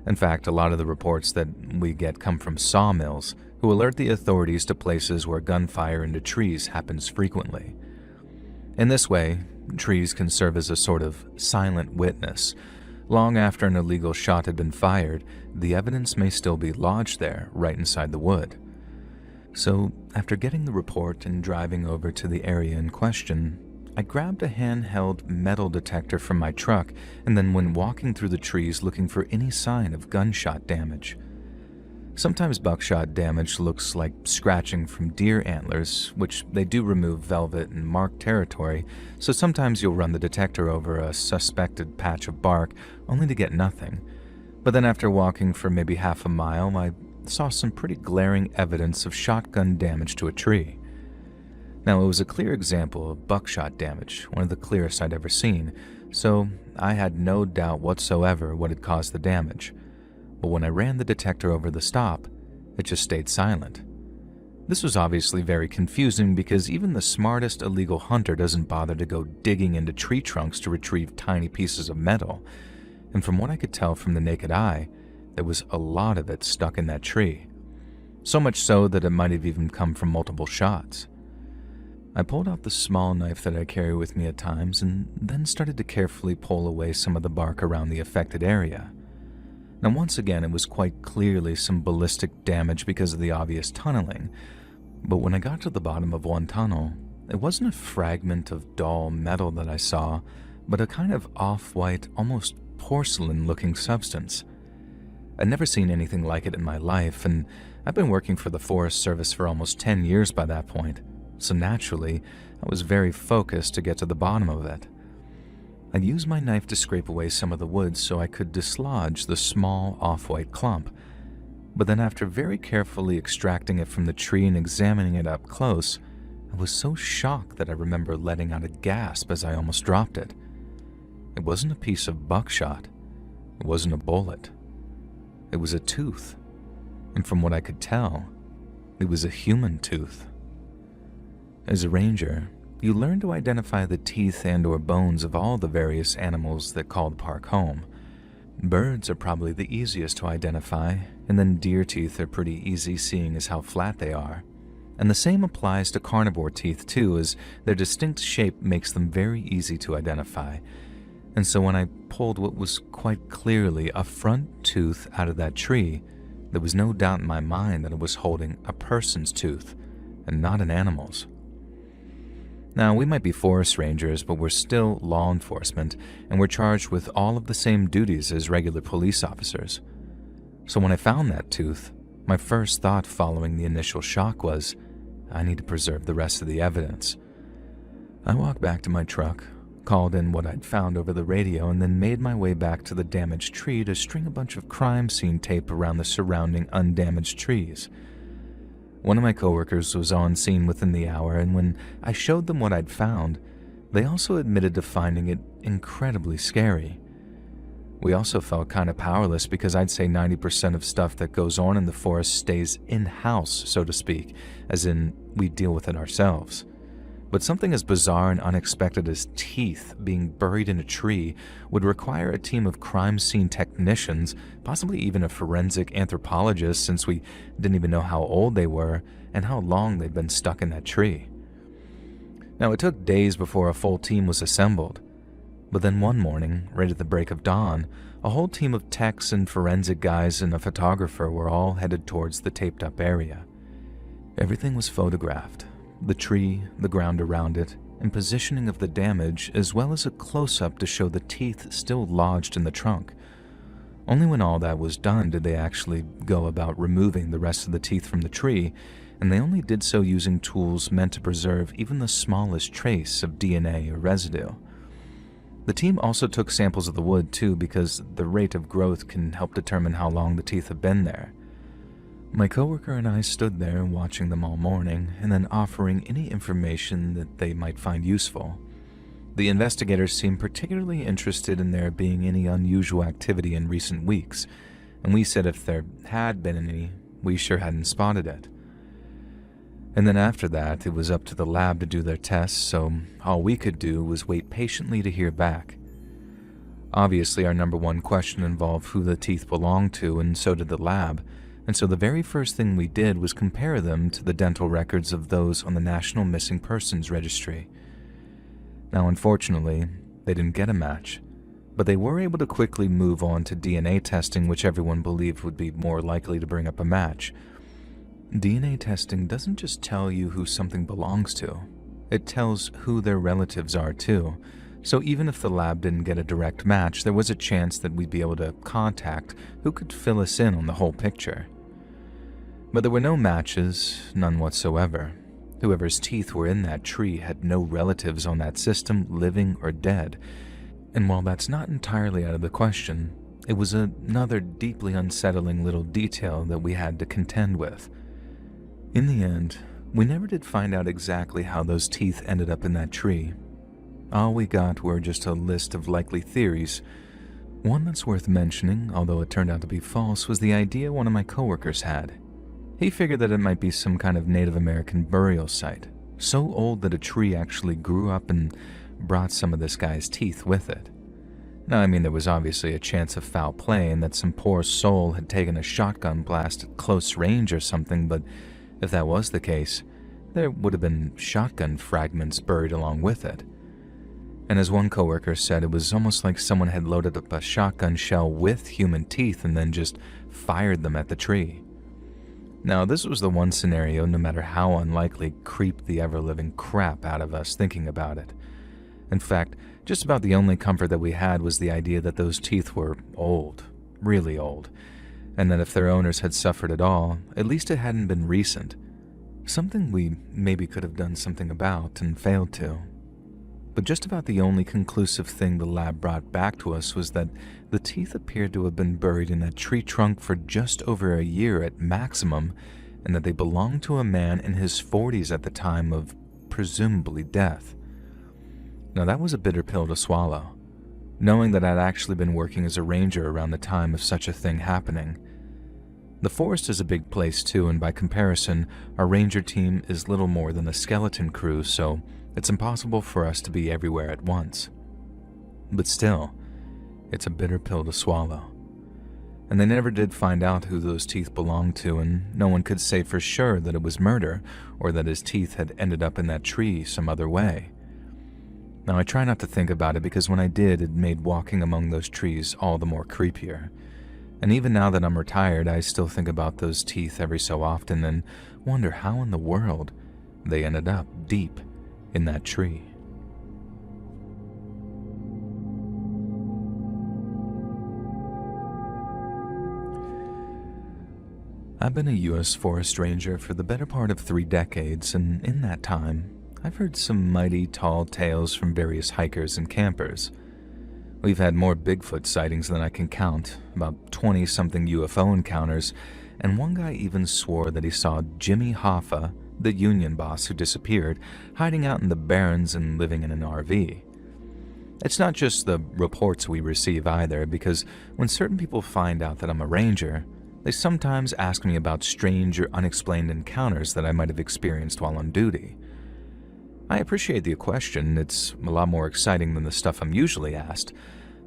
In fact, a lot of the reports that we get come from sawmills, who alert the authorities to places where gunfire into trees happens frequently. In this way, trees can serve as a sort of silent witness. Long after an illegal shot had been fired, the evidence may still be lodged there, right inside the wood. So, after getting the report and driving over to the area in question, I grabbed a handheld metal detector from my truck and then went walking through the trees looking for any sign of gunshot damage. Sometimes buckshot damage looks like scratching from deer antlers, which they do remove velvet and marked territory, so sometimes you'll run the detector over a suspected patch of bark only to get nothing. But then after walking for maybe half a mile, I saw some pretty glaring evidence of shotgun damage to a tree. Now, it was a clear example of buckshot damage, one of the clearest I'd ever seen, so I had no doubt whatsoever what had caused the damage. But when I ran the detector over the stop, it just stayed silent. This was obviously very confusing because even the smartest illegal hunter doesn't bother to go digging into tree trunks to retrieve tiny pieces of metal, and from what I could tell from the naked eye, there was a lot of it stuck in that tree. So much so that it might have even come from multiple shots. I pulled out the small knife that I carry with me at times and then started to carefully pull away some of the bark around the affected area. Now, once again, it was quite clearly some ballistic damage because of the obvious tunneling, but when I got to the bottom of one tunnel, it wasn't a fragment of dull metal that I saw, but a kind of off-white, almost porcelain-looking substance. I'd never seen anything like it in my life, and I've been working for the Forest Service for almost 10 years by that point, so naturally, I was very focused to get to the bottom of it. I used my knife to scrape away some of the wood so I could dislodge the small off-white clump, but then after very carefully extracting it from the tree and examining it up close, I was so shocked that I remember letting out a gasp as I almost dropped it. It wasn't a piece of buckshot. It wasn't a bullet. It was a tooth, and from what I could tell, it was a human tooth. As a ranger, you learn to identify the teeth and/or bones of all the various animals that call the park home. Birds are probably the easiest to identify, and then deer teeth are pretty easy seeing as how flat they are. And the same applies to carnivore teeth too, as their distinct shape makes them very easy to identify. And so when I pulled what was quite clearly a front tooth out of that tree, there was no doubt in my mind that it was holding a person's tooth, and not an animal's. Now, we might be forest rangers, but we're still law enforcement, and we're charged with all of the same duties as regular police officers. So when I found that tooth, my first thought following the initial shock was, I need to preserve the rest of the evidence. I walked back to my truck, called in what I'd found over the radio, and then made my way back to the damaged tree to string a bunch of crime scene tape around the surrounding undamaged trees. One of my coworkers was on scene within the hour, and when I showed them what I'd found, they also admitted to finding it incredibly scary. We also felt kind of powerless because I'd say 90% of stuff that goes on in the forest stays in-house, so to speak, as in we deal with it ourselves. But something as bizarre and unexpected as teeth being buried in a tree would require a team of crime scene technicians, possibly even a forensic anthropologist, since we didn't even know how old they were and how long they'd been stuck in that tree. Now, it took days before a full team was assembled. But then one morning, right at the break of dawn, a whole team of techs and forensic guys and a photographer were all headed towards the taped-up area. Everything was photographed. The tree, the ground around it, and positioning of the damage, as well as a close-up to show the teeth still lodged in the trunk. Only when all that was done did they actually go about removing the rest of the teeth from the tree, and they only did so using tools meant to preserve even the smallest trace of DNA or residue. The team also took samples of the wood too, because the rate of growth can help determine how long the teeth have been there. My coworker and I stood there watching them all morning and then offering any information that they might find useful. The investigators seemed particularly interested in there being any unusual activity in recent weeks, and we said if there had been any, we sure hadn't spotted it. And then after that, it was up to the lab to do their tests, so all we could do was wait patiently to hear back. Obviously, our number one question involved who the teeth belonged to, and so did the lab. And so the very first thing we did was compare them to the dental records of those on the National Missing Persons Registry. Now, unfortunately, they didn't get a match, but they were able to quickly move on to DNA testing, which everyone believed would be more likely to bring up a match. DNA testing doesn't just tell you who something belongs to, it tells who their relatives are too. So even if the lab didn't get a direct match, there was a chance that we'd be able to contact who could fill us in on the whole picture. But there were no matches, none whatsoever. Whoever's teeth were in that tree had no relatives on that system, living or dead. And while that's not entirely out of the question, it was another deeply unsettling little detail that we had to contend with. In the end, we never did find out exactly how those teeth ended up in that tree. All we got were just a list of likely theories. One that's worth mentioning, although it turned out to be false, was the idea one of my coworkers had. He figured that it might be some kind of Native American burial site, so old that a tree actually grew up and brought some of this guy's teeth with it. Now, I mean, there was obviously a chance of foul play and that some poor soul had taken a shotgun blast at close range or something, but if that was the case, there would have been shotgun fragments buried along with it. And as one coworker said, it was almost like someone had loaded up a shotgun shell with human teeth and then just fired them at the tree. Now, this was the one scenario, no matter how unlikely, creeped the ever-living crap out of us thinking about it. In fact, just about the only comfort that we had was the idea that those teeth were old, really old, and that if their owners had suffered at all, at least it hadn't been recent. Something we maybe could have done something about and failed to. But just about the only conclusive thing the lab brought back to us was that the teeth appeared to have been buried in a tree trunk for just over a year at maximum, and that they belonged to a man in his 40s at the time of presumably death. Now that was a bitter pill to swallow, knowing that I'd actually been working as a ranger around the time of such a thing happening. The forest is a big place too, and by comparison, our ranger team is little more than a skeleton crew, so it's impossible for us to be everywhere at once. But still, it's a bitter pill to swallow. And they never did find out who those teeth belonged to, and no one could say for sure that it was murder, or that his teeth had ended up in that tree some other way. Now, I try not to think about it because when I did, it made walking among those trees all the more creepier. And even now that I'm retired, I still think about those teeth every so often and wonder how in the world they ended up deep in that tree. I've been a U.S. Forest Ranger for the better part of 3 decades, and in that time, I've heard some mighty tall tales from various hikers and campers. We've had more Bigfoot sightings than I can count, about 20-something UFO encounters, and one guy even swore that he saw Jimmy Hoffa, the union boss who disappeared, hiding out in the barrens and living in an RV. It's not just the reports we receive either, because when certain people find out that I'm a ranger, they sometimes ask me about strange or unexplained encounters that I might have experienced while on duty. I appreciate the question. It's a lot more exciting than the stuff I'm usually asked,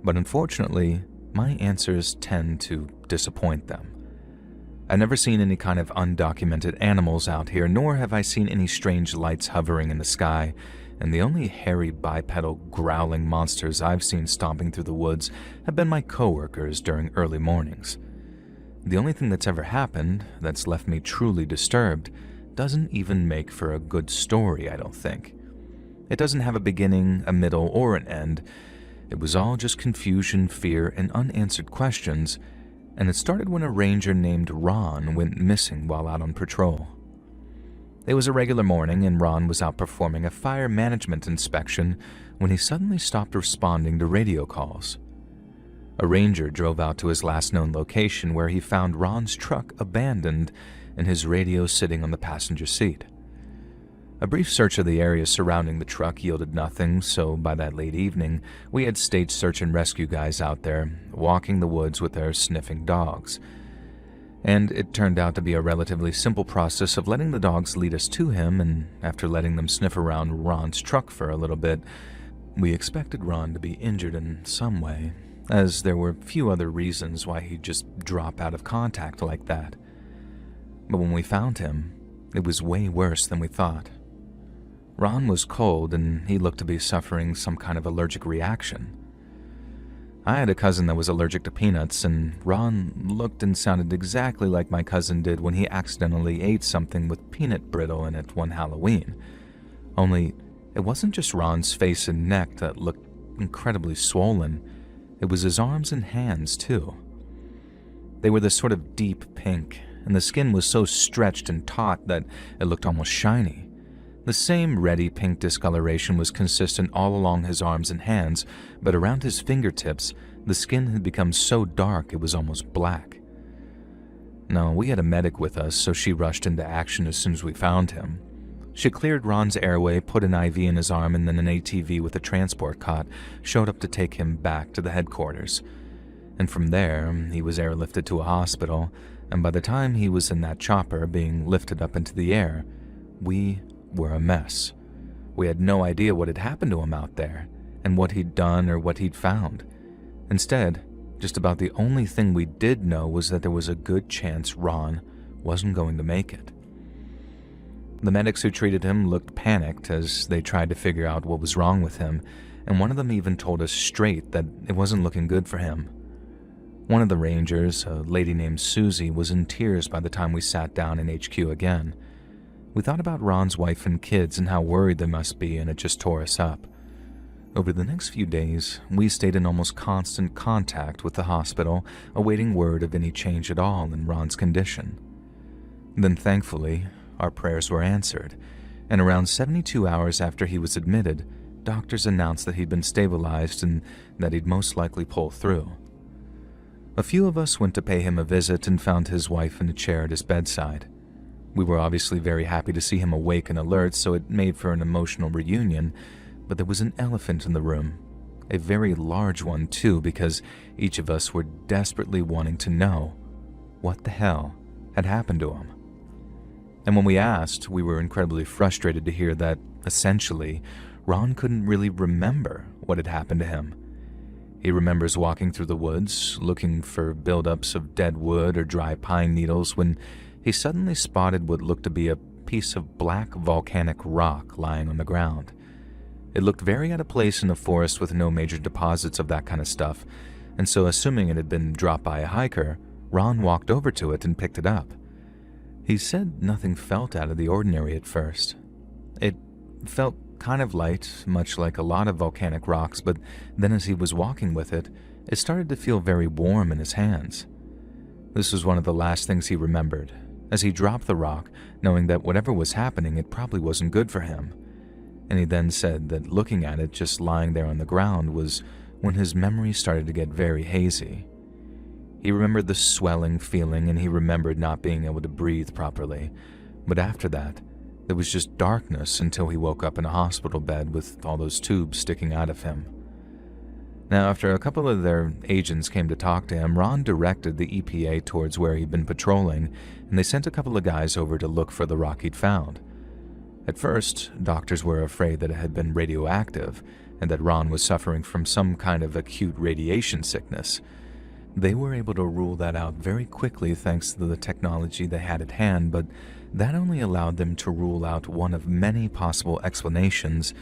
but unfortunately, my answers tend to disappoint them. I've never seen any kind of undocumented animals out here, nor have I seen any strange lights hovering in the sky, and the only hairy bipedal growling monsters I've seen stomping through the woods have been my coworkers during early mornings. The only thing that's ever happened that's left me truly disturbed doesn't even make for a good story, I don't think. It doesn't have a beginning, a middle, or an end. It was all just confusion, fear, and unanswered questions, and it started when a ranger named Ron went missing while out on patrol. It was a regular morning, and Ron was out performing a fire management inspection when he suddenly stopped responding to radio calls. A ranger drove out to his last known location where he found Ron's truck abandoned and his radio sitting on the passenger seat. A brief search of the area surrounding the truck yielded nothing, so by that late evening, we had state search and rescue guys out there, walking the woods with their sniffing dogs. And it turned out to be a relatively simple process of letting the dogs lead us to him, and after letting them sniff around Ron's truck for a little bit, we expected Ron to be injured in some way, as there were few other reasons why he'd just drop out of contact like that. But when we found him, it was way worse than we thought. Ron was cold, and he looked to be suffering some kind of allergic reaction. I had a cousin that was allergic to peanuts, and Ron looked and sounded exactly like my cousin did when he accidentally ate something with peanut brittle in it one Halloween. Only, it wasn't just Ron's face and neck that looked incredibly swollen. It was his arms and hands, too. They were this sort of deep pink, and the skin was so stretched and taut that it looked almost shiny. The same reddy pink discoloration was consistent all along his arms and hands, but around his fingertips, the skin had become so dark it was almost black. No, we had a medic with us, so she rushed into action as soon as we found him. She cleared Ron's airway, put an IV in his arm, and then an ATV with a transport cot showed up to take him back to the headquarters. And from there, he was airlifted to a hospital, and by the time he was in that chopper being lifted up into the air, we were a mess. We had no idea what had happened to him out there, and what he'd done or what he'd found. Instead, just about the only thing we did know was that there was a good chance Ron wasn't going to make it. The medics who treated him looked panicked as they tried to figure out what was wrong with him, and one of them even told us straight that it wasn't looking good for him. One of the rangers, a lady named Susie, was in tears by the time we sat down in HQ again. We thought about Ron's wife and kids and how worried they must be, and it just tore us up. Over the next few days, we stayed in almost constant contact with the hospital, awaiting word of any change at all in Ron's condition. Then thankfully, our prayers were answered, and around 72 hours after he was admitted, doctors announced that he'd been stabilized and that he'd most likely pull through. A few of us went to pay him a visit and found his wife in a chair at his bedside. We were obviously very happy to see him awake and alert, so it made for an emotional reunion, but there was an elephant in the room. A very large one, too, because each of us were desperately wanting to know what the hell had happened to him. And when we asked, we were incredibly frustrated to hear that, essentially, Ron couldn't really remember what had happened to him. He remembers walking through the woods, looking for buildups of dead wood or dry pine needles, when he suddenly spotted what looked to be a piece of black volcanic rock lying on the ground. It looked very out of place in a forest with no major deposits of that kind of stuff, and so assuming it had been dropped by a hiker, Ron walked over to it and picked it up. He said nothing felt out of the ordinary at first. It felt kind of light, much like a lot of volcanic rocks, but then as he was walking with it, it started to feel very warm in his hands. This was one of the last things he remembered, as he dropped the rock, knowing that whatever was happening, it probably wasn't good for him. And he then said that looking at it just lying there on the ground was when his memory started to get very hazy. He remembered the swelling feeling, and he remembered not being able to breathe properly, but after that, there was just darkness until he woke up in a hospital bed with all those tubes sticking out of him. Now, after a couple of their agents came to talk to him, Ron directed the EPA towards where he'd been patrolling, and they sent a couple of guys over to look for the rock he'd found. At first, doctors were afraid that it had been radioactive and that Ron was suffering from some kind of acute radiation sickness. They were able to rule that out very quickly thanks to the technology they had at hand, but that only allowed them to rule out one of many possible explanations,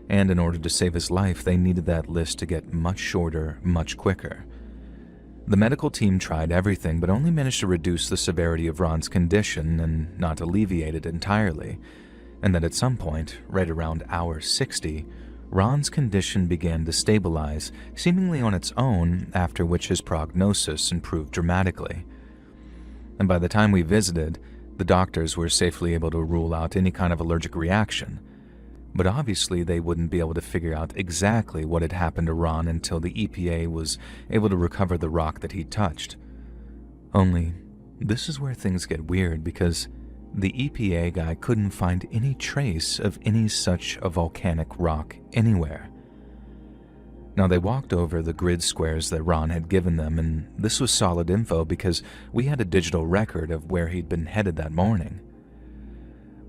and in order to save his life, they needed that list to get much shorter, much quicker. The medical team tried everything, but only managed to reduce the severity of Ron's condition and not alleviate it entirely, and that at some point, right around hour 60, Ron's condition began to stabilize, seemingly on its own, after which his prognosis improved dramatically. And by the time we visited, the doctors were safely able to rule out any kind of allergic reaction. But obviously they wouldn't be able to figure out exactly what had happened to Ron until the EPA was able to recover the rock that he'd touched. Only, this is where things get weird, because the EPA guy couldn't find any trace of any such a volcanic rock anywhere. Now, they walked over the grid squares that Ron had given them, and this was solid info because we had a digital record of where he'd been headed that morning.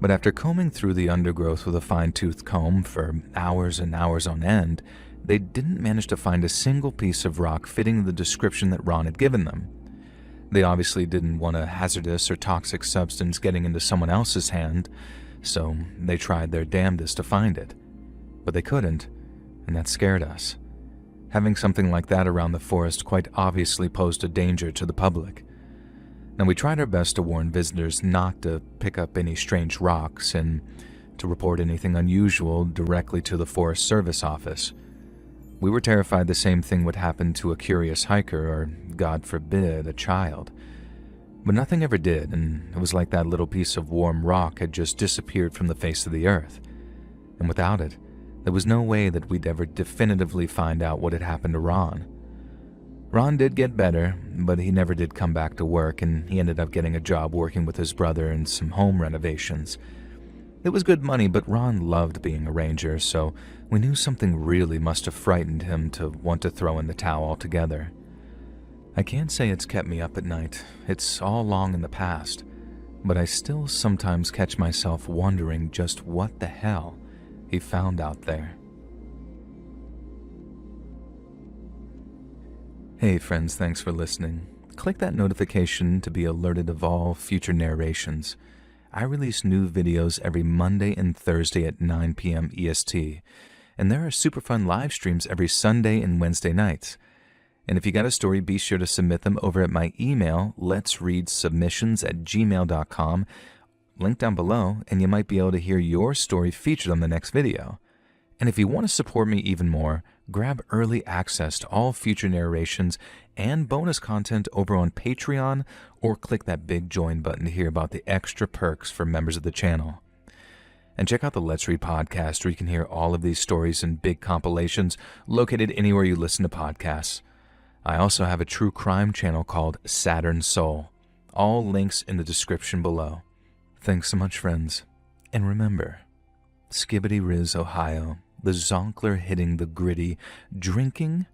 But after combing through the undergrowth with a fine-toothed comb for hours and hours on end, they didn't manage to find a single piece of rock fitting the description that Ron had given them. They obviously didn't want a hazardous or toxic substance getting into someone else's hand, so they tried their damnedest to find it. But they couldn't, and that scared us. Having something like that around the forest quite obviously posed a danger to the public. Now, we tried our best to warn visitors not to pick up any strange rocks and to report anything unusual directly to the Forest Service office. We were terrified the same thing would happen to a curious hiker or, God forbid, a child. But nothing ever did, and it was like that little piece of warm rock had just disappeared from the face of the earth. And without it, there was no way that we'd ever definitively find out what had happened to Ron. Ron did get better, but he never did come back to work, and he ended up getting a job working with his brother in some home renovations. It was good money, but Ron loved being a ranger, so we knew something really must have frightened him to want to throw in the towel altogether. I can't say it's kept me up at night. It's all long in the past, but I still sometimes catch myself wondering just what the hell he found out there. Hey friends, thanks for listening. Click that notification to be alerted of all future narrations. I release new videos every Monday and Thursday at 9 p.m. EST, and there are super fun live streams every Sunday and Wednesday nights. And if you got a story, be sure to submit them over at my email, letsreadsubmissions@gmail.com, link down below, and you might be able to hear your story featured on the next video. And if you want to support me even more, grab early access to all future narrations and bonus content over on Patreon, or click that big join button to hear about the extra perks for members of the channel. And check out the Let's Read podcast, where you can hear all of these stories in big compilations located anywhere you listen to podcasts. I also have a true crime channel called Saturn Soul. All links in the description below. Thanks so much, friends. And remember, Skibbity Riz, Ohio, the Zonkler hitting the gritty, drinking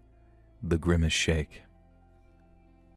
the Grimace Shake.